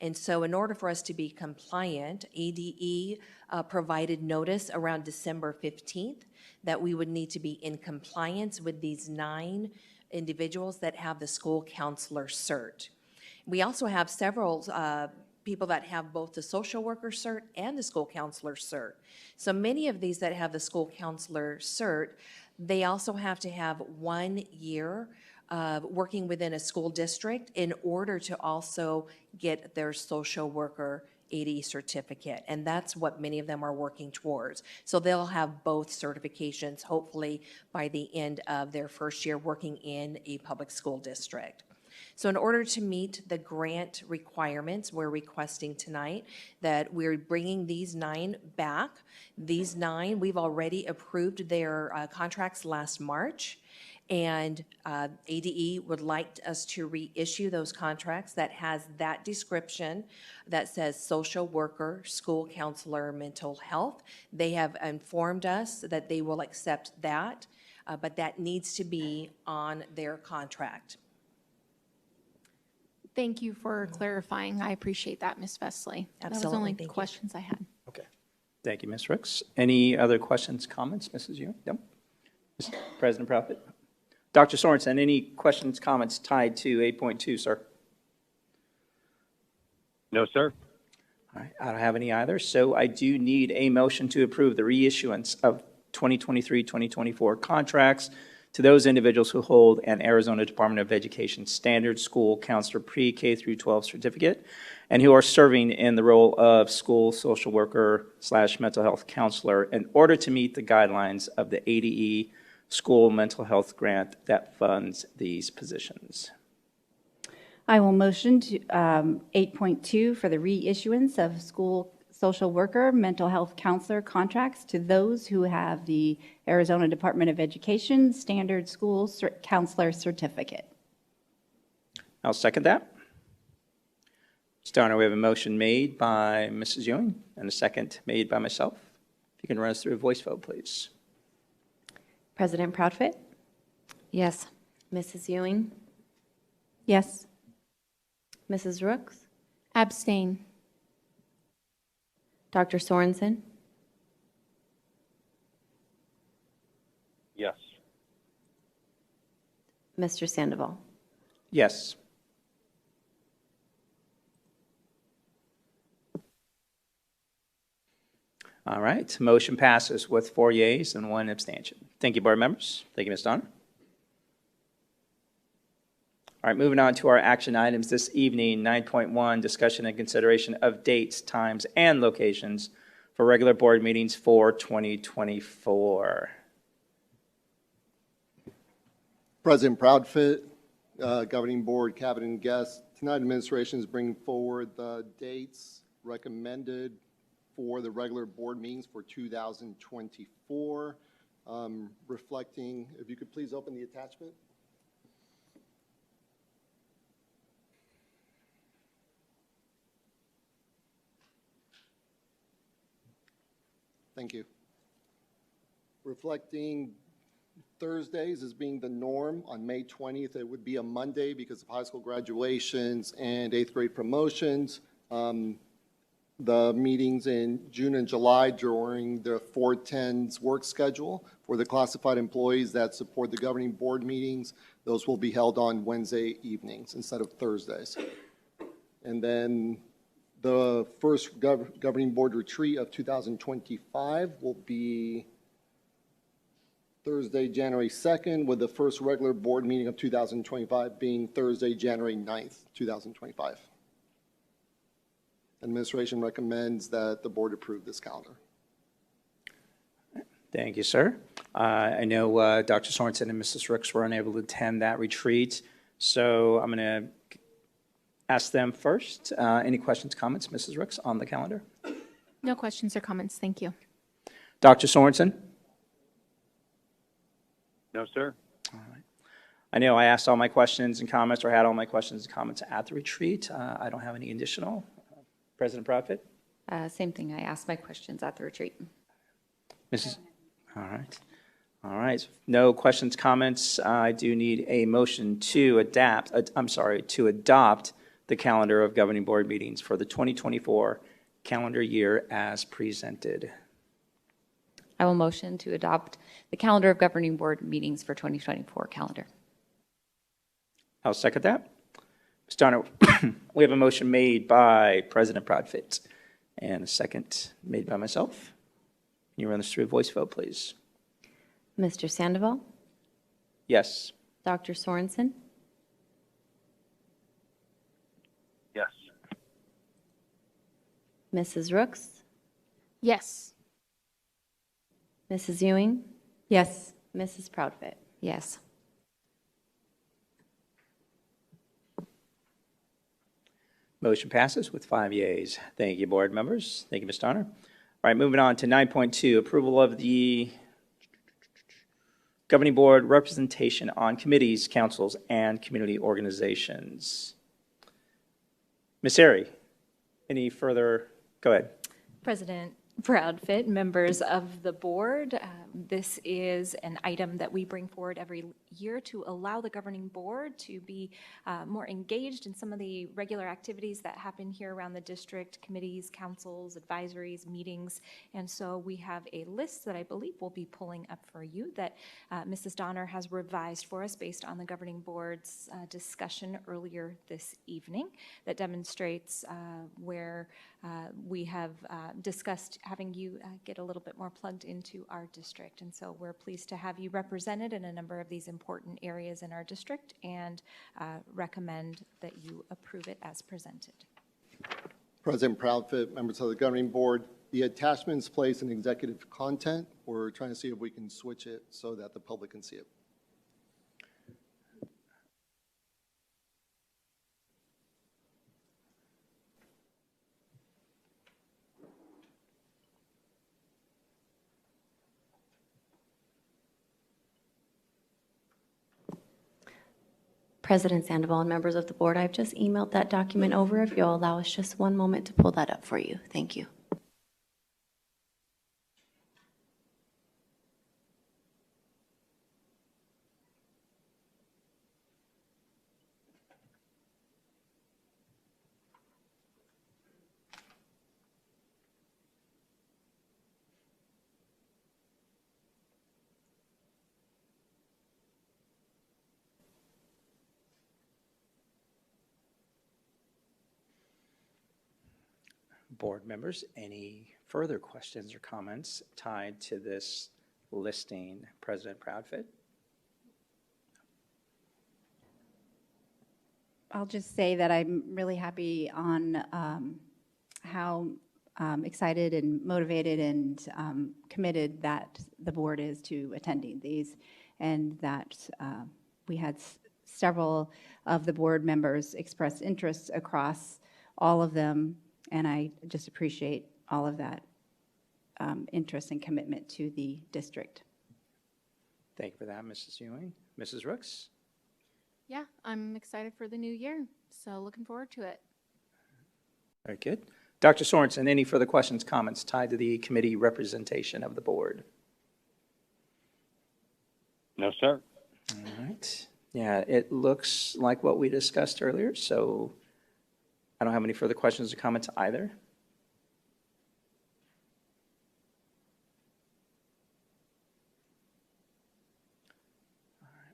And so in order for us to be compliant, ADE provided notice around December 15th that we would need to be in compliance with these 9 individuals that have the school counselor cert. We also have several people that have both the social worker cert and the school counselor cert. So many of these that have the school counselor cert, they also have to have 1 year working within a school district in order to also get their social worker ADE certificate. And that's what many of them are working towards. So they'll have both certifications, hopefully by the end of their first year working in a public school district. So in order to meet the grant requirements, we're requesting tonight that we're bringing these 9 back. These 9, we've already approved their contracts last March. And ADE would like us to reissue those contracts that has that description that says social worker, school counselor, mental health. They have informed us that they will accept that, but that needs to be on their contract. Thank you for clarifying. I appreciate that, Ms. Fesley. That was the Absolutely. only Thank you. questions I had. Okay. Thank you, Ms. Ricks. Any other questions, comments, Mrs. Ewing? No? Mr. President Proudfit? Dr. Sorensen, any questions, comments tied to 8.2, sir? No, sir. All right, I don't have any either, so I do need a motion to approve the reissuance of 2023-2024 contracts to those individuals who hold an Arizona Department of Education Standard School Counselor Pre-K through 12 certificate and who are serving in the role of school social worker / mental health counselor in order to meet the guidelines of the ADE school mental health grant that funds these positions. I will motion to 8.2 for the reissuance of school social worker, mental health counselor contracts to those who have the Arizona Department of Education Standard School Counselor Certificate. I'll second that. Ms. Donner, we have a motion made by Mrs. Ewing and a second made by myself. If you can run us through a voice vote, please. President Proudfit, Yes. Mrs. Ewing, Yes. Mrs. Rooks, Abstain. Dr. Sorensen, Yes. Mr. Sandoval. Yes. All right, motion passes with 4 yeas and 1 abstention. Thank you, board members. Thank you, Ms. Donner. All right, moving on to our action items this evening. 9.1, discussion and consideration of dates, times, and locations for regular board meetings for 2024. President Proudfit, Governing Board, Cabinet, and guests, tonight administration is bringing forward the dates recommended for the regular board meetings for 2024, reflecting, if you could please open the attachment. Thank you. Reflecting Thursdays as being the norm. On May 20th, it would be a Monday because of high school graduations and 8th grade promotions. The meetings in June and July during the 410s work schedule for the classified employees that support the governing board meetings, those will be held on Wednesday evenings instead of Thursdays. And then the first governing board retreat of 2025 will be Thursday, January 2nd, with the first regular board meeting of 2025 being Thursday, January 9th, 2025. Administration recommends that the board approve this calendar. Thank you, sir. I know Dr. Sorensen and Mrs. Rooks were unable to attend that retreat, so I'm going to ask them first. Any questions, comments, Mrs. Rooks, on the calendar? No questions or comments, thank you. Dr. Sorensen? No, sir. All right. I know I asked all my questions and comments, or had all my questions and comments at the retreat. I don't have any additional. President Proudfit? Same thing. I asked my questions at the retreat. Mrs. All right. All right. No questions, comments. I do need a motion to adopt the calendar of governing board meetings for the 2024 calendar year as presented. I will motion to adopt the calendar of governing board meetings for 2024 calendar. I'll second that. Ms. Donner, we have a motion made by President Proudfit and a second made by myself. Can you run us through a voice vote, please? Mr. Sandoval, Yes. Dr. Sorensen, Yes. Mrs. Rooks, Yes. Mrs. Ewing, Yes. Mrs. Proudfit. Yes. Motion passes with 5 yeas. Thank you, board members. Thank you, Ms. Donner. All right, moving on to 9.2, approval of the governing board representation on committees, councils, and community organizations. Ms. Airy, any further? Go ahead. President Proudfit, members of the board, this is an item that we bring forward every year to allow the governing board to be more engaged in some of the regular activities that happen here around the district, committees, councils, advisories, meetings. And so we have a list that I believe we'll be pulling up for you that Mrs. Donner has revised for us based on the governing board's discussion earlier this evening that demonstrates where we have discussed having you get a little bit more plugged into our district. And so we're pleased to have you represented in a number of these important areas in our district and recommend that you approve it as presented. President Proudfit, members of the governing board, the attachments place in executive content. We're trying to see if we can switch it so that the public can see it. President Sandoval and members of the board, I've just emailed that document over. If you'll allow us just one moment to pull that up for you. Thank you. Board members, any further questions or comments tied to this listing, President Proudfit? I'll just say that I'm really happy on how excited and motivated and committed that the board is to attending these, and that we had several of the board members express interest across all of them, and I just appreciate all of that interest and commitment to the district. Thank you for that, Mrs. Ewing. Mrs. Rooks? Yeah, I'm excited for the new year, so looking forward to it. Very good. Dr. Sorensen, any further questions, comments tied to the committee representation of the board? No, sir. All right. Yeah, it looks like what we discussed earlier, so I don't have any further questions or comments either.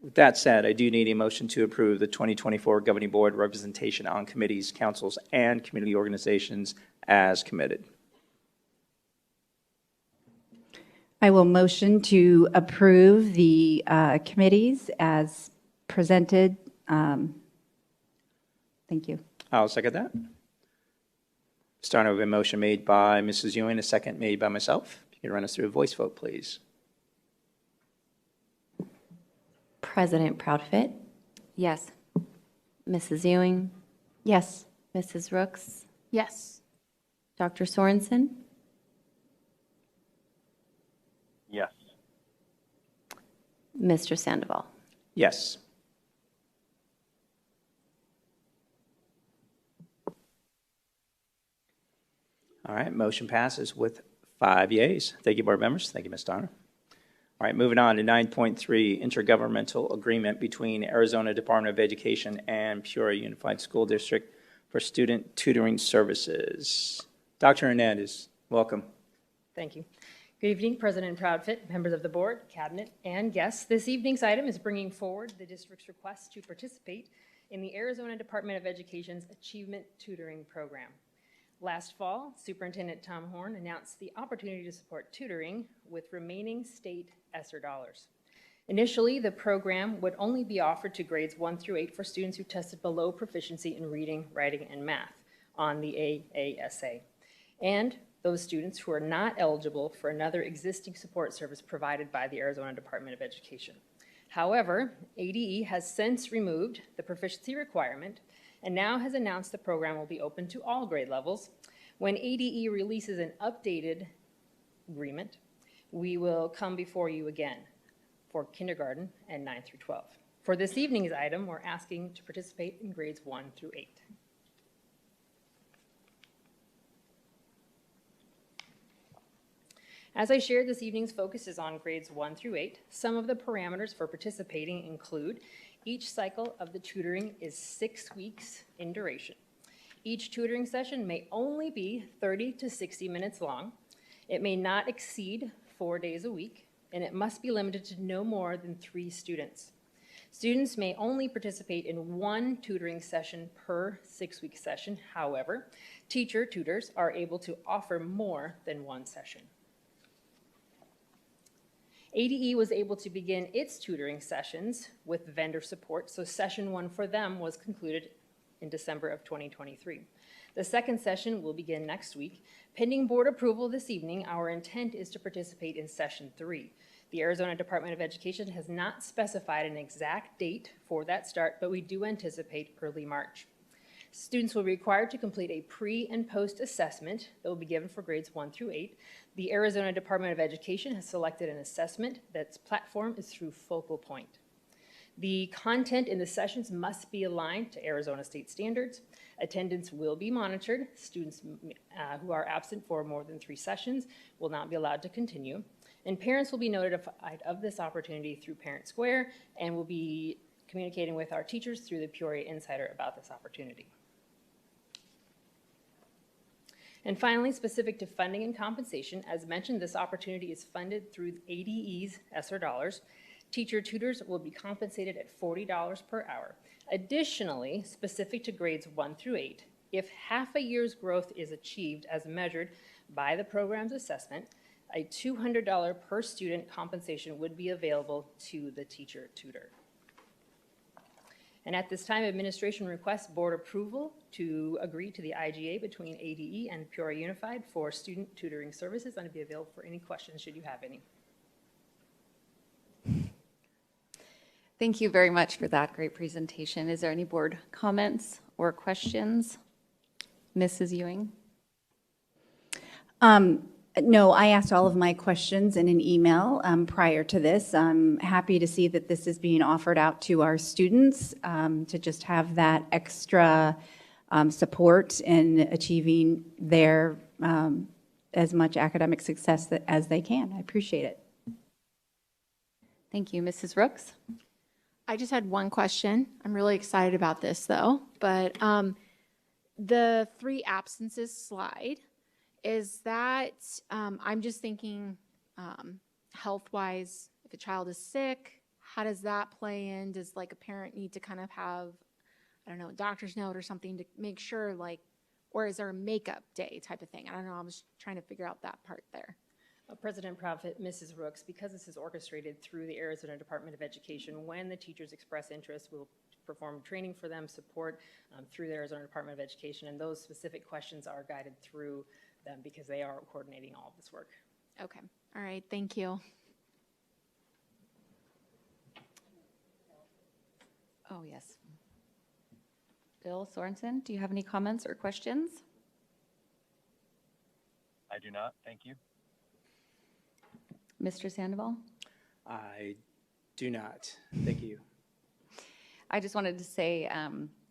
With that said, I do need a motion to approve the 2024 Governing Board representation on committees, councils, and community organizations as committed. I will motion to approve the committees as presented. Thank you. I'll second that. Starting with a motion made by Mrs. Ewing, a second made by myself. You can run us through a voice vote, please. President Proudfit? Yes. Mrs. Ewing? Yes. Mrs. Rooks? Yes. Dr. Sorensen? Yes. Mr. Sandoval? Yes. All right, motion passes with 5 yeas. Thank you, board members. Thank you, Ms. Donner. All right, moving on to 9.3, intergovernmental agreement between Arizona Department of Education and Peoria Unified School District for student tutoring services. Dr. Hernandez, welcome. Thank you. Good evening, President Proudfit, members of the board, cabinet, and guests. This evening's item is bringing forward the district's request to participate in the Arizona Department of Education's Achievement Tutoring Program. Last fall, Superintendent Tom Horn announced the opportunity to support tutoring with remaining state ESSER dollars. Initially, the program would only be offered to grades 1 through 8 for students who tested below proficiency in reading, writing, and math on the AASA, and those students who are not eligible for another existing support service provided by the Arizona Department of Education. However, ADE has since removed the proficiency requirement and now has announced the program will be open to all grade levels. When ADE releases an updated agreement, we will come before you again for kindergarten and 9 through 12. For this evening's item, we're asking to participate in grades 1 through 8. As I shared, this evening's focus is on grades 1 through 8. Some of the parameters for participating include each cycle of the tutoring is 6 weeks in duration. Each tutoring session may only be 30 to 60 minutes long. It may not exceed 4 days a week, and it must be limited to no more than 3 students. Students may only participate in 1 tutoring session per 6-week session. However, tutors are able to offer more than 1 session. ADE was able to begin its tutoring sessions with vendor support, so session 1 for them was concluded in December of 2023. The second session will begin next week. Pending board approval this evening, our intent is to participate in session 3. The Arizona Department of Education has not specified an exact date for that start, but we do anticipate early March. Students will be required to complete a pre and post assessment that will be given for grades 1 through 8. The Arizona Department of Education has selected an assessment that's platform is through Focal Point. The content in the sessions must be aligned to Arizona state standards. Attendance will be monitored. Students who are absent for more than 3 sessions will not be allowed to continue. And parents will be notified of this opportunity through Parent Square and will be communicating with our teachers through the Peoria Insider about this opportunity. And finally, specific to funding and compensation, as mentioned, this opportunity is funded through ADE's ESSER dollars. Teacher tutors will be compensated at $40 per hour. Additionally, specific to grades 1 through 8, if half a year's growth is achieved as measured by the program's assessment, a $200 per student compensation would be available to the teacher tutor. And at this time, administration requests board approval to agree to the IGA between ADE and Peoria Unified for student tutoring services. And I'd be available for any questions should you have any. Thank you very much for that great presentation. Is there any board comments or questions? Mrs. Ewing? No, I asked all of my questions in an email prior to this. I'm happy to see that this is being offered out to our students to just have that extra support in achieving their as much academic success as they can. I appreciate it. Thank you. Mrs. Rooks? I just had one question. I'm really excited about this though, but the 3 absences slide, is that, I'm just thinking health-wise, if a child is sick, how does that play in? Does like a parent need to kind of have, I don't know, a doctor's note or something to make sure like, or is there a makeup day type of thing? I don't know, I was trying to figure out that part there. President Profit, Mrs. Rooks, because this is orchestrated through the Arizona Department of Education, when the teachers express interest, we'll perform training for them, support through the Arizona Department of Education, and those specific questions are guided through them because they are coordinating all of this work. Okay, all right, thank you. Oh, yes. Bill Sorensen, do you have any comments or questions? I do not. Thank you. Mr. Sandoval? I do not. Thank you. I just wanted to say,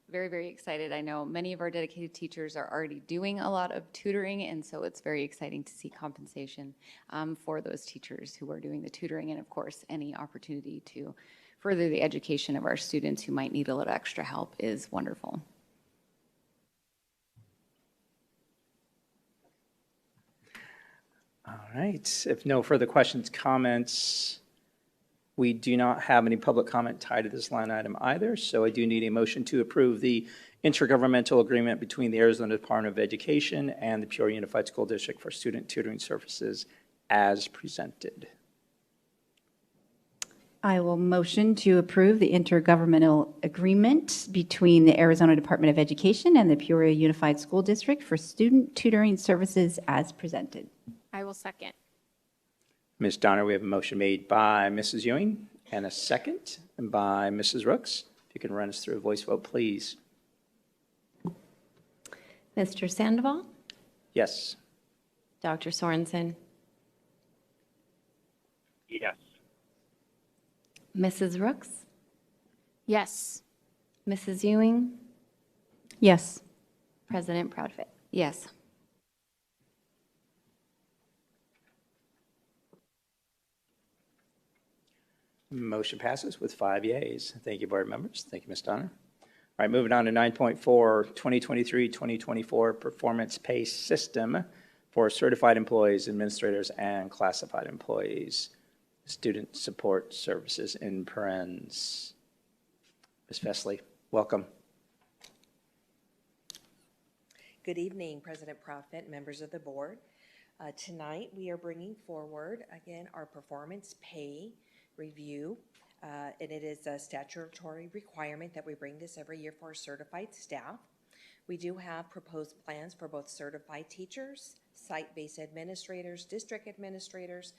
very, very excited. I know many of our dedicated teachers are already doing a lot of tutoring, and so it's very exciting to see compensation for those teachers who are doing the tutoring, and of course, any opportunity to further the education of our students who might need a little extra help is wonderful. All right. If no further questions, comments, we do not have any public comment tied to this line item either, so I do need a motion to approve the intergovernmental agreement between the Arizona Department of Education and the Peoria Unified School District for student tutoring services as presented. I will motion to approve the intergovernmental agreement between the Arizona Department of Education and the Peoria Unified School District for student tutoring services as presented. I will second. Ms. Donner, we have a motion made by Mrs. Ewing and a second by Mrs. Rooks. If you can run us through a voice vote, please. Mr. Sandoval? Yes. Dr. Sorensen? Yes. Mrs. Rooks? Yes. Mrs. Ewing? Yes. President Proudfit? Yes. Motion passes with 5 yeas. Thank you, board members. Thank you, Ms. Donner. All right, moving on to 9.4, 2023-2024 Performance Pay System for Certified Employees, Administrators, and Classified Employees. Student Support Services in parens. Ms. Fesley, welcome. Good evening, President Profit, members of the board. Tonight, we are bringing forward, again, our performance pay review, and it is a statutory requirement that we bring this every year for our certified staff. We do have proposed plans for both certified teachers, site-based administrators, district administrators,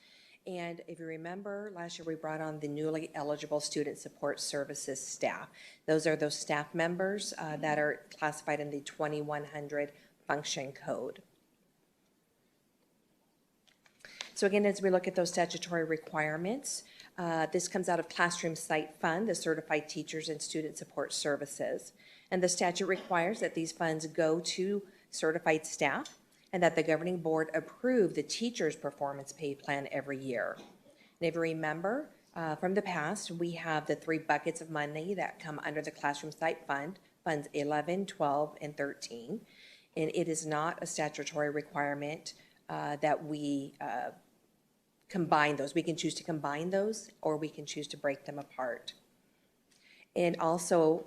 and if you remember, last year we brought on the newly eligible student support services staff. Those are those staff members that are classified in the 2100 function code. So again, as we look at those statutory requirements, This comes out of Classroom Site Fund, the Certified Teachers and Student Support Services. And the statute requires that these funds go to certified staff and that the governing board approve the teacher's performance pay plan every year. And if you remember from the past, we have the 3 buckets of money that come under the Classroom Site Fund, Funds 11, 12, and 13. And it is not a statutory requirement that we combine those. We can choose to combine those, or we can choose to break them apart. And also,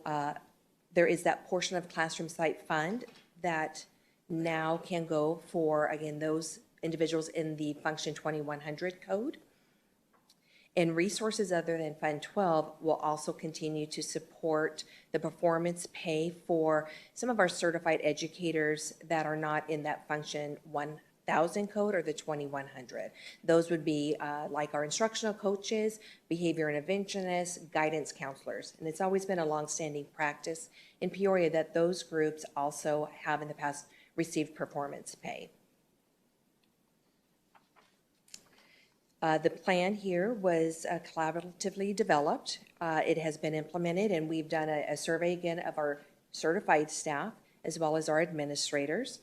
there is that portion of Classroom Site Fund that now can go for, again, those individuals in the Function 2100 code. And resources other than Fund 12 will also continue to support the performance pay for some of our certified educators that are not in that Function 1000 code or the 2100. Those would be like our instructional coaches, behavior interventionists, guidance counselors. And it's always been a longstanding practice in Peoria that those groups also have in the past received performance pay. The plan here was collaboratively developed. It has been implemented, and we've done a survey again of our certified staff as well as our administrators.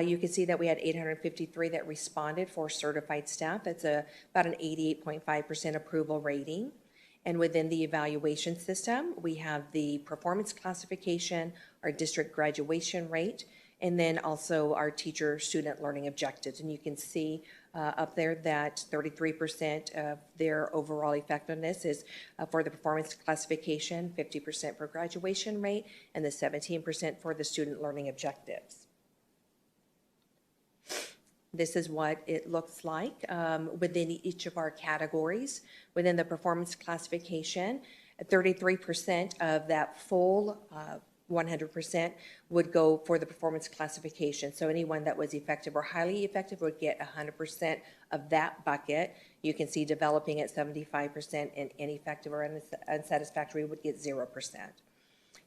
You can see that we had 853 that responded for certified staff. That's about an 88.5% approval rating. And within the evaluation system, we have the performance classification, our district graduation rate, and then also our teacher student learning objectives. And you can see up there that 33% of their overall effectiveness is for the performance classification, 50% for graduation rate, and the 17% for the student learning objectives. This is what it looks like within each of our categories. Within the performance classification, 33% of that full 100% would go for the performance classification. So anyone that was effective or highly effective would get 100% of that bucket. You can see developing at 75% and ineffective or unsatisfactory would get 0%.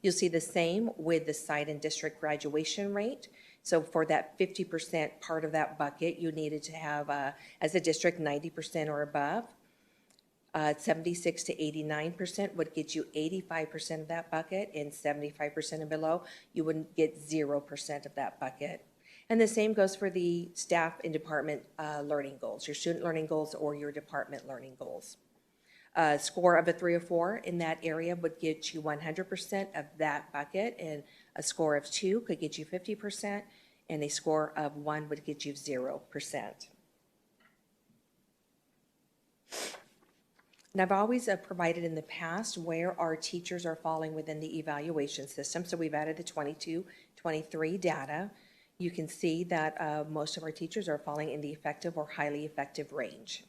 You'll see the same with the site and district graduation rate. So for that 50% part of that bucket, you needed to have, as a district, 90% or above. 76 to 89% would get you 85% of that bucket, and 75% and below, you wouldn't get 0% of that bucket. And the same goes for the staff and department learning goals, your student learning goals or your department learning goals. A score of a 3 or 4 in that area would get you 100% of that bucket, and a score of 2 could get you 50%, and a score of 1 would get you 0%. And I've always provided in the past where our teachers are falling within the evaluation system. So we've added the 22-23 data. You can see that most of our teachers are falling in the effective or highly effective range.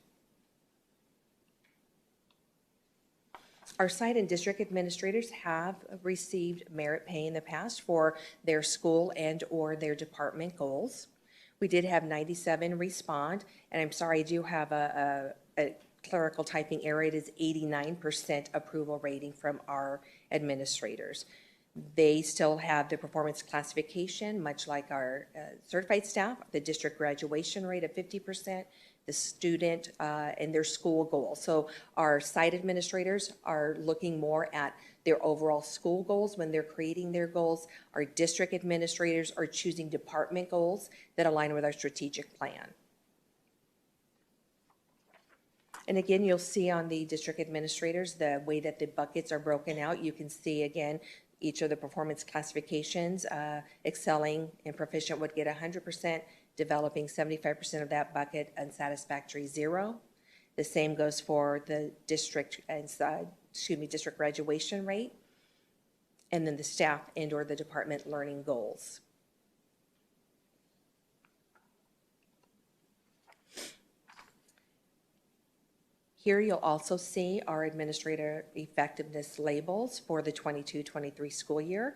Our site and district administrators have received merit pay in the past for their school and or their department goals. We did have 97 respond, and I'm sorry, I do have a clerical typing error. It is 89% approval rating from our administrators. They still have the performance classification, much like our certified staff, the district graduation rate of 50%, the student and their school goals. So our site administrators are looking more at their overall school goals when they're creating their goals. Our district administrators are choosing department goals that align with our strategic plan. And again, you'll see on the district administrators, the way that the buckets are broken out, you can see again, each of the performance classifications, excelling and proficient would get 100%, developing 75% of that bucket, unsatisfactory 0. The same goes for the district, district graduation rate, and then the staff and or the department learning goals. Here you'll also see our administrator effectiveness labels for the 22-23 school year.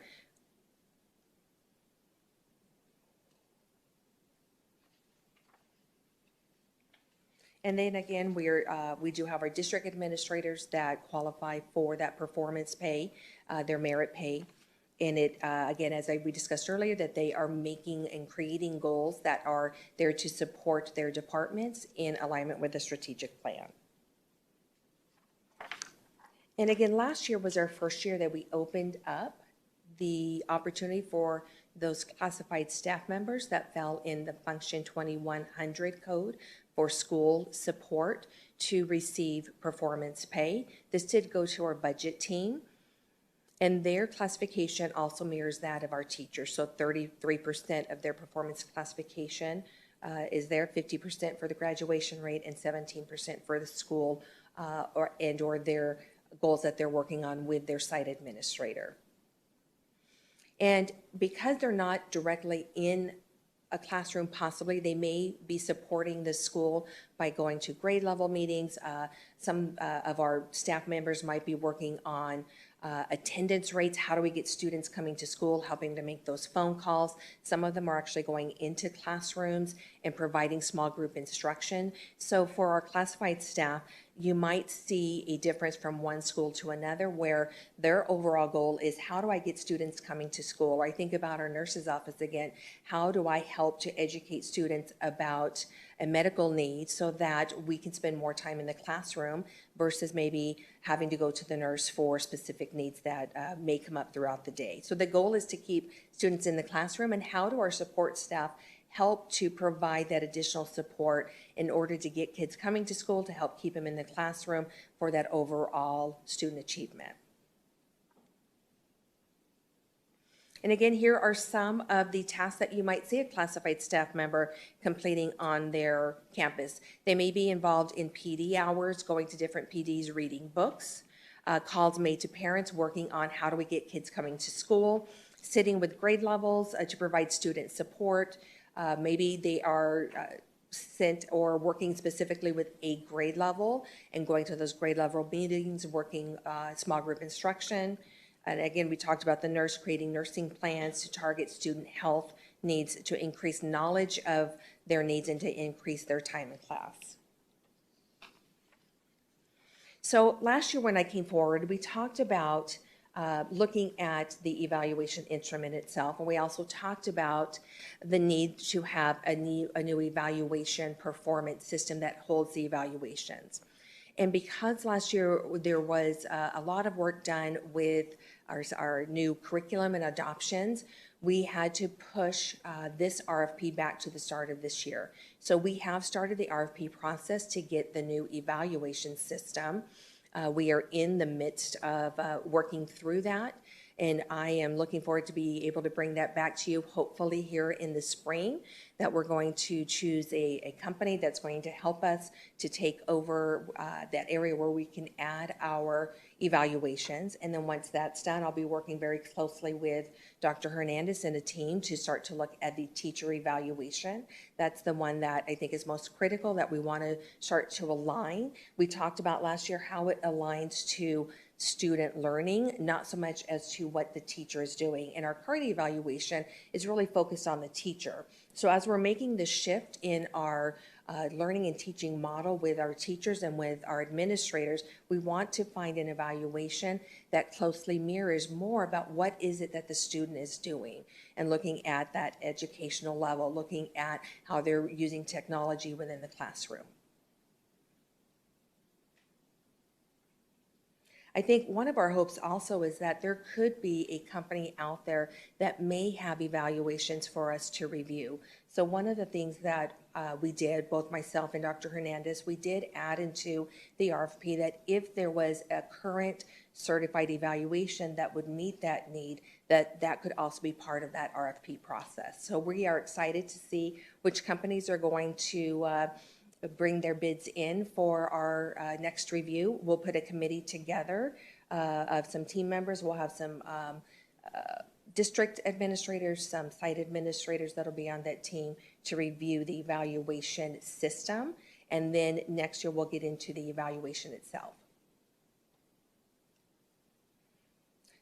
And then again, we do have our district administrators that qualify for that performance pay, their merit pay. And it, again, as we discussed earlier, that they are making and creating goals that are there to support their departments in alignment with the strategic plan. And again, last year was our first year that we opened up the opportunity for those classified staff members that fell in the Function 2100 code for school support to receive performance pay. This did go to our budget team, and their classification also mirrors that of our teachers. So 33% of their performance classification is there, 50% for the graduation rate, and 17% for the school or their goals that they're working on with their site administrator. And because they're not directly in a classroom, possibly they may be supporting the school by going to grade level meetings. Some of our staff members might be working on attendance rates. How do we get students coming to school, helping to make those phone calls? Some of them are actually going into classrooms and providing small group instruction. So for our classified staff, you might see a difference from one school to another where their overall goal is, how do I get students coming to school? Or I think about our nurse's office again, how do I help to educate students about a medical need so that we can spend more time in the classroom versus maybe having to go to the nurse for specific needs that may come up throughout the day. So the goal is to keep students in the classroom, and how do our support staff help to provide that additional support in order to get kids coming to school, to help keep them in the classroom for that overall student achievement. And again, here are some of the tasks that you might see a classified staff member completing on their campus. They may be involved in PD hours, going to different PDs, reading books, calls made to parents, working on how do we get kids coming to school, sitting with grade levels to provide student support. Maybe they are sent or working specifically with a grade level and going to those grade level meetings, working small group instruction. And again, we talked about the nurse creating nursing plans to target student health needs, to increase knowledge of their needs and to increase their time in class. So last year when I came forward, we talked about looking at the evaluation instrument itself, and we also talked about the need to have a new evaluation performance system that holds the evaluations. And because last year there was a lot of work done with our new curriculum and adoptions, we had to push this RFP back to the start of this year. So we have started the RFP process to get the new evaluation system. We are in the midst of working through that, and I am looking forward to be able to bring that back to you, hopefully here in the spring, that we're going to choose a company that's going to help us to take over that area where we can add our evaluations. And then once that's done, I'll be working very closely with Dr. Hernandez and a team to start to look at the teacher evaluation. That's the one that I think is most critical, that we want to start to align. We talked about last year how it aligns to student learning, not so much as to what the teacher is doing. And our current evaluation is really focused on the teacher. So as we're making the shift in our learning and teaching model with our teachers and with our administrators, we want to find an evaluation that closely mirrors more about what is it that the student is doing, and looking at that educational level, looking at how they're using technology within the classroom. I think one of our hopes also is that there could be a company out there that may have evaluations for us to review. So one of the things that we did, both myself and Dr. Hernandez, we did add into the RFP that if there was a current certified evaluation that would meet that need, that could also be part of that RFP process. So we are excited to see which companies are going to bring their bids in for our next review. We'll put a committee together of some team members. We'll have some district administrators, some site administrators that'll be on that team to review the evaluation system. And then next year we'll get into the evaluation itself.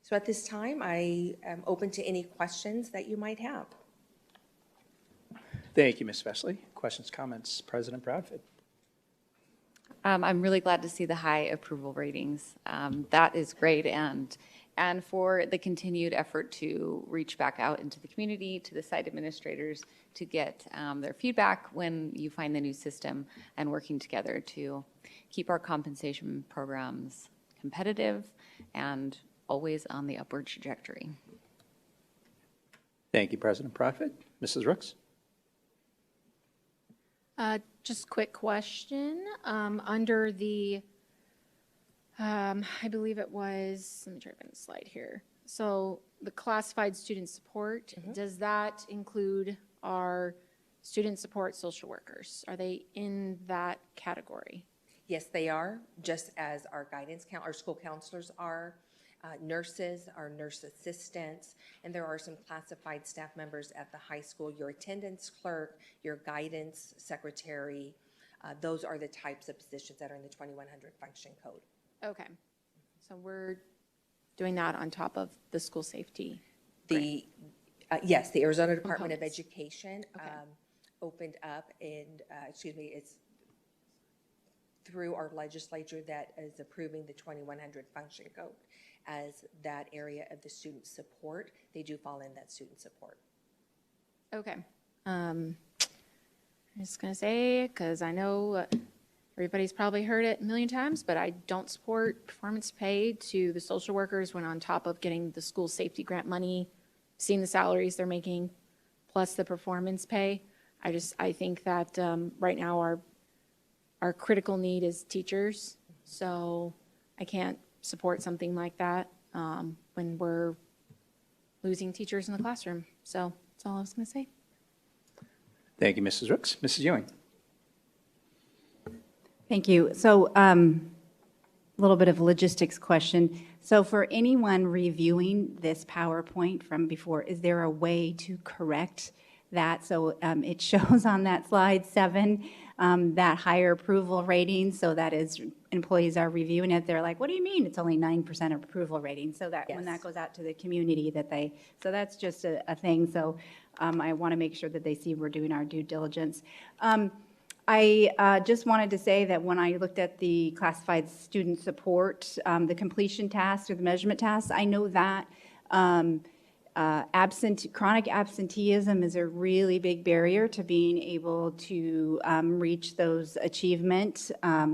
So at this time, I am open to any questions that you might have. Thank you, Ms. Vesley. Questions, comments? President Proudfit. I'm really glad to see the high approval ratings. That is great, and for the continued effort to reach back out into the community, to the site administrators, to get their feedback when you find the new system, and working together to keep our compensation programs competitive and always on the upward trajectory. Thank you, President Profit. Mrs. Rooks? Just quick question. Under the, I believe it was, let me try to find the slide here. So the classified student support, does that include our student support social workers? Are they in that category? Yes, they are, just as our our school counselors are, nurses, our nurse assistants, and there are some classified staff members at the high school, your attendance clerk, your guidance secretary. Those are the types of positions that are in the 2100 function code. Okay. So we're doing that on top of the school safety. Yes, the Arizona Department of Education opened up and, it's through our legislature that is approving the 2100 function code as that area of the student support. They do fall in that student support. Okay. I'm just going to say, because I know everybody's probably heard it a million times, but I don't support performance pay to the social workers when on top of getting the school safety grant money, seeing the salaries they're making, plus the performance pay. I think that right now our critical need is teachers. So I can't support something like that when we're losing teachers in the classroom. So that's all I was going to say. Thank you, Mrs. Rooks. Mrs. Ewing? Thank you. So a little bit of logistics question. So for anyone reviewing this PowerPoint from before, is there a way to correct that? So it shows on that slide 7, that higher approval rating. So that is, employees are reviewing it. They're like, what do you mean? It's only 9% approval rating. So that when that goes out to the community that so that's just a thing. So I want to make sure that they see we're doing our due diligence. I just wanted to say that when I looked at the classified student support, the completion task or the measurement task, I know that chronic absenteeism is a really big barrier to being able to reach those achievement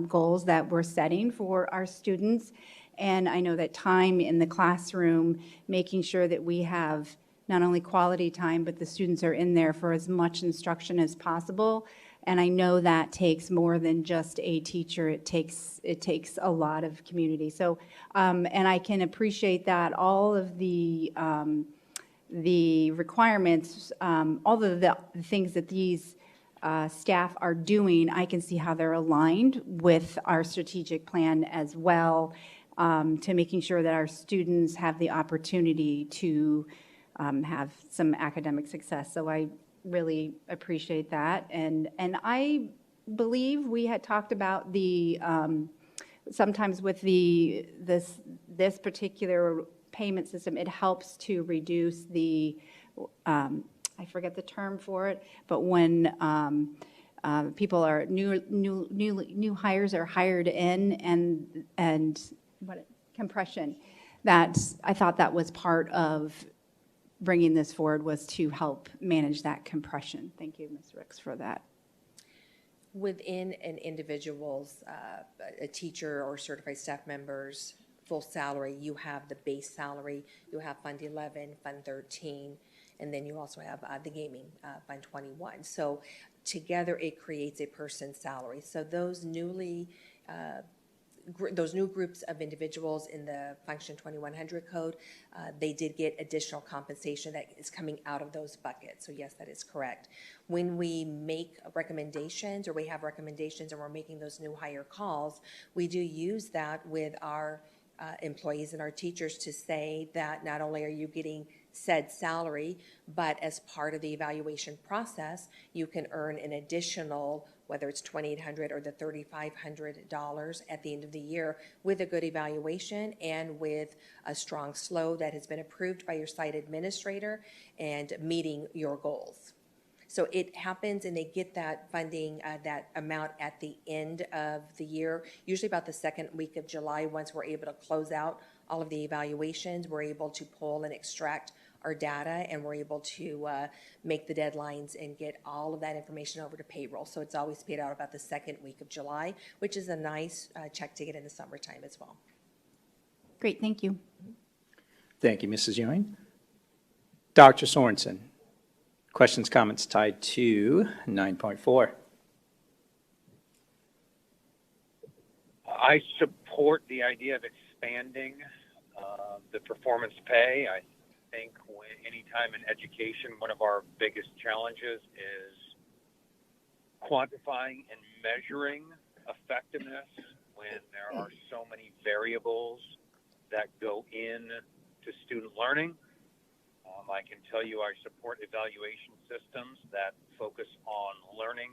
goals that we're setting for our students. And I know that time in the classroom, making sure that we have not only quality time, but the students are in there for as much instruction as possible. And I know that takes more than just a teacher. It takes a lot of community. So, and I can appreciate that all of the requirements, all of the things that these staff are doing, I can see how they're aligned with our strategic plan as well, to making sure that our students have the opportunity to have some academic success. So I really appreciate that. And I believe we had talked about the, sometimes with this particular payment system, it helps to reduce the, I forget the term for it, but when people are new hires are hired in and what compression, that I thought that was part of bringing this forward, was to help manage that compression. Thank you, Ms. Ricks, for that. Within an individual's, a teacher or certified staff member's full salary, you have the base salary, you have Fund 11, Fund 13, and then you also have the gaming, Fund 21. So together it creates a person's salary. So those those new groups of individuals in the Function 2100 code, they did get additional compensation that is coming out of those buckets. So yes, that is correct. When we make recommendations, or we have recommendations and we're making those new hire calls, we do use that with our employees and our teachers to say that not only are you getting said salary, but as part of the evaluation process, you can earn an additional, whether it's $2,800 or the $3,500 at the end of the year, with a good evaluation and with a strong SLO that has been approved by your site administrator and meeting your goals. So it happens, and they get that funding, that amount at the end of the year, usually about the second week of July. Once we're able to close out all of the evaluations, we're able to pull and extract our data, and we're able to make the deadlines and get all of that information over to payroll. So it's always paid out about the second week of July, which is a nice check to get in the summertime as well. Great, thank you. Thank you, Mrs. Ewing. Dr. Sorensen, questions, comments tied to 9.4. I support the idea of expanding the performance pay. I think anytime in education, one of our biggest challenges is quantifying and measuring effectiveness when there are so many variables that go in to student learning. I can tell you I support evaluation systems that focus on learning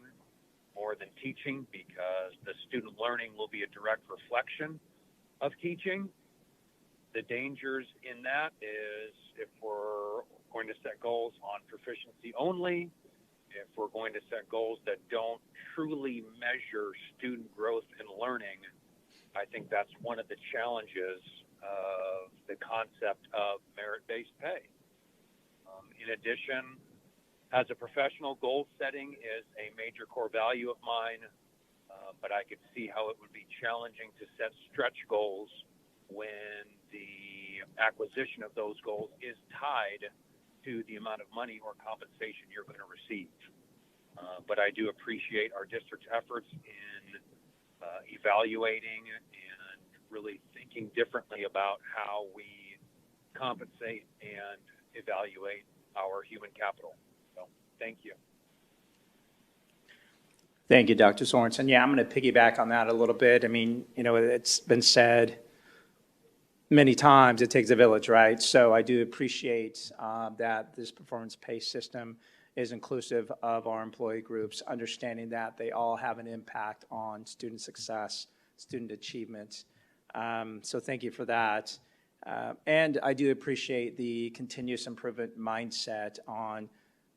more than teaching, because the student learning will be a direct reflection of teaching. The dangers in that is if we're going to set goals on proficiency only, if we're going to set goals that don't truly measure student growth and learning, I think that's one of the challenges of the concept of merit-based pay. In addition, as a professional, goal setting is a major core value of mine, but I could see how it would be challenging to set stretch goals when the acquisition of those goals is tied to the amount of money or compensation you're going to receive. But I do appreciate our district's efforts in evaluating and really thinking differently about how we compensate and evaluate our human capital. So, thank you. Thank you, Dr. Sorensen. Yeah, I'm going to piggyback on that a little bit. I mean, you know, it's been said many times, it takes a village, right? So I do appreciate that this performance pay system is inclusive of our employee groups, understanding that they all have an impact on student success, student achievement. So thank you for that. And I do appreciate the continuous improvement mindset on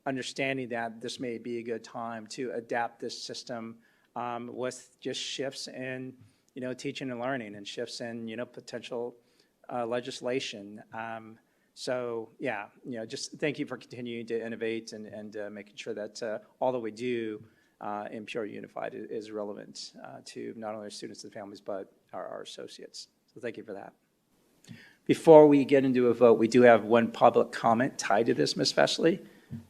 understanding that this may be a good time to adapt this system with just shifts in, you know, teaching and learning and shifts in, you know, potential legislation. So yeah, you know, just thank you for continuing to innovate and making sure that all that we do in Peoria Unified is relevant to not only our students and families, but our associates. So thank you for that. Before we get into a vote, we do have one public comment tied to this, Ms. Fesley,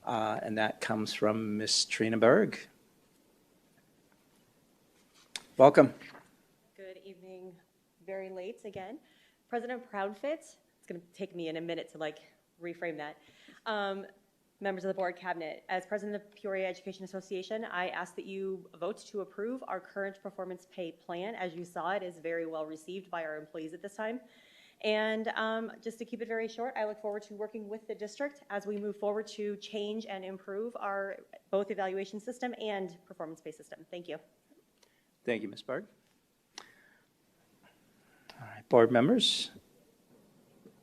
and that comes from Ms. Trina Berg. Welcome. Good evening, very late again. President Proudfit, it's going to take me in a minute to reframe that. Members of the board, cabinet, as president of Peoria Education Association, I ask that you vote to approve our current performance pay plan. As you saw, it is very well received by our employees at this time. And just to keep it very short, I look forward to working with the district as we move forward to change and improve our both evaluation system and performance pay system. Thank you. Thank you, Ms. Berg. All right, board members.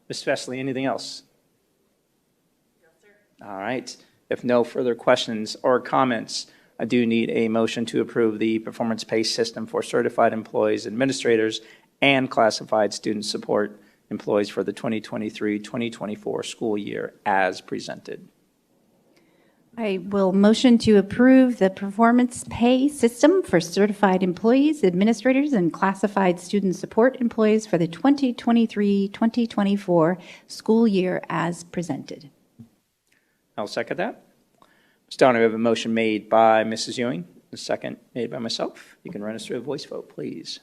Ms. Fesley, anything else? No, sir. All right. If no further questions or comments, I do need a motion to approve the performance pay system for certified employees, administrators, and classified student support employees for the 2023-2024 school year as presented. I will motion to approve the performance pay system for certified employees, administrators, and classified student support employees for the 2023-2024 school year as presented. I'll second that. Ms. Donner, we have a motion made by Mrs. Ewing, a second made by myself. You can run us through a voice vote, please.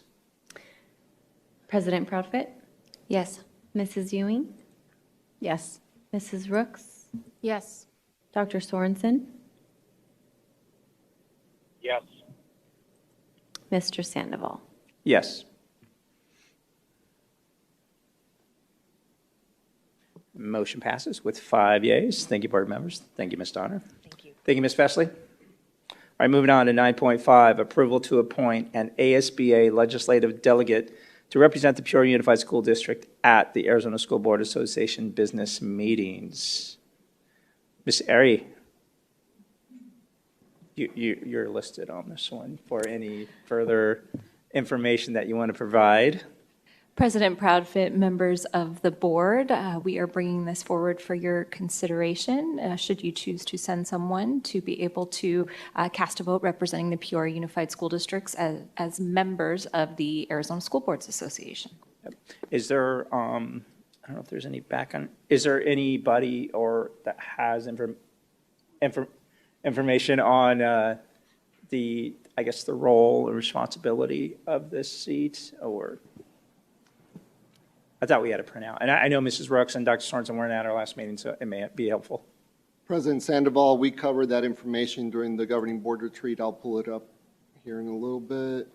President Proudfit? Yes. Mrs. Ewing? Yes. Mrs. Rooks? Yes. Dr. Sorensen? Yes. Mr. Sandoval? Yes. Motion passes with 5 yeas. Thank you, board members. Thank you, Ms. Donner. Thank you. Thank you, Ms. Fesley. All right, moving on to 9.5, approval to appoint an ASBA legislative delegate to represent the Peoria Unified School District at the Arizona School Board Association business meetings. Ms. Airy, you're listed on this one for any further information that you want to provide. President Proudfit, members of the board, we are bringing this forward for your consideration. Should you choose to send someone to be able to cast a vote representing the Peoria Unified School Districts as members of the Arizona School Boards Association. Is there, I don't know if there's any is there anybody or that has information on the, I guess, the role and responsibility of this seat, or? I thought we had a printout. And I know Mrs. Rooks and Dr. Sorensen weren't at our last meeting, so it may be helpful. President Sandoval, we covered that information during the governing board retreat. I'll pull it up here in a little bit.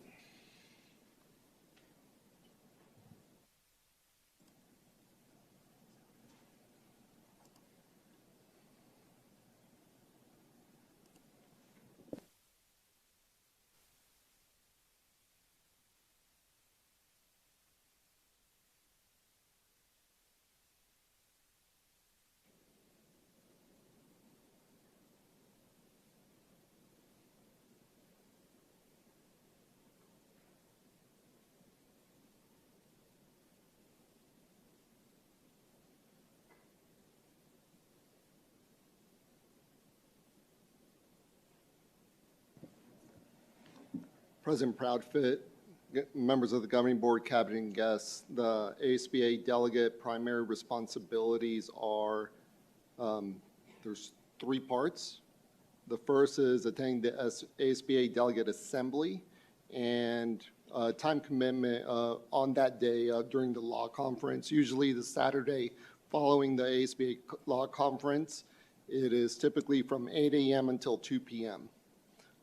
President Proudfit, members of the governing board, cabinet, and guests, the ASBA delegate primary responsibilities are, there's 3 parts. The first is attending the ASBA delegate assembly, and time commitment on that day during the law conference, usually the Saturday following the ASBA law conference. It is typically from 8 a.m. until 2 p.m.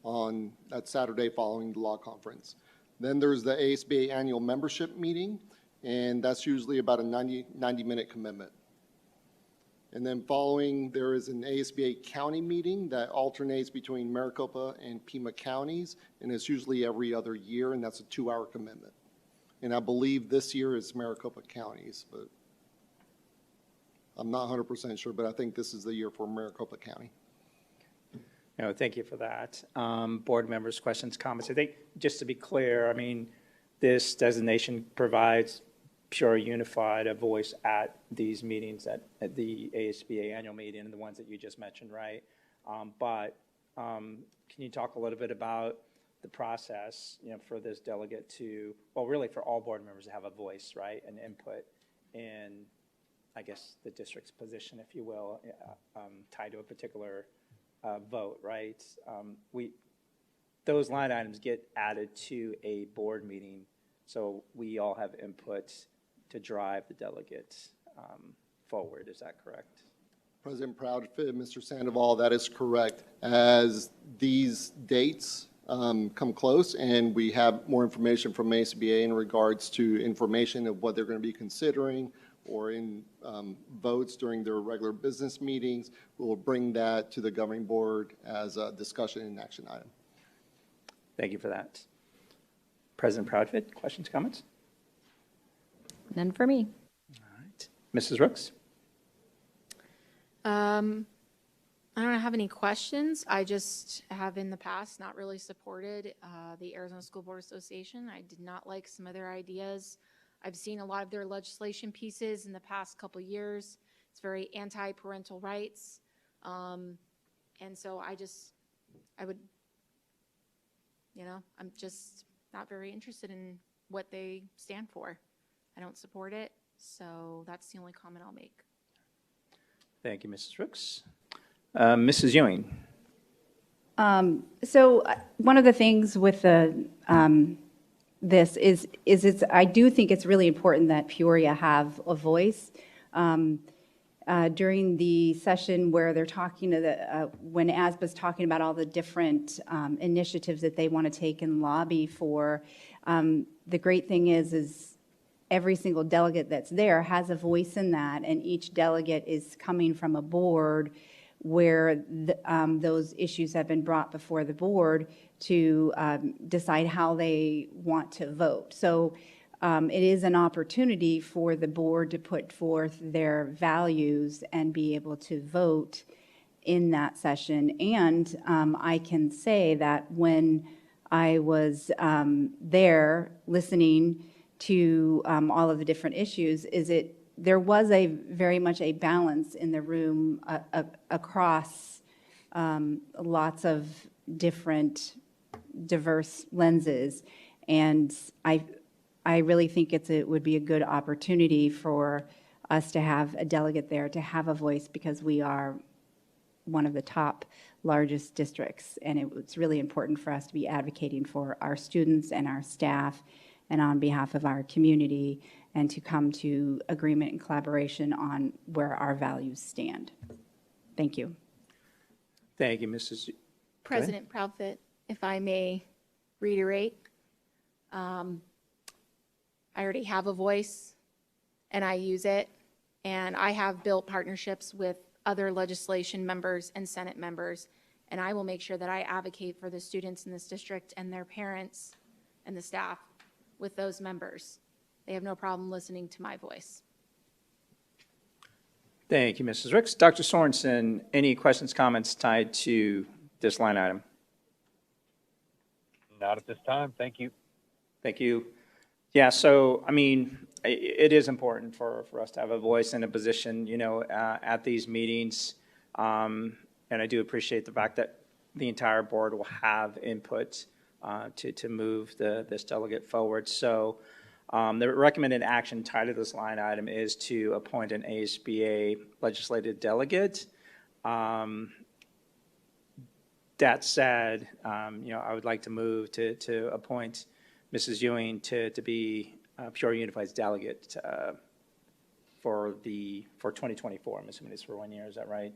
on that Saturday following the law conference. Then there's the ASBA annual membership meeting, and that's usually about a 90-minute commitment. And then following, there is an ASBA county meeting that alternates between Maricopa and Pima counties, and it's usually every other year, and that's a 2-hour commitment. And I believe this year is Maricopa counties, but I'm not 100% sure, but I think this is the year for Maricopa County. No, thank you for that. Board members, questions, comments? I think, just to be clear, I mean, this designation provides Peoria Unified a voice at these meetings, at the ASBA annual meeting and the ones that you just mentioned, right? But can you talk a little bit about the process, for this delegate to, well, really for all board members to have a voice, right, and input in, I guess, the district's position, if you will, tied to a particular vote, right? Those line items get added to a board meeting, so we all have input to drive the delegates forward. Is that correct? President Proudfit, Mr. Sandoval, that is correct. As these dates come close and we have more information from ASBA in regards to information of what they're going to be considering, or in votes during their regular business meetings, we will bring that to the governing board as a discussion and action item. Thank you for that. President Proudfit, questions, comments? None for me. All right. Mrs. Rooks? I don't have any questions. I just have in the past not really supported the Arizona School Board Association. I did not like some of their ideas. I've seen a lot of their legislation pieces in the past couple of years. It's very anti-parental rights. And so I would, I'm just not very interested in what they stand for. I don't support it, so that's the only comment I'll make. Thank you, Mrs. Rooks. Mrs. Ewing? So one of the things with the this is I do think it's really important that Peoria have a voice. During the session where they're talking to when ASBA's talking about all the different initiatives that they want to take and lobby for, the great thing is every single delegate that's there has a voice in that, and each delegate is coming from a board where those issues have been brought before the board to decide how they want to vote. So it is an opportunity for the board to put forth their values and be able to vote in that session. And I can say that when I was there listening to all of the different issues, there was very much a balance in the room across lots of different diverse lenses. And I really think it would be a good opportunity for us to have a delegate there, to have a voice, because we are one of the top largest districts, and it's really important for us to be advocating for our students and our staff and on behalf of our community, and to come to agreement and collaboration on where our values stand. Thank you. Thank you, Mrs. President Proudfit, if I may reiterate, I already have a voice and I use it, and I have built partnerships with other legislation members and Senate members, and I will make sure that I advocate for the students in this district and their parents and the staff with those members. They have no problem listening to my voice. Thank you, Mrs. Ricks. Dr. Sorensen, any questions, comments tied to this line item? Not at this time. Thank you. Thank you. Yeah, so, I mean, it is important for us to have a voice and a position, you know, at these meetings. And I do appreciate the fact that the entire board will have input to move this delegate forward. So the recommended action tied to this line item is to appoint an ASBA legislative delegate. That said, you know, I would like to move to appoint Mrs. Ewing to be Peoria Unified's delegate for 2024. I'm assuming it's for 1 year. Is that right?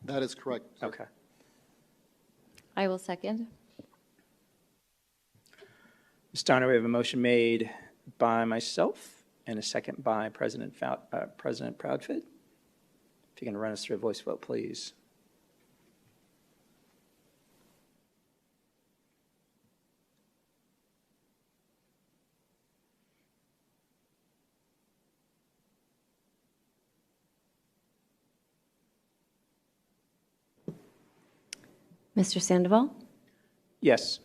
That is correct, sir. Okay. I will second. Ms. Donner, we have a motion made by myself and a second by President Proudfit. If you can run us through a voice vote, please. Mr. Sandoval? Yes.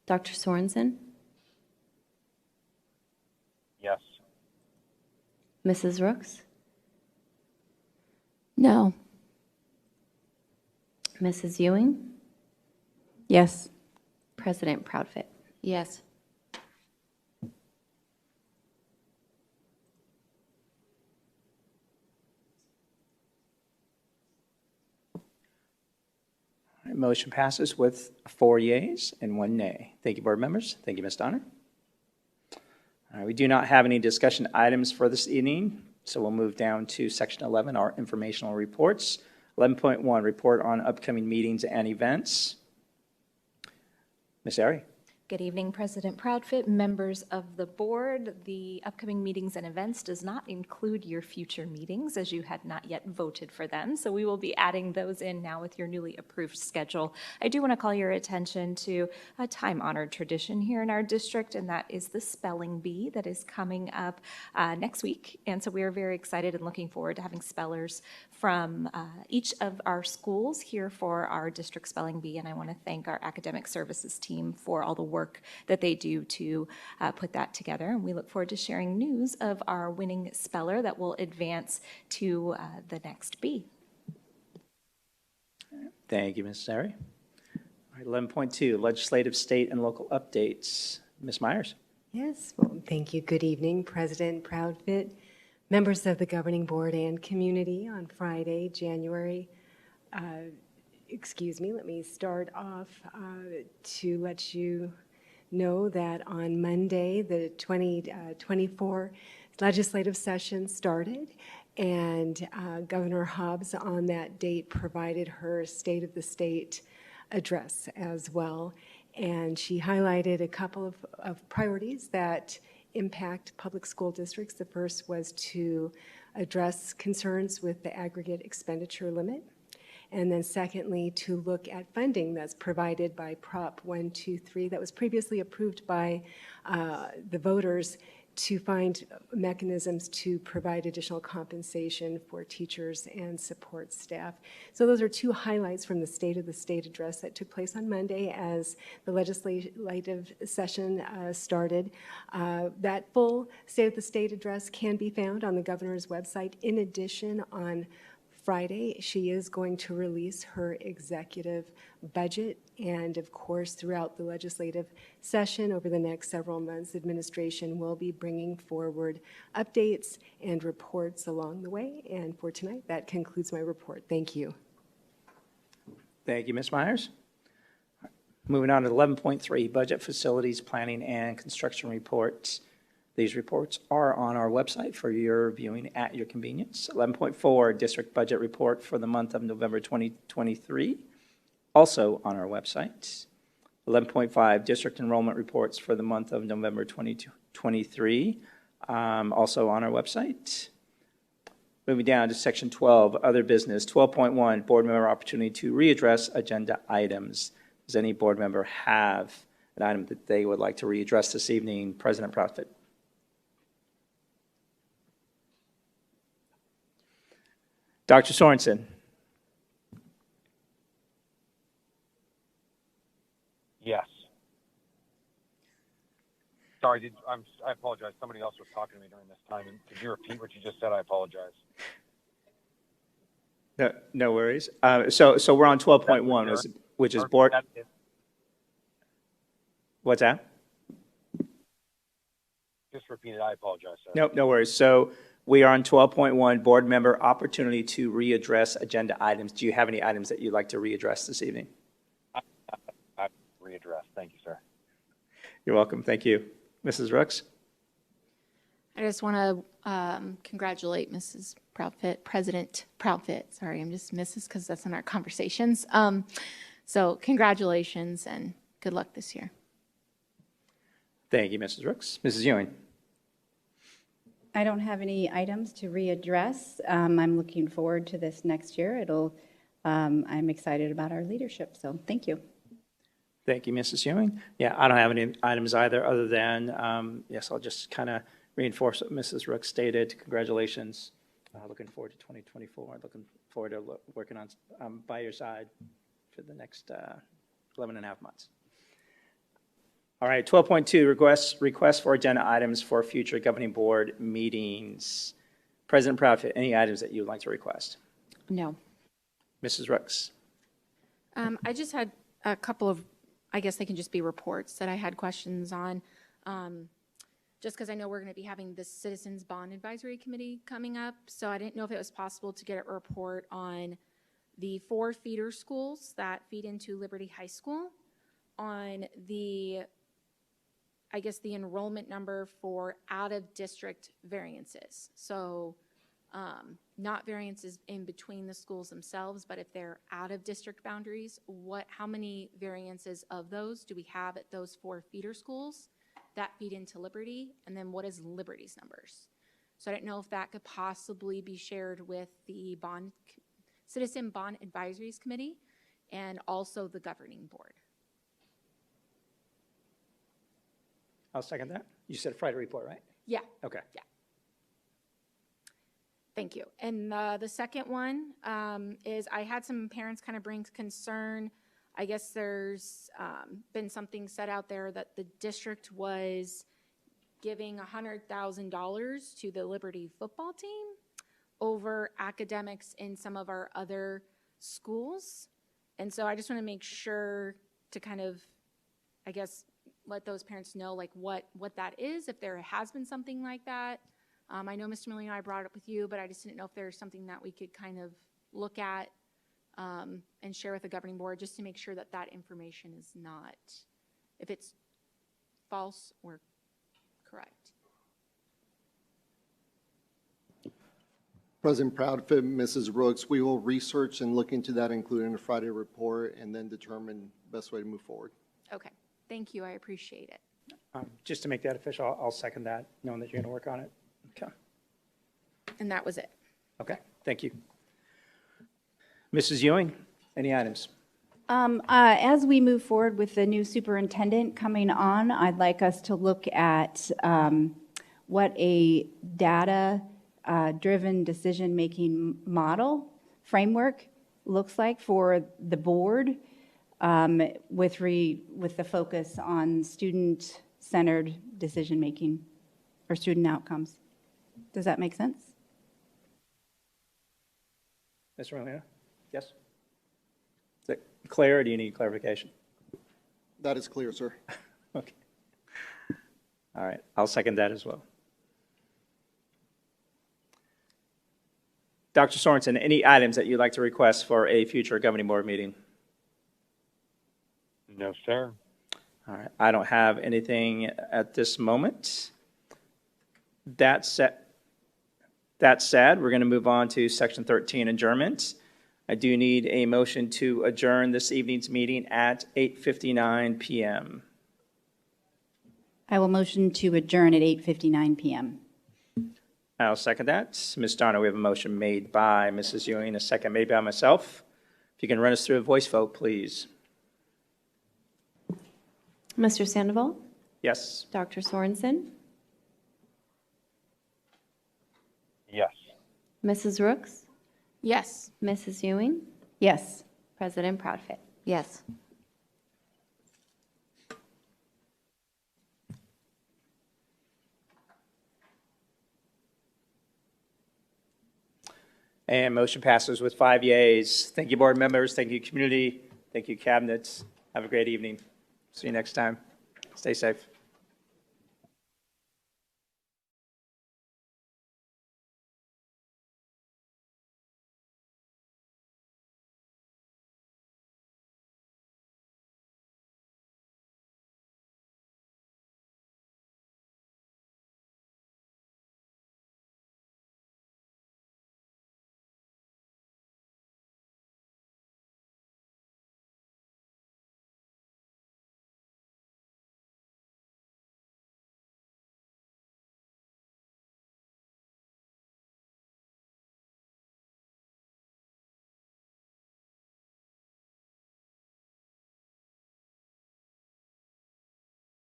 Dr. Sorensen? Yes. Mrs. Rooks? No. Mrs. Ewing? Yes. President Proudfit? Yes. All right, motion passes with 4 yeas and 1 nay. Thank you, board members. Thank you, Ms. Donner. All right, we do not have any discussion items for this evening, so we'll move down to section 11, our informational reports. 11.1, report on upcoming meetings and events. Ms. Ari. Good evening, President Proudfit, members of the board. The upcoming meetings and events does not include your future meetings, as you had not yet voted for them. So we will be adding those in now with your newly approved schedule. I do want to call your attention to a time-honored tradition here in our district, and that is the spelling bee that is coming up next week. And so we are very excited and looking forward to having spellers from each of our schools here for our district spelling bee. And I want to thank our academic services team for all the work that they do to put that together. And we look forward to sharing news of our winning speller that will advance to the next bee. Thank you, Ms. Ari. All right, 11.2, legislative, state, and local updates. Ms. Myers. Yes, well, thank you. Good evening, President Proudfit, members of the governing board and community. On Friday, let me start off to let you know that on Monday, the 2024 legislative session started, and Governor Hobbs on that date provided her State of the State address as well. And she highlighted a couple of priorities that impact public school districts. The first was to address concerns with the aggregate expenditure limit. And then secondly, to look at funding that's provided by Prop 123 that was previously approved by the voters to find mechanisms to provide additional compensation for teachers and support staff. So those are two highlights from the State of the State address that took place on Monday as the legislative session started. That full State of the State address can be found on the governor's website. In addition, on Friday, she is going to release her executive budget. And of course, throughout the legislative session over the next several months, administration will be bringing forward updates and reports along the way. And for tonight, that concludes my report. Thank you. Thank you, Ms. Myers. Moving on to 11.3, Budget Facilities Planning and Construction Reports. These reports are on our website for your viewing at your convenience. 11.4, District Budget Report for the month of November 2023, also on our website. 11.5, District Enrollment Reports for the month of November 2023, also on our website. Moving down to Section 12, Other Business. 12.1, Board Member Opportunity to readdress agenda items. Does any board member have an item that they would like to readdress this evening? President Profit. Dr. Sorensen. Yes. Sorry, I apologize. Somebody else was talking to me during this time. And could you repeat what you just said? I apologize. No worries. So we're on 12.1, which is board. What's that? Just repeat it. I apologize, sir. Nope, no worries. So we are on 12.1, board member opportunity to readdress agenda items. Do you have any items that you'd like to readdress this evening? I readdress. Thank you, sir. You're welcome. Thank you. Mrs. Rooks? I just want to congratulate Mrs. Proudfit, President Proudfit. Sorry, I'm just Mrs. because that's in our conversations. So congratulations and good luck this year. Thank you, Mrs. Rooks. Mrs. Ewing? I don't have any items to readdress. I'm looking forward to this next year. I'm excited about our leadership, so thank you. Thank you, Mrs. Ewing. Yeah, I don't have any items either, other than, yes, I'll just kind of reinforce what Mrs. Rooks stated. Congratulations. Looking forward to 2024. Looking forward to working on by your side for the next 11 and a half months. All right, 12.2, requests for agenda items for future governing board meetings. President Proudfit, any items that you would like to request? No. Mrs. Rooks? I just had a couple of, I guess they can just be reports that I had questions on. Just because I know we're going to be having the Citizens Bond Advisory Committee coming up, so I didn't know if it was possible to get a report on the 4 feeder schools that feed into Liberty High School, on the, I guess, the enrollment number for out-of-district variances. So not variances in between the schools themselves, but if they're out-of-district boundaries, how many variances of those do we have at those 4 feeder schools that feed into Liberty, and then what is Liberty's numbers? So I don't know if that could possibly be shared with the Citizen Bond Advisories Committee and also the governing board. I'll second that. You said Friday report, right? Yeah. Okay. Yeah. Thank you. And the second one is I had some parents kind of bring concern. I guess there's been something said out there that the district was giving $100,000 to the Liberty football team over academics in some of our other schools. And so I just want to make sure to kind of, I guess, let those parents know like what that is, if there has been something like that. I know Mr. Miller and I brought it up with you, but I just didn't know if there's something that we could kind of look at and share with the governing board just to make sure that that information is not, if it's false or correct. President Proudfit, Mrs. Rooks, we will research and look into that, including the Friday report, and then determine the best way to move forward. Okay. Thank you. I appreciate it. Just to make that official, I'll second that, knowing that you're going to work on it. Okay. And that was it. Okay. Thank you. Mrs. Ewing, any items? As we move forward with the new superintendent coming on, I'd like us to look at what a data-driven decision-making model framework looks like for the board with the focus on student-centered decision-making or student outcomes. Does that make sense? Mr. Molina? Yes? Is it clear, or do you need clarification? That is clear, sir. Okay. All right, I'll second that as well. Dr. Sorensen, any items that you'd like to request for a future governing board meeting? No, sir. All right, I don't have anything at this moment. That said, we're going to move on to Section 13, adjournment. I do need a motion to adjourn this evening's meeting at 8:59 p.m. I will motion to adjourn at 8:59 p.m. I'll second that. Ms. Donner, we have a motion made by Mrs. Ewing, a second made by myself. If you can run us through a voice vote, please. Mr. Sandoval? Yes. Dr. Sorensen? Yes. Mrs. Rooks? Yes. Mrs. Ewing? Yes. President Proudfit? Yes. And motion passes with 5 yeas. Thank you, board members. Thank you, community. Thank you, cabinets. Have a great evening. See you next time. Stay safe.